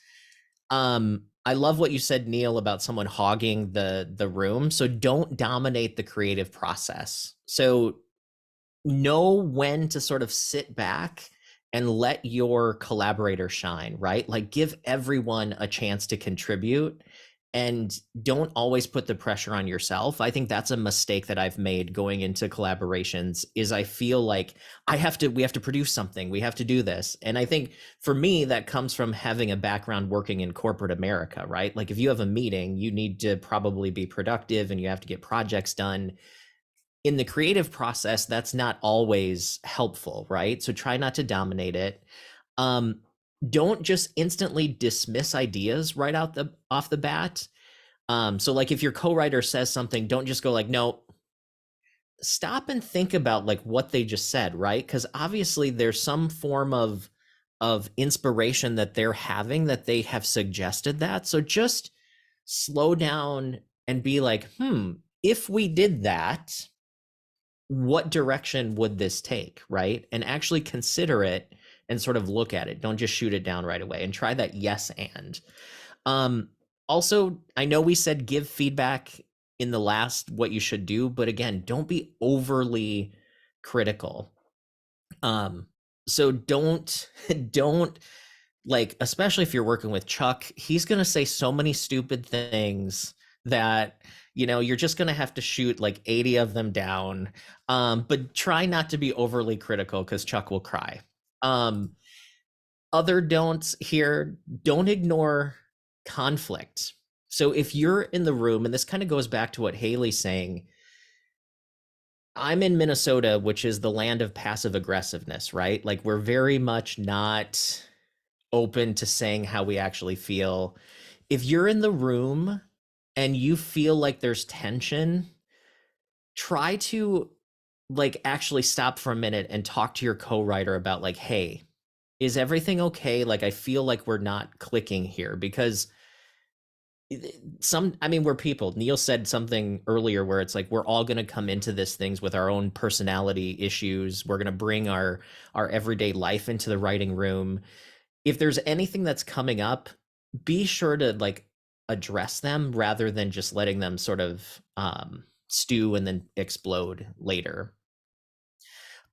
I love what you said, Neil, about someone hogging the room. So don't dominate the creative process. So know when to sort of sit back and let your collaborator shine, right? Like give everyone a chance to contribute and don't always put the pressure on yourself. I think that's a mistake that I've made going into collaborations, is I feel like we have to produce something, we have to do this. And I think for me, that comes from having a background working in corporate America, right? Like if you have a meeting, you need to probably be productive and you have to get projects done. In the creative process, that's not always helpful, right? So try not to dominate it. Don't just instantly dismiss ideas right off the bat. So like if your co-writer says something, don't just go like, no. Stop and think about like what they just said, right? Because obviously there's some form of inspiration that they're having, that they have suggested that. So just slow down and be like, if we did that, what direction would this take, right? And actually consider it and sort of look at it. Don't just shoot it down right away, and try that yes and. Also, I know we said give feedback in the last what you should do, but again, don't be overly critical. So don't like, especially if you're working with Chuck, he's going to say so many stupid things that, you know, you're just going to have to shoot like 80 of them down. But try not to be overly critical, because Chuck will cry. Other don'ts here: don't ignore conflict. So if you're in the room, and this kind of goes back to what Haley's saying, I'm in Minnesota, which is the land of passive aggressiveness, right? Like we're very much not open to saying how we actually feel. If you're in the room and you feel like there's tension, try to like actually stop for a minute and talk to your co-writer about like, hey, is everything okay? Like, I feel like we're not clicking here, because we're people. Neil said something earlier where it's like, we're all going to come into this things with our own personality issues. We're going to bring our everyday life into the writing room. If there's anything that's coming up, be sure to like address them rather than just letting them sort of stew and then explode later.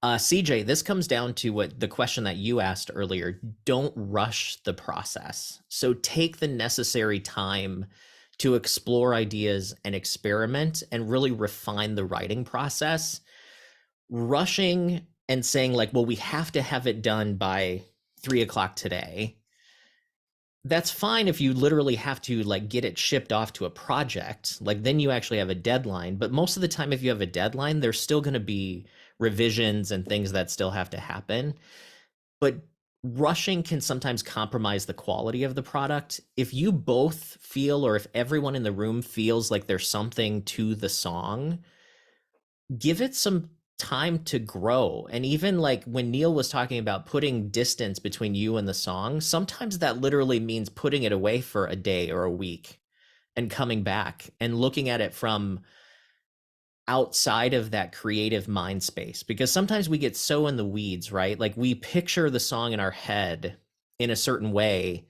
CJ, this comes down to what the question that you asked earlier. Don't rush the process. So take the necessary time to explore ideas and experiment and really refine the writing process. Rushing and saying like, well, we have to have it done by 3 o'clock today. That's fine if you literally have to like get it shipped off to a project, like then you actually have a deadline. But most of the time, if you have a deadline, there's still going to be revisions and things that still have to happen. But rushing can sometimes compromise the quality of the product. If you both feel, or if everyone in the room feels like there's something to the song, give it some time to grow. And even like when Neil was talking about putting distance between you and the song, sometimes that literally means putting it away for a day or a week and coming back and looking at it from outside of that creative mind space. Because sometimes we get so in the weeds, right? Like we picture the song in our head in a certain way.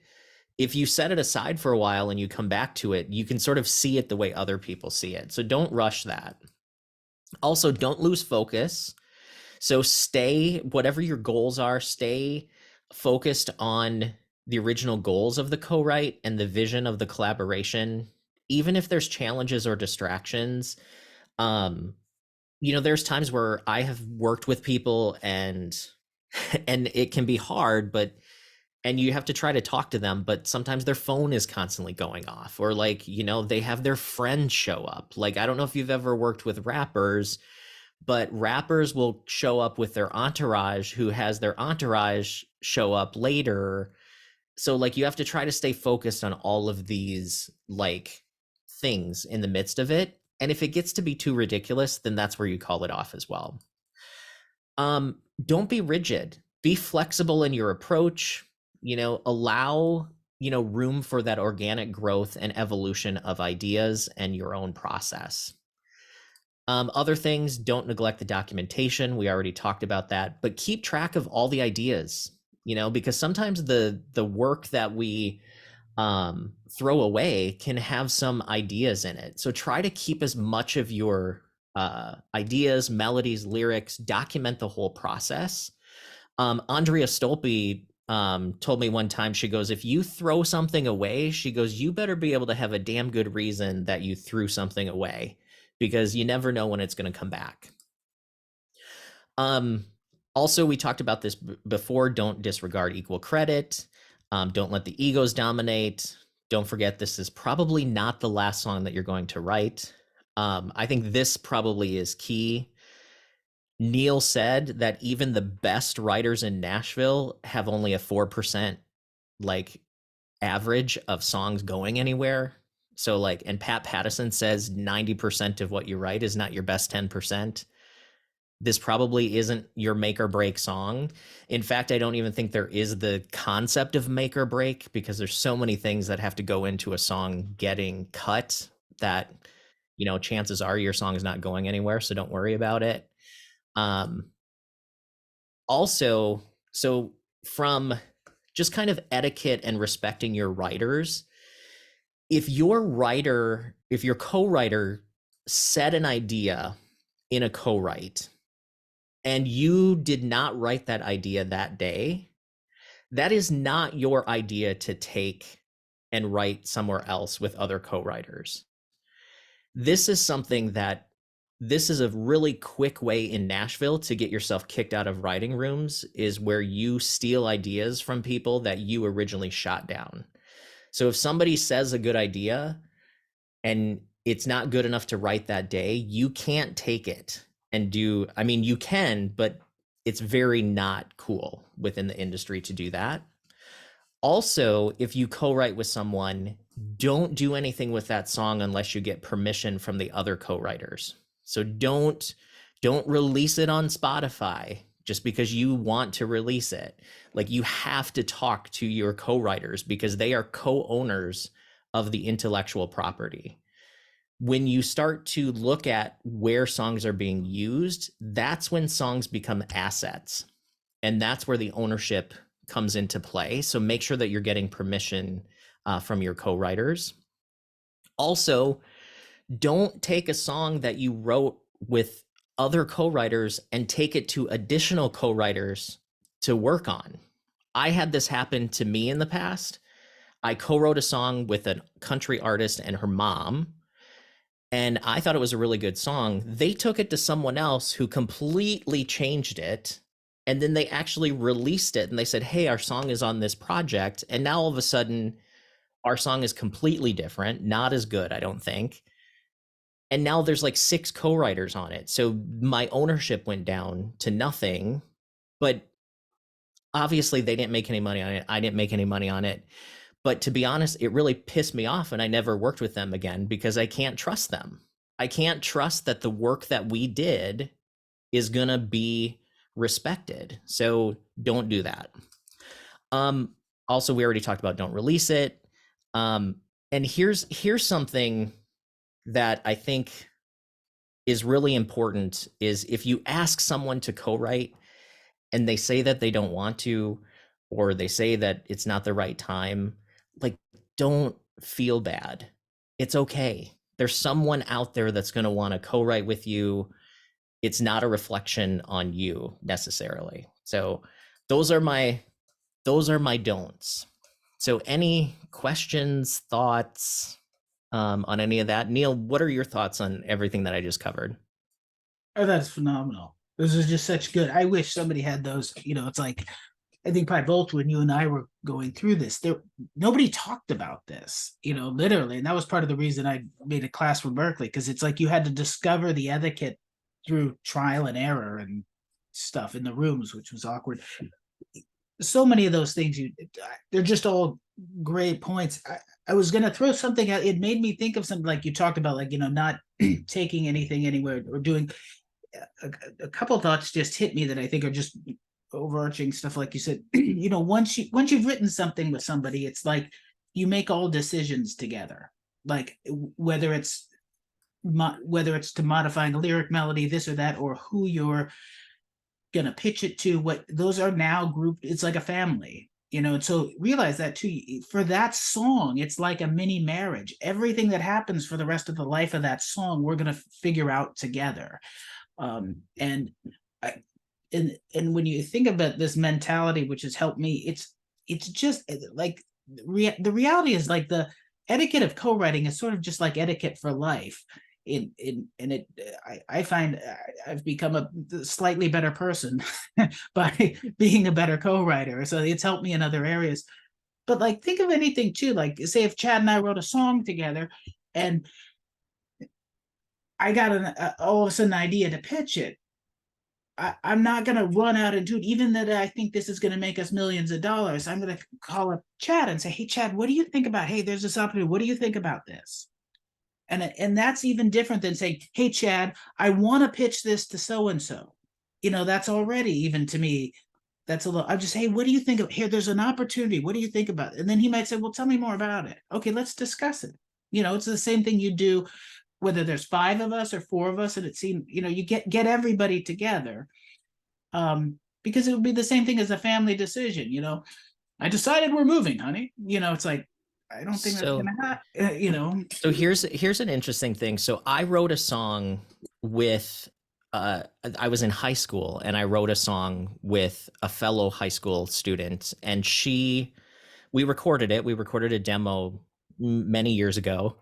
If you set it aside for a while and you come back to it, you can sort of see it the way other people see it. So don't rush that. Also, don't lose focus. So stay, whatever your goals are, stay focused on the original goals of the co-write and the vision of the collaboration, even if there's challenges or distractions. There's times where I have worked with people and it can be hard, and you have to try to talk to them, but sometimes their phone is constantly going off, or like, they have their friends show up. Like, I don't know if you've ever worked with rappers, but rappers will show up with their entourage, who has their entourage show up later. So like, you have to try to stay focused on all of these like things in the midst of it. And if it gets to be too ridiculous, then that's where you call it off as well. Don't be rigid, be flexible in your approach. Allow, room for that organic growth and evolution of ideas and your own process. Other things, don't neglect the documentation. We already talked about that, but keep track of all the ideas, because sometimes the work that we throw away can have some ideas in it. So try to keep as much of your ideas, melodies, lyrics, document the whole process. Andrea Stolpe told me one time, she goes, if you throw something away, she goes, you better be able to have a damn good reason that you threw something away, because you never know when it's going to come back. Also, we talked about this before. Don't disregard equal credit. Don't let the egos dominate. Don't forget, this is probably not the last song that you're going to write. I think this probably is key. Neil said that even the best writers in Nashville have only a 4% like average of songs going anywhere. So like, and Pat Pattison says 90% of what you write is not your best 10%. This probably isn't your make or break song. In fact, I don't even think there is the concept of make or break, because there's so many things that have to go into a song getting cut that, you know, chances are your song is not going anywhere. So don't worry about it. Also, so from just kind of etiquette and respecting your writers, if your co-writer said an idea in a co-write and you did not write that idea that day, that is not your idea to take and write somewhere else with other co-writers. This is something that, this is a really quick way in Nashville to get yourself kicked out of writing rooms, is where you steal ideas from people that you originally shot down. So if somebody says a good idea and it's not good enough to write that day, you can't take it and do, I mean, you can, but it's very not cool within the industry to do that. Also, if you co-write with someone, don't do anything with that song unless you get permission from the other co-writers. So don't release it on Spotify just because you want to release it. Like, you have to talk to your co-writers because they are co-owners of the intellectual property. When you start to look at where songs are being used, that's when songs become assets. And that's where the ownership comes into play. So make sure that you're getting permission from your co-writers. Also, don't take a song that you wrote with other co-writers and take it to additional co-writers to work on. I had this happen to me in the past. I co-wrote a song with a country artist and her mom, and I thought it was a really good song. They took it to someone else who completely changed it, and then they actually released it, and they said, hey, our song is on this project, and now all of a sudden, our song is completely different, not as good, I don't think. And now there's like 6 co-writers on it. So my ownership went down to nothing, but obviously they didn't make any money on it. I didn't make any money on it. But to be honest, it really pissed me off, and I never worked with them again because I can't trust them. I can't trust that the work that we did is going to be respected. So don't do that. Also, we already talked about don't release it. And here's something that I think is really important, is if you ask someone to co-write and they say that they don't want to, or they say that it's not the right time, like, don't feel bad. It's okay. There's someone out there that's going to want to co-write with you. It's not a reflection on you necessarily. So those are my don'ts. So any questions, thoughts on any of that? Neil, what are your thoughts on everything that I just covered? Oh, that's phenomenal. This is just such good. I wish somebody had those, it's like, I think by both when you and I were going through this, nobody talked about this, literally. And that was part of the reason I made a class for Berklee, because it's like you had to discover the etiquette through trial and error and stuff in the rooms, which was awkward. So many of those things, they're just all great points. I was going to throw something out. It made me think of something like you talked about, like, not taking anything anywhere or doing a couple of thoughts just hit me that I think are just overarching stuff. Like you said, once you've written something with somebody, it's like you make all decisions together, like whether it's to modifying a lyric, melody, this or that, or who you're going to pitch it to, what those are now grouped. It's like a family, and so realize that too. For that song, it's like a mini marriage. Everything that happens for the rest of the life of that song, we're going to figure out together. And when you think about this mentality, which has helped me, it's just like the reality is like the etiquette of co-writing is sort of just like etiquette for life. I find I've become a slightly better person by being a better co-writer. So it's helped me in other areas. But like, think of anything too. Like, say if Chad and I wrote a song together, and I got all of a sudden an idea to pitch it. I'm not going to run out and do it, even that I think this is going to make us millions of dollars. I'm going to call up Chad and say, hey, Chad, what do you think about, hey, there's this opportunity. What do you think about this? And that's even different than saying, hey, Chad, I want to pitch this to so-and-so. That's already, even to me, that's a little, I'm just, hey, what do you think of here? There's an opportunity. What do you think about it? And then he might say, well, tell me more about it. Okay, let's discuss it. It's the same thing you do whether there's 5 of us or 4 of us, and it seems, you get everybody together, because it would be the same thing as a family decision. I decided we're moving, honey. It's like, I don't think that's gonna happen. So here's an interesting thing. So I wrote a song with, I was in high school, and I wrote a song with a fellow high school student, and we recorded it. We recorded a demo many years ago,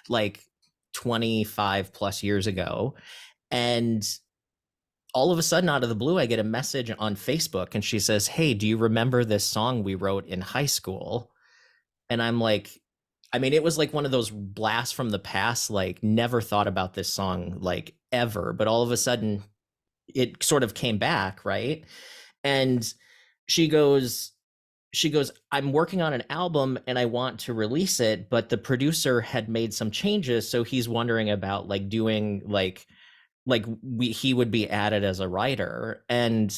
like 25 plus years ago. And all of a sudden, out of the blue, I get a message on Facebook, and she says, hey, do you remember this song we wrote in high school? And I'm like, I mean, it was like one of those blasts from the past, like never thought about this song like ever, but all of a sudden it sort of came back, right? And she goes, I'm working on an album and I want to release it, but the producer had made some changes, so he's wondering about like doing he would be added as a writer. And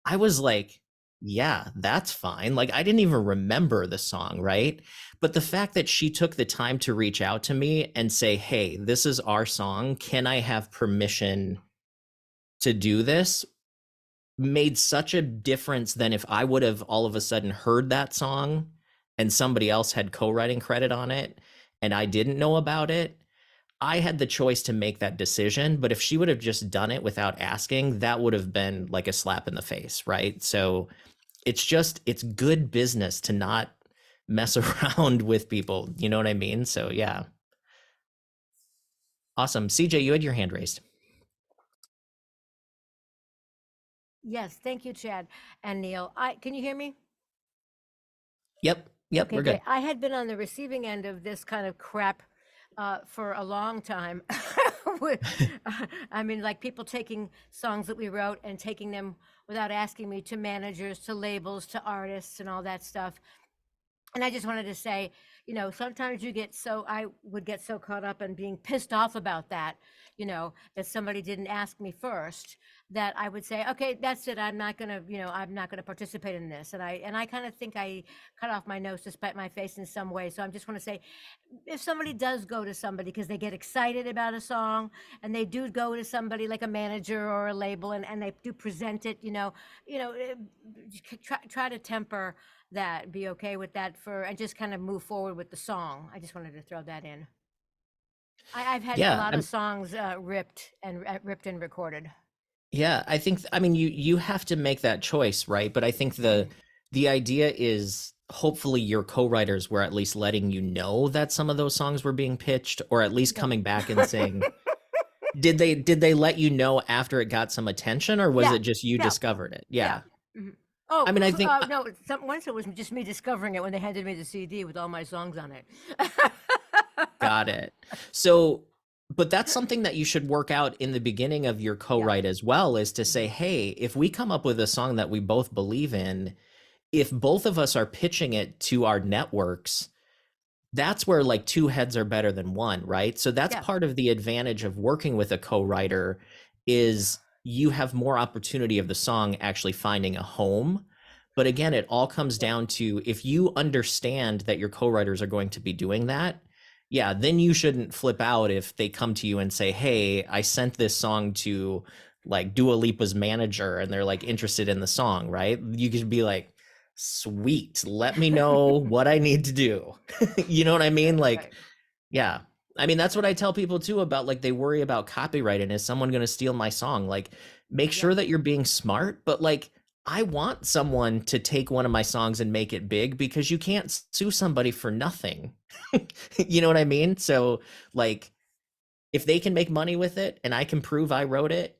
I was like, yeah, that's fine. Like, I didn't even remember the song, right? But the fact that she took the time to reach out to me and say, hey, this is our song, can I have permission to do this, made such a difference than if I would have all of a sudden heard that song and somebody else had co-writing credit on it and I didn't know about it. I had the choice to make that decision, but if she would have just done it without asking, that would have been like a slap in the face, right? So it's good business to not mess around with people. You know what I mean? So yeah. Awesome. CJ, you had your hand raised. Yes, thank you, Chad and Neil. Can you hear me? Yep, Okay, we're good. great. I had been on the receiving end of this kind of crap for a long time. I mean, like people taking songs that we wrote and taking them without asking me to managers, to labels, to artists, and all that stuff. And I just wanted to say, sometimes I would get so caught up in being pissed off about that, that somebody didn't ask me first, that I would say, okay, that's it. I'm not gonna participate in this. And I kind of think I cut off my nose to spite my face in some way. So I just want to say, if somebody does go to somebody because they get excited about a song and they do go to somebody like a manager or a label and they do present it, try to temper that, be okay with that and just kind of move forward with the song. I just wanted to throw that in. I've had a lot of songs ripped and recorded. Yeah, I mean, you have to make that choice, right? But I think the idea is hopefully your co-writers were at least letting you know that some of those songs were being pitched, or at least coming back and saying, did they let you know after it got some attention, or was it just you discovered it? Yeah. Mm-hmm. Oh, I mean, I think no. Once it was just me discovering it when they handed me the CD with all my songs on it. Got it. So, but that's something that you should work out in the beginning of your co-write as well, is to say, hey, if we come up with a song that we both believe in, if both of us are pitching it to our networks, that's where like 2 heads are better than 1, right? So that's part of the advantage of working with a co-writer, is you have more opportunity of the song actually finding a home. But again, it all comes down to, if you understand that your co-writers are going to be doing that, then you shouldn't flip out if they come to you and say, hey, I sent this song to like Dua Lipa's manager and they're like interested in the song, right? You could be like, sweet, let me know what I need to do. You know what I mean? Like, yeah. I mean, that's what I tell people too, about like, they worry about copyright and is someone going to steal my song? Like, make sure that you're being smart, but like, I want someone to take one of my songs and make it big, because you can't sue somebody for nothing. You know what I mean? So like, if they can make money with it and I can prove I wrote it,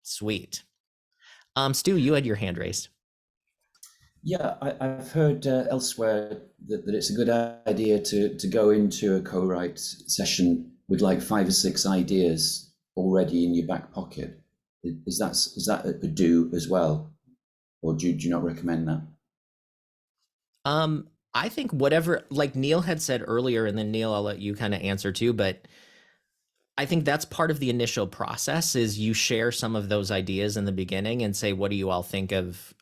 sweet. Stu, you had your hand raised. Yeah, I've heard elsewhere that it's a good idea to go into a co-write session with like 5 or 6 ideas already in your back pocket. Is that a do as well, or do you not recommend that? I think whatever, like Neil had said earlier, and then Neil, I'll let you kind of answer too, but I think that's part of the initial process, is you share some of those ideas in the beginning and say, what do you all think of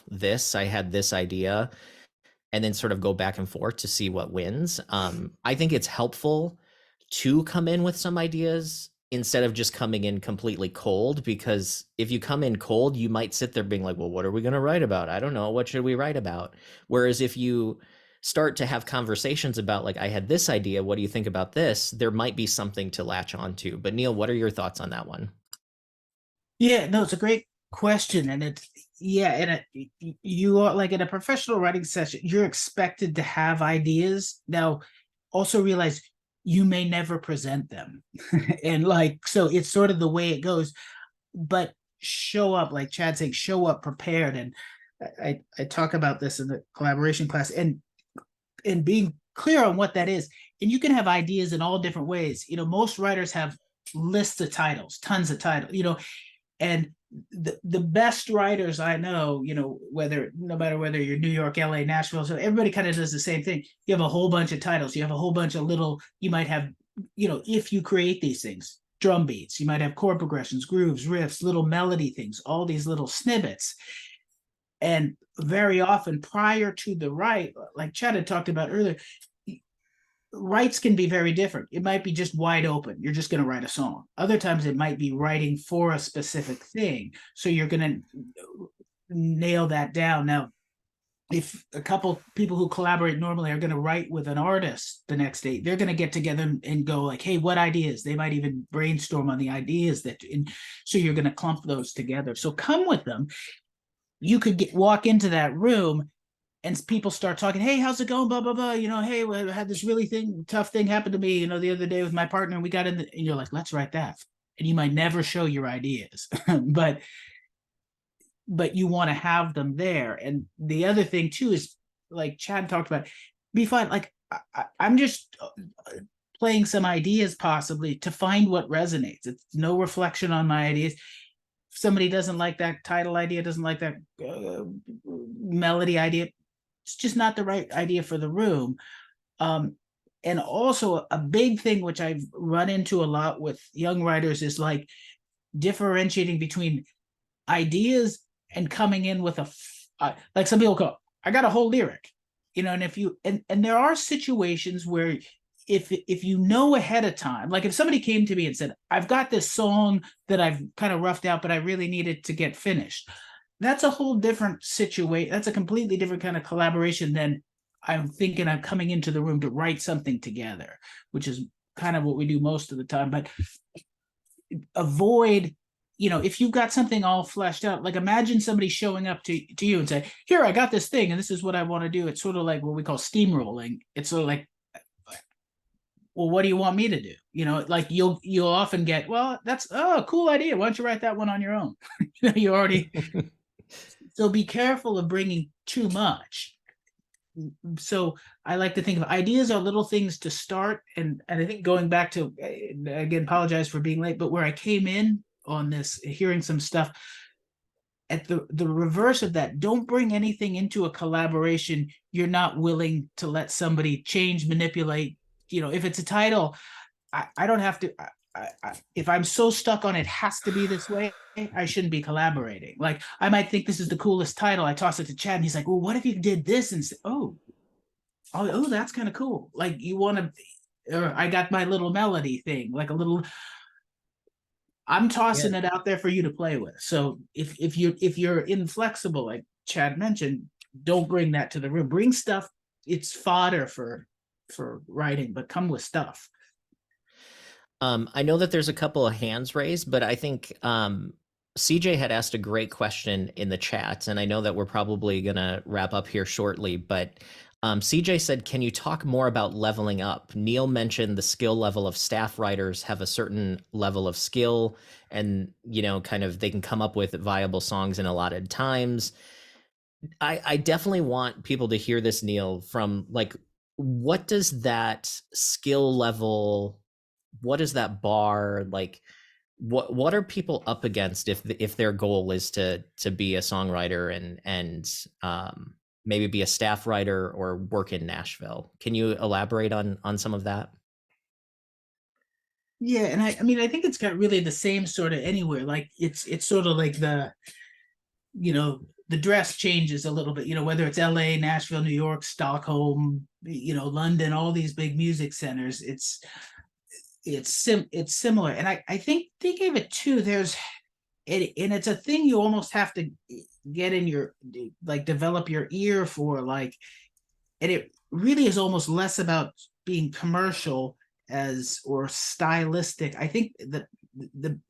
this? I had this idea, and then sort of go back and forth to see what wins. I think it's helpful to come in with some ideas instead of just coming in completely cold, because if you come in cold, you might sit there being like, well, what are we going to write about? I don't know. What should we write about? Whereas if you start to have conversations about, like, I had this idea, what do you think about this? There might be something to latch onto. But Neil, what are your thoughts on that one? Yeah, no, it's a great question. And it's, yeah, and you are like in a professional writing session, you're expected to have ideas. Now, also realize you may never present them. And like, so it's sort of the way it goes, but show up, like Chad saying, show up prepared. And I talk about this in the collaboration class, and being clear on what that is. And you can have ideas in all different ways. You know, most writers have lists of titles, tons of titles, you know, and the best writers I know, you know, no matter whether you're New York, LA, Nashville, so everybody kind of does the same thing. You have a whole bunch of titles. You have a whole bunch of little, you might have, you know, if you create these things, drum beats, you might have chord progressions, grooves, riffs, little melody things, all these little snippets. And very often prior to the write, like Chad had talked about earlier, writes can be very different. It might be just wide open. You're just going to write a song. Other times it might be writing for a specific thing. So you're going to nail that down. Now, if a couple people who collaborate normally are going to write with an artist the next day, they're going to get together and go like, hey, what ideas? They might even brainstorm on the ideas so you're going to clump those together. So come with them. You could walk into that room and people start talking, hey, how's it going? Blah, blah, blah. You know, hey, well, I had this really tough thing happen to me, you know, the other day with my partner, and we got and you're like, let's write that. And you might never show your ideas, but you want to have them there. And the other thing too is, like Chad talked about, be fine. Like I'm just playing some ideas possibly to find what resonates. It's no reflection on my ideas. If somebody doesn't like that title idea, doesn't like that melody idea, it's just not the right idea for the room. And also a big thing which I've run into a lot with young writers is like differentiating between ideas and coming in with like some people go, I got a whole lyric, you know, and if you and there are situations where if you know ahead of time, like if somebody came to me and said, I've got this song that I've kind of roughed out, but I really needed to get finished. That's a whole different situation. That's a completely different kind of collaboration than I'm thinking I'm coming into the room to write something together, which is kind of what we do most of the time. But avoid, you know, if you've got something all fleshed out, like imagine somebody showing up to you and say, here, I got this thing and this is what I want to do. It's sort of like what we call steamrolling. It's sort of like, well, what do you want me to do? You know, like you'll often get, well, that's a cool idea. Why don't you write that one on your own? You know, you already. So be careful of bringing too much. So I like to think of ideas are little things to start. And I think going back to, again, apologize for being late, but where I came in on this, hearing some stuff, at the reverse of that, don't bring anything into a collaboration you're not willing to let somebody change, manipulate. You know, if it's a title, I don't have to, if I'm so stuck on it has to be this way, I shouldn't be collaborating. Like I might think this is the coolest title. I toss it to Chad and he's like, well, what if you did this? And say, oh, that's kind of cool. Like you want to, or I got my little melody thing, like a little, I'm tossing it out there for you to play with. So if you're inflexible, like Chad mentioned, don't bring that to the room. Bring stuff. It's fodder for writing, but come with stuff. I know that there's a couple of hands raised, but I think CJ had asked a great question in the chat, and I know that we're probably going to wrap up here shortly, but CJ said, can you talk more about leveling up? Neil mentioned the skill level of staff writers have a certain level of skill and, you know, kind of they can come up with viable songs in allotted times. I definitely want people to hear this, Neil, from like, what does that skill level, what is that bar like? What are people up against if their goal is to be a songwriter and maybe be a staff writer or work in Nashville? Can you elaborate on some of that? Yeah, and I mean I think it's got really the same sort of anywhere. Like it's sort of like the, you know, the dress changes a little bit, you know, whether it's LA, Nashville, New York, Stockholm, you know, London, all these big music centers, it's similar. And I think they gave it two. There's it, and it's a thing you almost have to get in your, like, develop your ear for, like, and it really is almost less about being commercial as or stylistic. I think the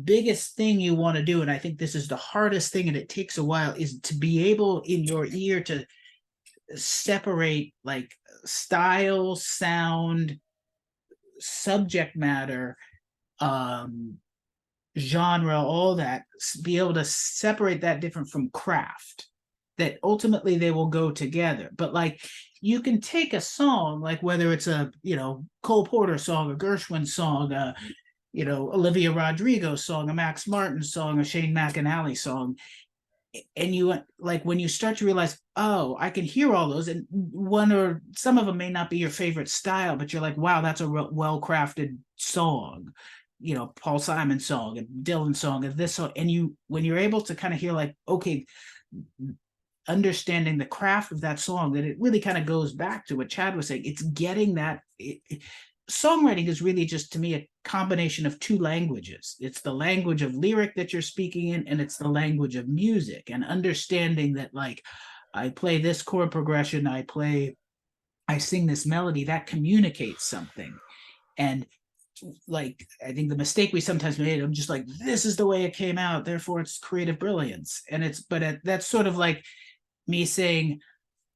biggest thing you want to do, and I think this is the hardest thing and it takes a while, is to be able in your ear to separate like style, sound, subject matter, genre, all that, be able to separate that different from craft, that ultimately they will go together. But like you can take a song, like whether it's a, you know, Cole Porter song, a Gershwin song, you know, Olivia Rodrigo song, a Max Martin song, a Shane McAnally song, and you, like, when you start to realize, oh, I can hear all those, and one or some of them may not be your favorite style, but you're like, wow, that's a well-crafted song, you know, Paul Simon song and Dylan song and this song. And you, when you're able to kind of hear like, okay, understanding the craft of that song, that it really kind of goes back to what Chad was saying. It's getting that songwriting is really just, to me, a combination of two languages. It's the language of lyric that you're speaking in, and it's the language of music, and understanding that, like, I play this chord progression, I sing this melody, that communicates something. And like, I think the mistake we sometimes made, I'm just like, this is the way it came out, therefore it's creative brilliance. And it's, but that's sort of like me saying,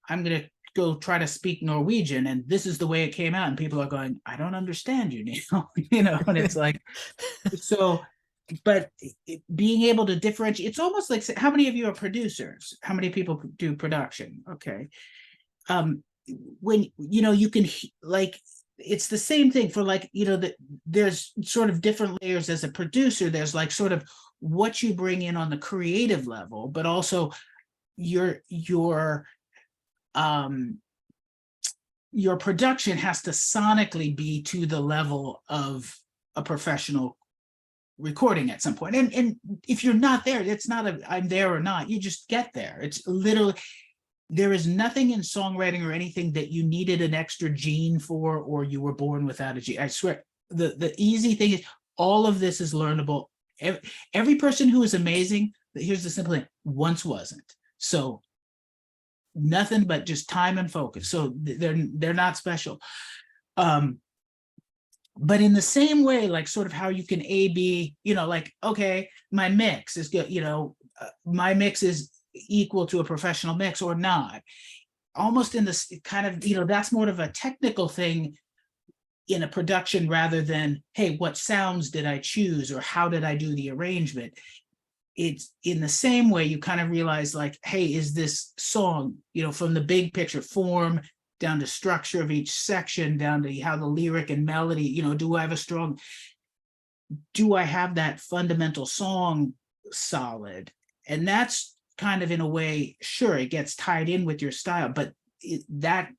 I'm going to go try to speak Norwegian, and this is the way it came out, and people are going, I don't understand you, Neil. You know, and it's like, so, but being able to differentiate, it's almost like, how many of you are producers? How many people do production? Okay. When, you know, you can, like, it's the same thing for, like, you know, there's sort of different layers as a producer. There's like sort of what you bring in on the creative level, but also your production has to sonically be to the level of a professional recording at some point. And if you're not there, it's not a I'm there or not, you just get there. It's literally, there is nothing in songwriting or anything that you needed an extra gene for, or you were born without a gene. I swear, the easy thing is, all of this is learnable. Every person who is amazing, here's the simple thing, once wasn't. So nothing but just time and focus. So they're not special. But in the same way, like sort of how you can A/B, you know, like, okay, my mix is good, you know, my mix is equal to a professional mix or not. Almost in this kind of, you know, that's more of a technical thing in a production, rather than, hey, what sounds did I choose, or how did I do the arrangement? It's in the same way you kind of realize, like, hey, is this song, you know, from the big picture, form down to structure of each section, down to how the lyric and melody, you know, do I have that fundamental song solid? And that's kind of, in a way, sure, it gets tied in with your style, but that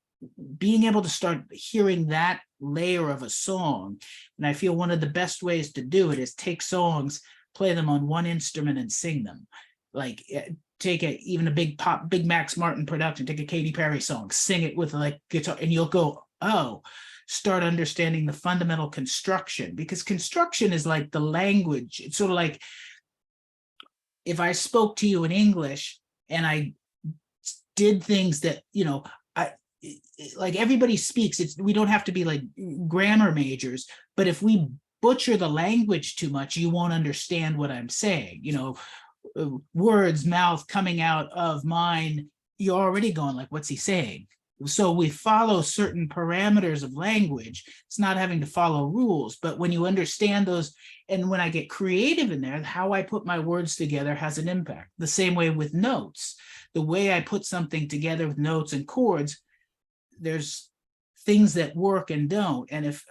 being able to start hearing that layer of a song, and I feel one of the best ways to do it is take songs, play them on one instrument and sing them. Like, take even a big Max Martin production, take a Katy Perry song, sing it with like guitar, and you'll go, oh, start understanding the fundamental construction, because construction is like the language. It's sort of like if I spoke to you in English and I did things that, you know, like everybody speaks, we don't have to be like grammar majors, but if we butcher the language too much, you won't understand what I'm saying. You know, words, mouth coming out of mine, you're already going like, what's he saying? So we follow certain parameters of language. It's not having to follow rules, but when you understand those, and when I get creative in there, how I put my words together has an impact. The same way with notes. The way I put something together with notes and chords, there's things that work and don't. And if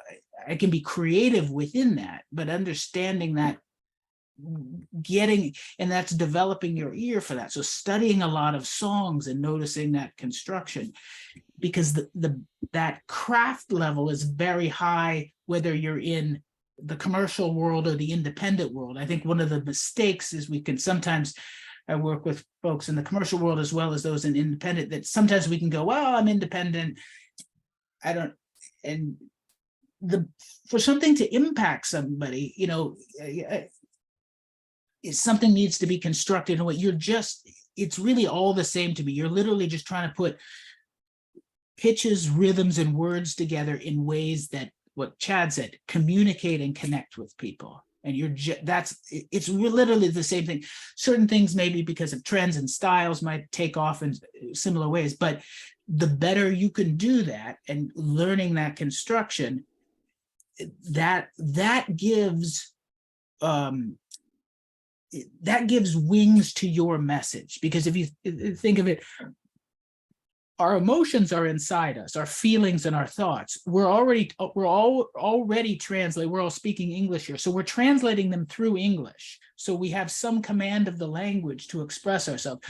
I can be creative within that, but understanding that, and that's developing your ear for that. So studying a lot of songs and noticing that construction, because that craft level is very high, whether you're in the commercial world or the independent world. I think one of the mistakes is we can sometimes, I work with folks in the commercial world as well as those in independent, that sometimes we can go, well, I'm independent, I don't, and for something to impact somebody, you know, something needs to be constructed in a way. It's really all the same to me. You're literally just trying to put pitches, rhythms, and words together in ways that, what Chad said, communicate and connect with people. And it's literally the same thing. Certain things maybe because of trends and styles might take off in similar ways, but the better you can do that and learning that construction, that gives wings to your message. Because if you think of it, our emotions are inside us, our feelings and our thoughts. We're already translating. We're all speaking English here, so we're translating them through English. So we have some command of the language to express ourselves.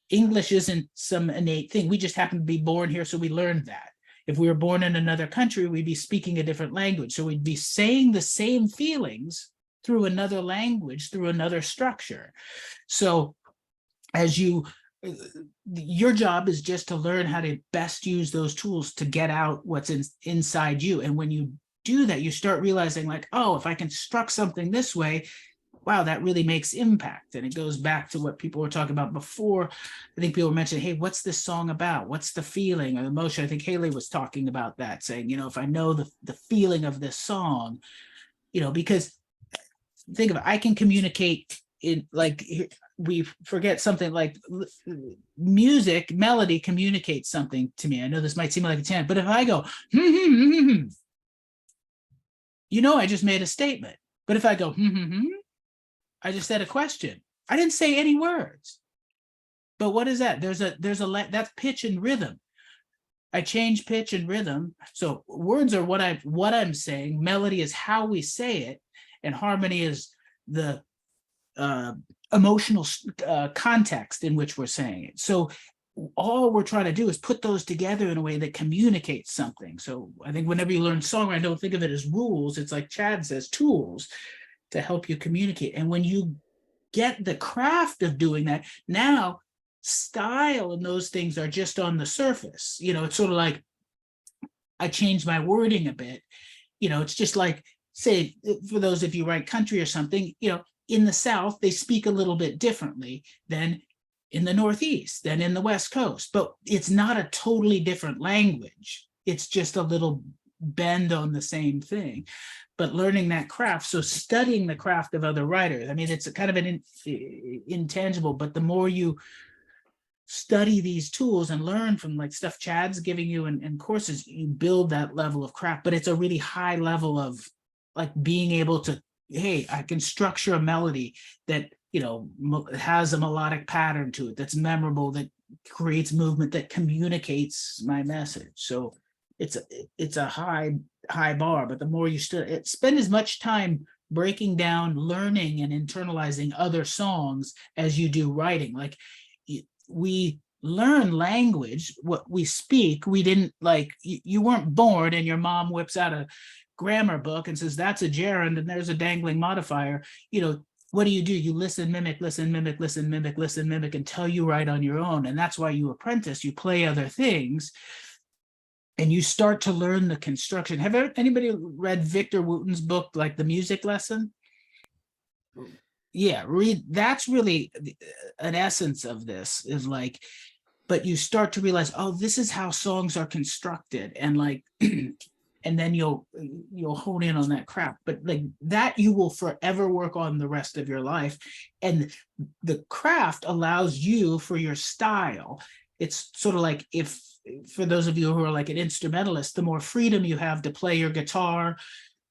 English isn't some innate thing. We just happen to be born here, so we learned that. If we were born in another country, we'd be speaking a different language. So we'd be saying the same feelings through another language, through another structure. So as your job is just to learn how to best use those tools to get out what's inside you. And when you do that, you start realizing like, oh, if I construct something this way, wow, that really makes impact. And it goes back to what people were talking about before. I think people were mentioning, hey, what's this song about? What's the feeling or emotion? I think Haley was talking about that, saying, you know, if I know the feeling of this song, you know, because think of it, I can communicate in, like, we forget something like music, melody communicates something to me. I know this might seem like a tangent, but if I go, you know, I just made a statement. But if I go, I just said a question. I didn't say any words. But what is that? That's pitch and rhythm. I change pitch and rhythm. So words are what I'm saying. Melody is how we say it, and harmony is the emotional context in which we're saying it. So all we're trying to do is put those together in a way that communicates something. So I think whenever you learn songwriting, don't think of it as rules. It's like Chad says, tools to help you communicate. And when you get the craft of doing that, now style and those things are just on the surface. You know, it's sort of like I changed my wording a bit. You know, it's just like, say, for those of you write country or something, you know, in the South, they speak a little bit differently than in the Northeast, than in the West Coast, but it's not a totally different language. It's just a little bend on the same thing. But learning that craft, so studying the craft of other writers, I mean, it's a kind of an intangible, but the more you study these tools and learn from like stuff Chad's giving you and courses, you build that level of craft, but it's a really high level of like being able to, hey, I can structure a melody that, you know, has a melodic pattern to it, that's memorable, that creates movement, that communicates my message. So it's a high bar, but the more you spend as much time breaking down, learning and internalizing other songs as you do writing. Like we learn language, what we speak, we didn't like, you weren't born and your mom whips out a grammar book and says, that's a gerund and there's a dangling modifier. You know, what do? You listen, mimic, listen, mimic, listen, mimic, listen, mimic until you write on your own. And that's why you apprentice, you play other things and you start to learn the construction. Have anybody read Victor Wooten's book, like The Music Lesson? Yeah, read. That's really an essence of this, is like, but you start to realize, oh, this is how songs are constructed. And like and then you'll hone in on that craft. But like that, you will forever work on the rest of your life. And the craft allows you for your style. It's sort of like if, for those of you who are like an instrumentalist, the more freedom you have to play your guitar,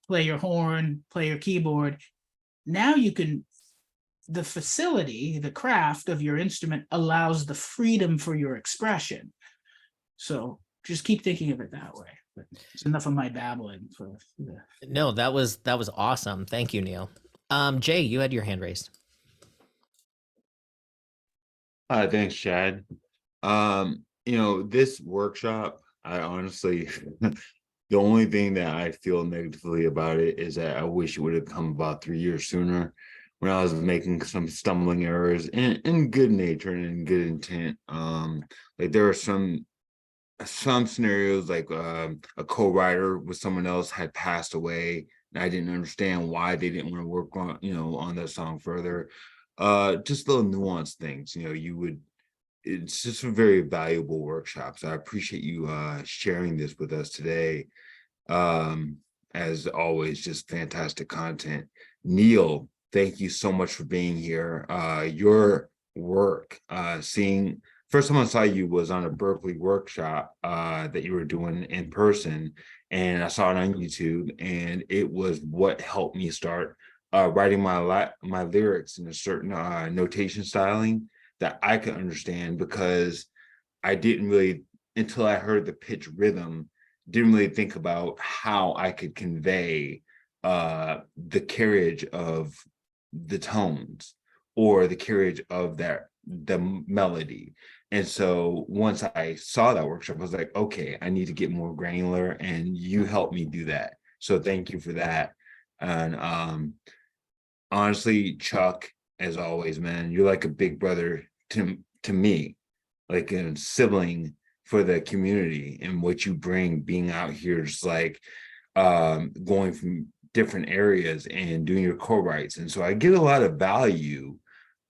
play your horn, play your keyboard, now you can, the facility, the craft of your instrument allows the freedom for your expression. So just keep thinking of it that way. But it's enough of my babbling for the... No, that was awesome. Thank you, Neil. Jay, you had your hand raised. Thanks, Chad. This workshop, I honestly, the only thing that I feel negatively about it is that I wish it would have come about 3 years sooner, when I was making some stumbling errors in good nature and in good intent. Like there are some scenarios, like a co-writer with someone else had passed away, and I didn't understand why they didn't want to work on, on that song further. Just little nuanced things, it's just a very valuable workshop. So I appreciate you sharing this with us today. As always, just fantastic content. Neil, thank you so much for being here. Your work, first time I saw you was on a Berklee workshop that you were doing in person, and I saw it on YouTube, and it was what helped me start writing my lyrics in a certain notation styling that I could understand, because I didn't really, until I heard the pitch rhythm, didn't really think about how I could convey the carriage of the tones or the carriage of the melody. And so once I saw that workshop, I was like, okay, I need to get more granular, and you helped me do that. So thank you for that. And honestly, Chuck, as always, man, you're like a big brother to me, like a sibling for the community, and what you bring, being out here, just like going from different areas and doing your co-writes. And so I get a lot of value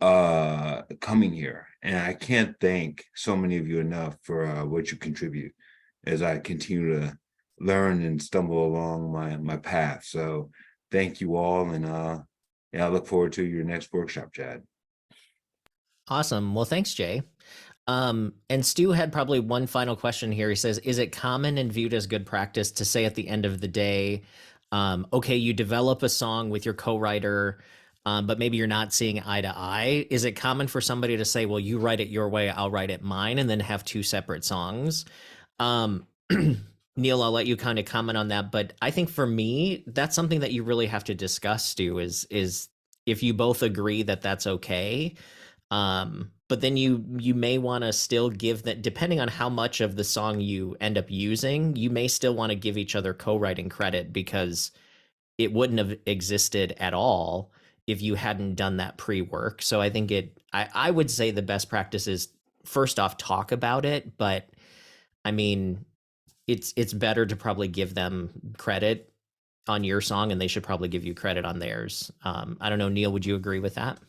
coming here, and I can't thank so many of you enough for what you contribute as I continue to learn and stumble along my path. So thank you all, and I look forward to your next workshop, Chad. Awesome. Well, thanks, Jay. And Stu had probably one final question here. He says, is it common and viewed as good practice to say at the end of the day, okay, you develop a song with your co-writer, but maybe you're not seeing eye to eye? Is it common for somebody to say, well, you write it your way, I'll write it mine, and then have two separate songs? Neil, I'll let you kind of comment on that. But I think for me, that's something that you really have to discuss, Stu, is if you both agree that that's okay. But then you may want to still give that, depending on how much of the song you end up using, you may still want to give each other co-writing credit, because it wouldn't have existed at all if you hadn't done that pre-work. So I think I would say the best practice is, first off, talk about it. But I mean, it's better to probably give them credit on your song, and they should probably give you credit on theirs. I don't know, Neil, would you agree with that?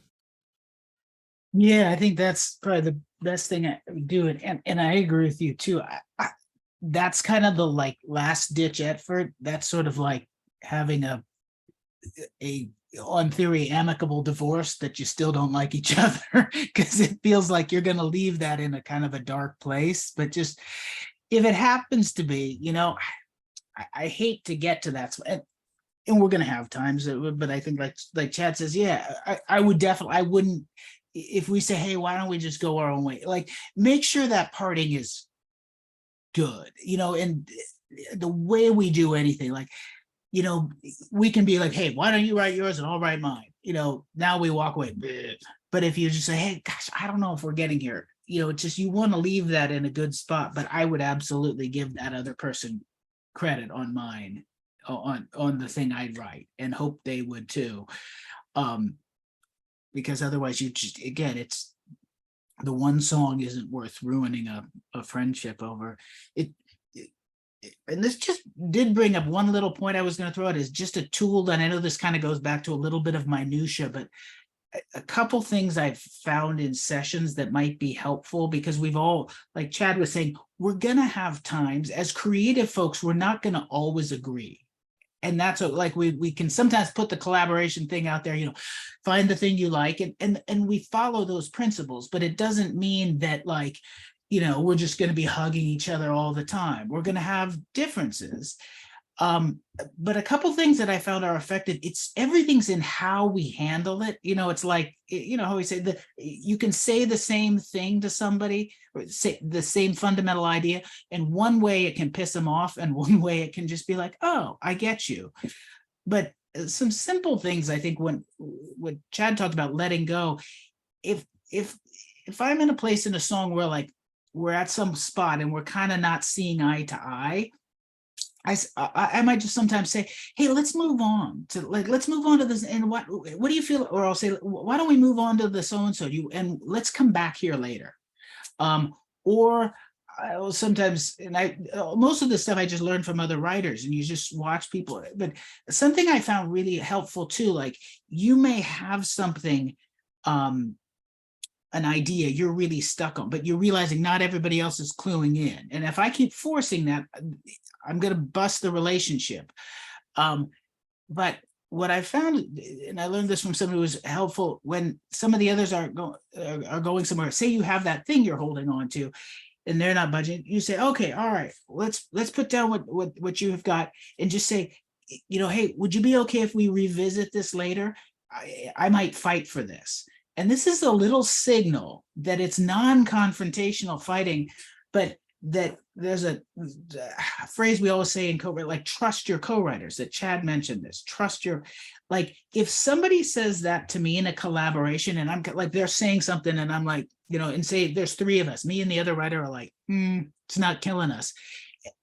Yeah, I think that's probably the best thing I would do. And I agree with you too. That's kind of the like last ditch effort. That's sort of like having a on theory amicable divorce that you still don't like each other, because it feels like you're going to leave that in a kind of a dark place. But just if it happens to be, I hate to get to that. And we're going to have times, but I think like Chad says, yeah, I wouldn't, if we say, hey, why don't we just go our own way? Like, make sure that parting is good, and the way we do anything, like, we can be like, hey, why don't you write yours and I'll write mine? Now we walk away. But if you just say, hey, gosh, I don't know if we're getting here, just, you want to leave that in a good spot. But I would absolutely give that other person credit on mine, on the thing I'd write, and hope they would too. Because otherwise you just, again, it's the one song isn't worth ruining a friendship over it. And this just did bring up one little point I was going to throw out, is just a tool that I know this kind of goes back to a little bit of minutia, but a couple things I've found in sessions that might be helpful, because we've all, like Chad was saying, we're gonna have times as creative folks, we're not gonna always agree. And that's what, like, we can sometimes put the collaboration thing out there, find the thing you like, and we follow those principles, but it doesn't mean that, like, we're just going to be hugging each other all the time. We're going to have differences. But a couple things that I found are effective. Everything's in how we handle it. It's like, how we say that you can say the same thing to somebody, or say the same fundamental idea, and one way it can piss them off, and one way it can just be like, oh, I get you. But some simple things, I think, when Chad talked about letting go, if I'm in a place in a song where, like, we're at some spot and we're kind of not seeing eye to eye, I might just sometimes say, hey, let's move on to this. And what do you feel? Or I'll say, why don't we move on to the so-and-so, and let's come back here later. Or I will sometimes, and most of the stuff I just learned from other writers, and you just watch people. But something I found really helpful too, like, you may have something, an idea you're really stuck on, but you're realizing not everybody else is cluing in. And if I keep forcing that, I'm going to bust the relationship. But what I found, and I learned this from somebody who was helpful, when some of the others are going somewhere, say you have that thing you're holding on to and they're not budging, you say, okay, all right, let's put down what you have got, and just say, hey, would you be okay if we revisit this later? I might fight for this. And this is a little signal that it's non-confrontational fighting, but that there's a phrase we always say in co-write, like, trust your co-writers, that Chad mentioned this, like, if somebody says that to me in a collaboration, and I'm like, they're saying something, and I'm like, and say there's three of us, me and the other writer are like, it's not killing us.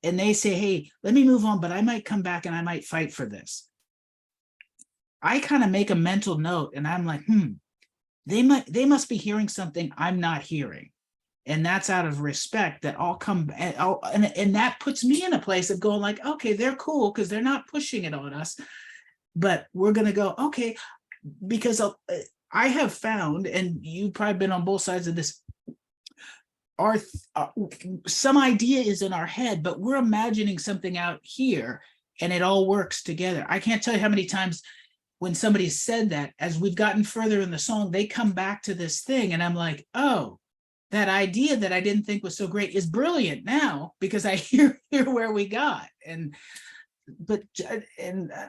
And they say, hey, let me move on, but I might come back and I might fight for this. I kind of make a mental note, and I'm like, they must be hearing something I'm not hearing. And that's out of respect, that I'll come, and that puts me in a place of going, like, okay, they're cool because they're not pushing it on us, but we're going to go, okay, because I have found, and you've probably been on both sides of this, some idea is in our head, but we're imagining something out here, and it all works together. I can't tell you how many times when somebody said that, as we've gotten further in the song, they come back to this thing, and I'm like, oh, that idea that I didn't think was so great is brilliant now, because I hear where we got. And I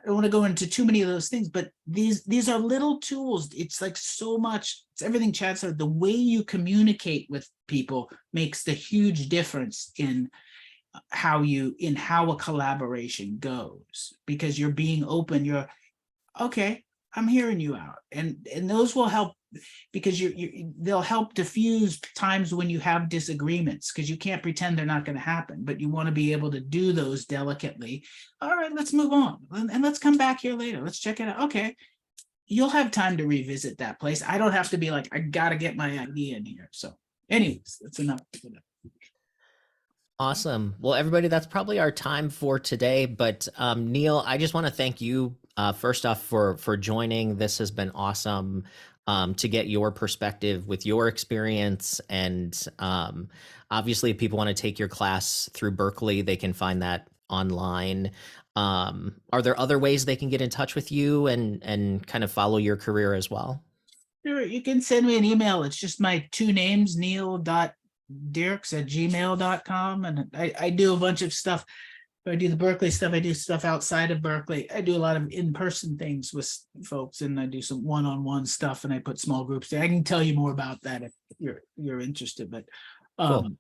don't want to go into too many of those things, but these are little tools. It's like so much, it's everything Chad said. The way you communicate with people makes the huge difference in how a collaboration goes, because you're being open. You're, okay, I'm hearing you out, and those will help, because they'll help diffuse times when you have disagreements, because you can't pretend they're not going to happen, but you want to be able to do those delicately. All right, let's move on, and let's come back here later. Let's check it out. Okay, you'll have time to revisit that place. I don't have to be like, I got to get my idea in here. So anyways, that's enough. Awesome. Well, everybody, that's probably our time for today. But Neil, I just want to thank you first off for joining. This has been awesome to get your perspective with your experience. And obviously, if people want to take your class through Berklee, they can find that online. Are there other ways they can get in touch with you and kind of follow your career as well? Sure, you can send me an email. It's just my two names, neil.diercks@gmail.com. And I do a bunch of stuff. I do the Berklee stuff. I do stuff outside of Berklee. I do a lot of in-person things with folks, and I do some one-on-one stuff, and I put small groups there. I can tell you more about that if you're interested. But Cool.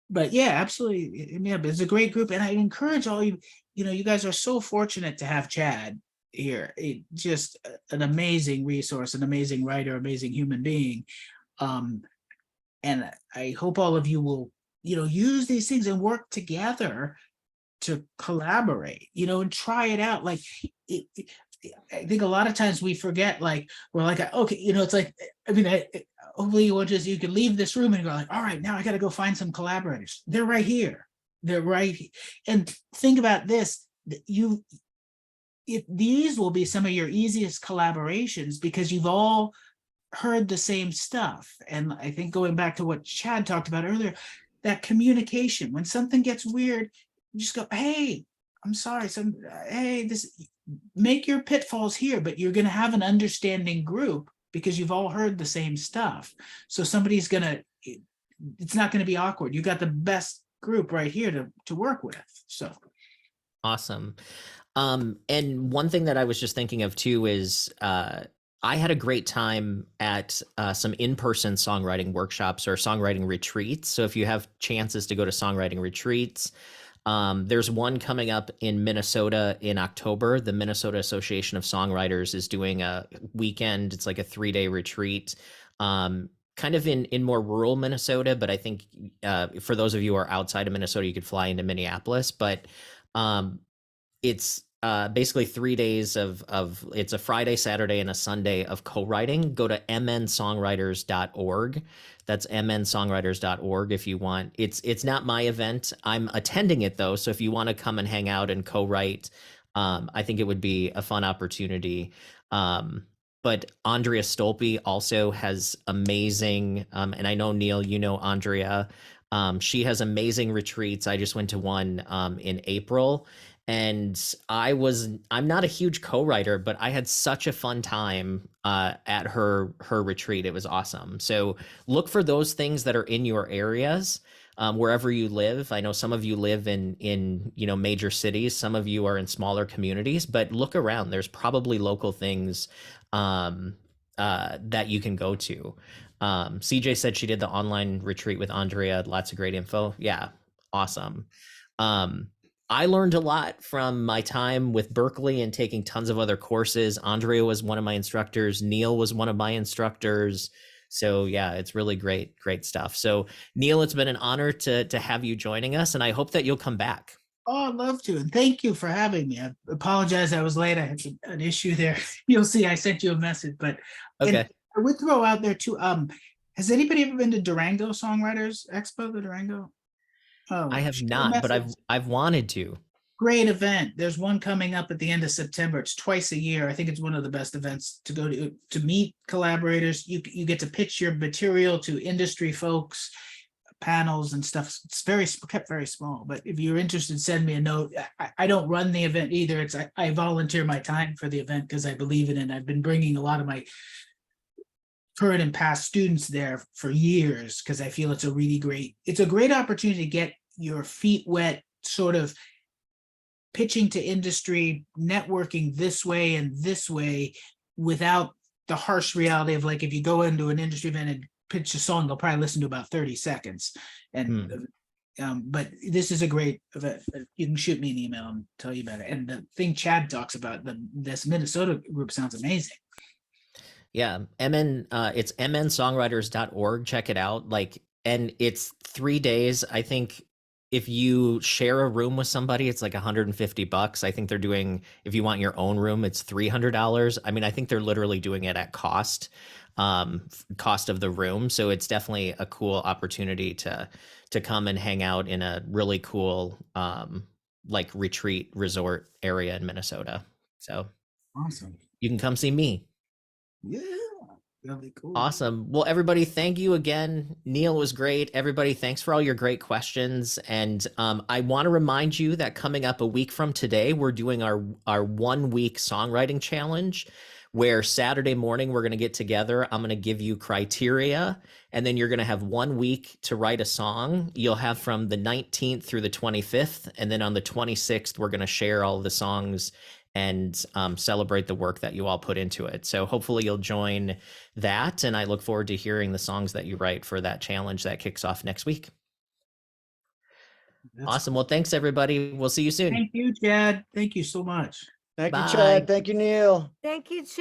But yeah, absolutely. Yeah, it's a great group, and I encourage all you. You guys are so fortunate to have Chad here. Just an amazing resource, an amazing writer, amazing human being. And I hope all of you will, use these things and work together to collaborate, and try it out. Like, I think a lot of times we forget, like, we're like, okay, it's like, hopefully you can leave this room and go like, all right, now I got to go find some collaborators. They're right here. They're right. And think about this, these will be some of your easiest collaborations, because you've all heard the same stuff. And I think going back to what Chad talked about earlier, that communication, when something gets weird, you just go, hey, I'm sorry. Hey, make your pitfalls here, but you're going to have an understanding group because you've all heard the same stuff. So somebody's going to, it's not going to be awkward. You got the best group right here to work with. So awesome. And one thing that I was just thinking of too is I had a great time at some in-person songwriting workshops or songwriting retreats. So if you have chances to go to songwriting retreats, there's one coming up in Minnesota in October. The Minnesota Association of Songwriters is doing a weekend. It's like a 3-day retreat, kind of in more rural Minnesota. But I think for those of you who are outside of Minnesota, you could fly into Minneapolis. But it's basically 3 days of it's a Friday, Saturday, and a Sunday of co-writing. Go to mnsongwriters.org. That's mnsongwriters.org if you want. It's not my event. I'm attending it though. So if you want to come and hang out and co-write, I think it would be a fun opportunity. But Andrea Stolpe also has amazing, and I know Neil, you know Andrea. She has amazing retreats. I just went to one in April. And I'm not a huge co-writer, but I had such a fun time at her retreat. It was awesome. So look for those things that are in your areas, wherever you live. I know some of you live in major cities. Some of you are in smaller communities, but look around. There's probably local things that you can go to. CJ said she did the online retreat with Andrea. Lots of great info. Yeah, awesome. I learned a lot from my time with Berklee and taking tons of other courses. Andrea was one of my instructors. Neil was one of my instructors. So yeah, it's really great stuff. So Neil, it's been an honor to have you joining us, and I hope that you'll come back. Oh, I'd love to. And thank you for having me. I apologize I was late. I had an issue there. You'll see I sent you a message, but okay. I would throw out there too. Has anybody ever been to Durango Songwriters Expo, the Durango? Oh, I have not, but I've wanted to. Great event. There's one coming up at the end of September. It's twice a year. I think it's one of the best events to go to meet collaborators. You get to pitch your material to industry folks, panels and stuff. It's kept very small, but if you're interested, send me a note. I don't run the event either. I volunteer my time for the event because I believe in it. I've been bringing a lot of my current and past students there for years because I feel it's a great opportunity to get your feet wet, sort of pitching to industry, networking this way and this way without the harsh reality of, like, if you go into an industry event and pitch a song, they'll probably listen to about 30 seconds. And but this is a great event. You can shoot me an email and tell you about it. And the thing Chad talks about, this Minnesota group sounds amazing. Yeah, it's mnsongwriters.org. Check it out. And it's 3 days. I think if you share a room with somebody, it's like $150. I think they're doing, if you want your own room, it's $300. I mean, I think they're literally doing it at cost of the room. So it's definitely a cool opportunity to come and hang out in a really cool retreat resort area in Minnesota. So awesome. You can come see me. Yeah, that'll be cool. Awesome. Well, everybody, thank you again. Neil was great. Everybody, thanks for all your great questions. And I want to remind you that coming up a week from today, we're doing our 1 week songwriting challenge, where Saturday morning we're going to get together. I'm going to give you criteria, and then you're going to have 1 week to write a song. You'll have from the 19th through the 25th. And then on the 26th, we're going to share all the songs and celebrate the work that you all put into it. So hopefully you'll join that. And I look forward to hearing the songs that you write for that challenge that kicks off next week. Awesome. Well, thanks everybody. We'll see you soon. Thank you, Chad. Thank you so much. Thank Bye. you, Chad. Thank you, Neil. Thank you, Chad.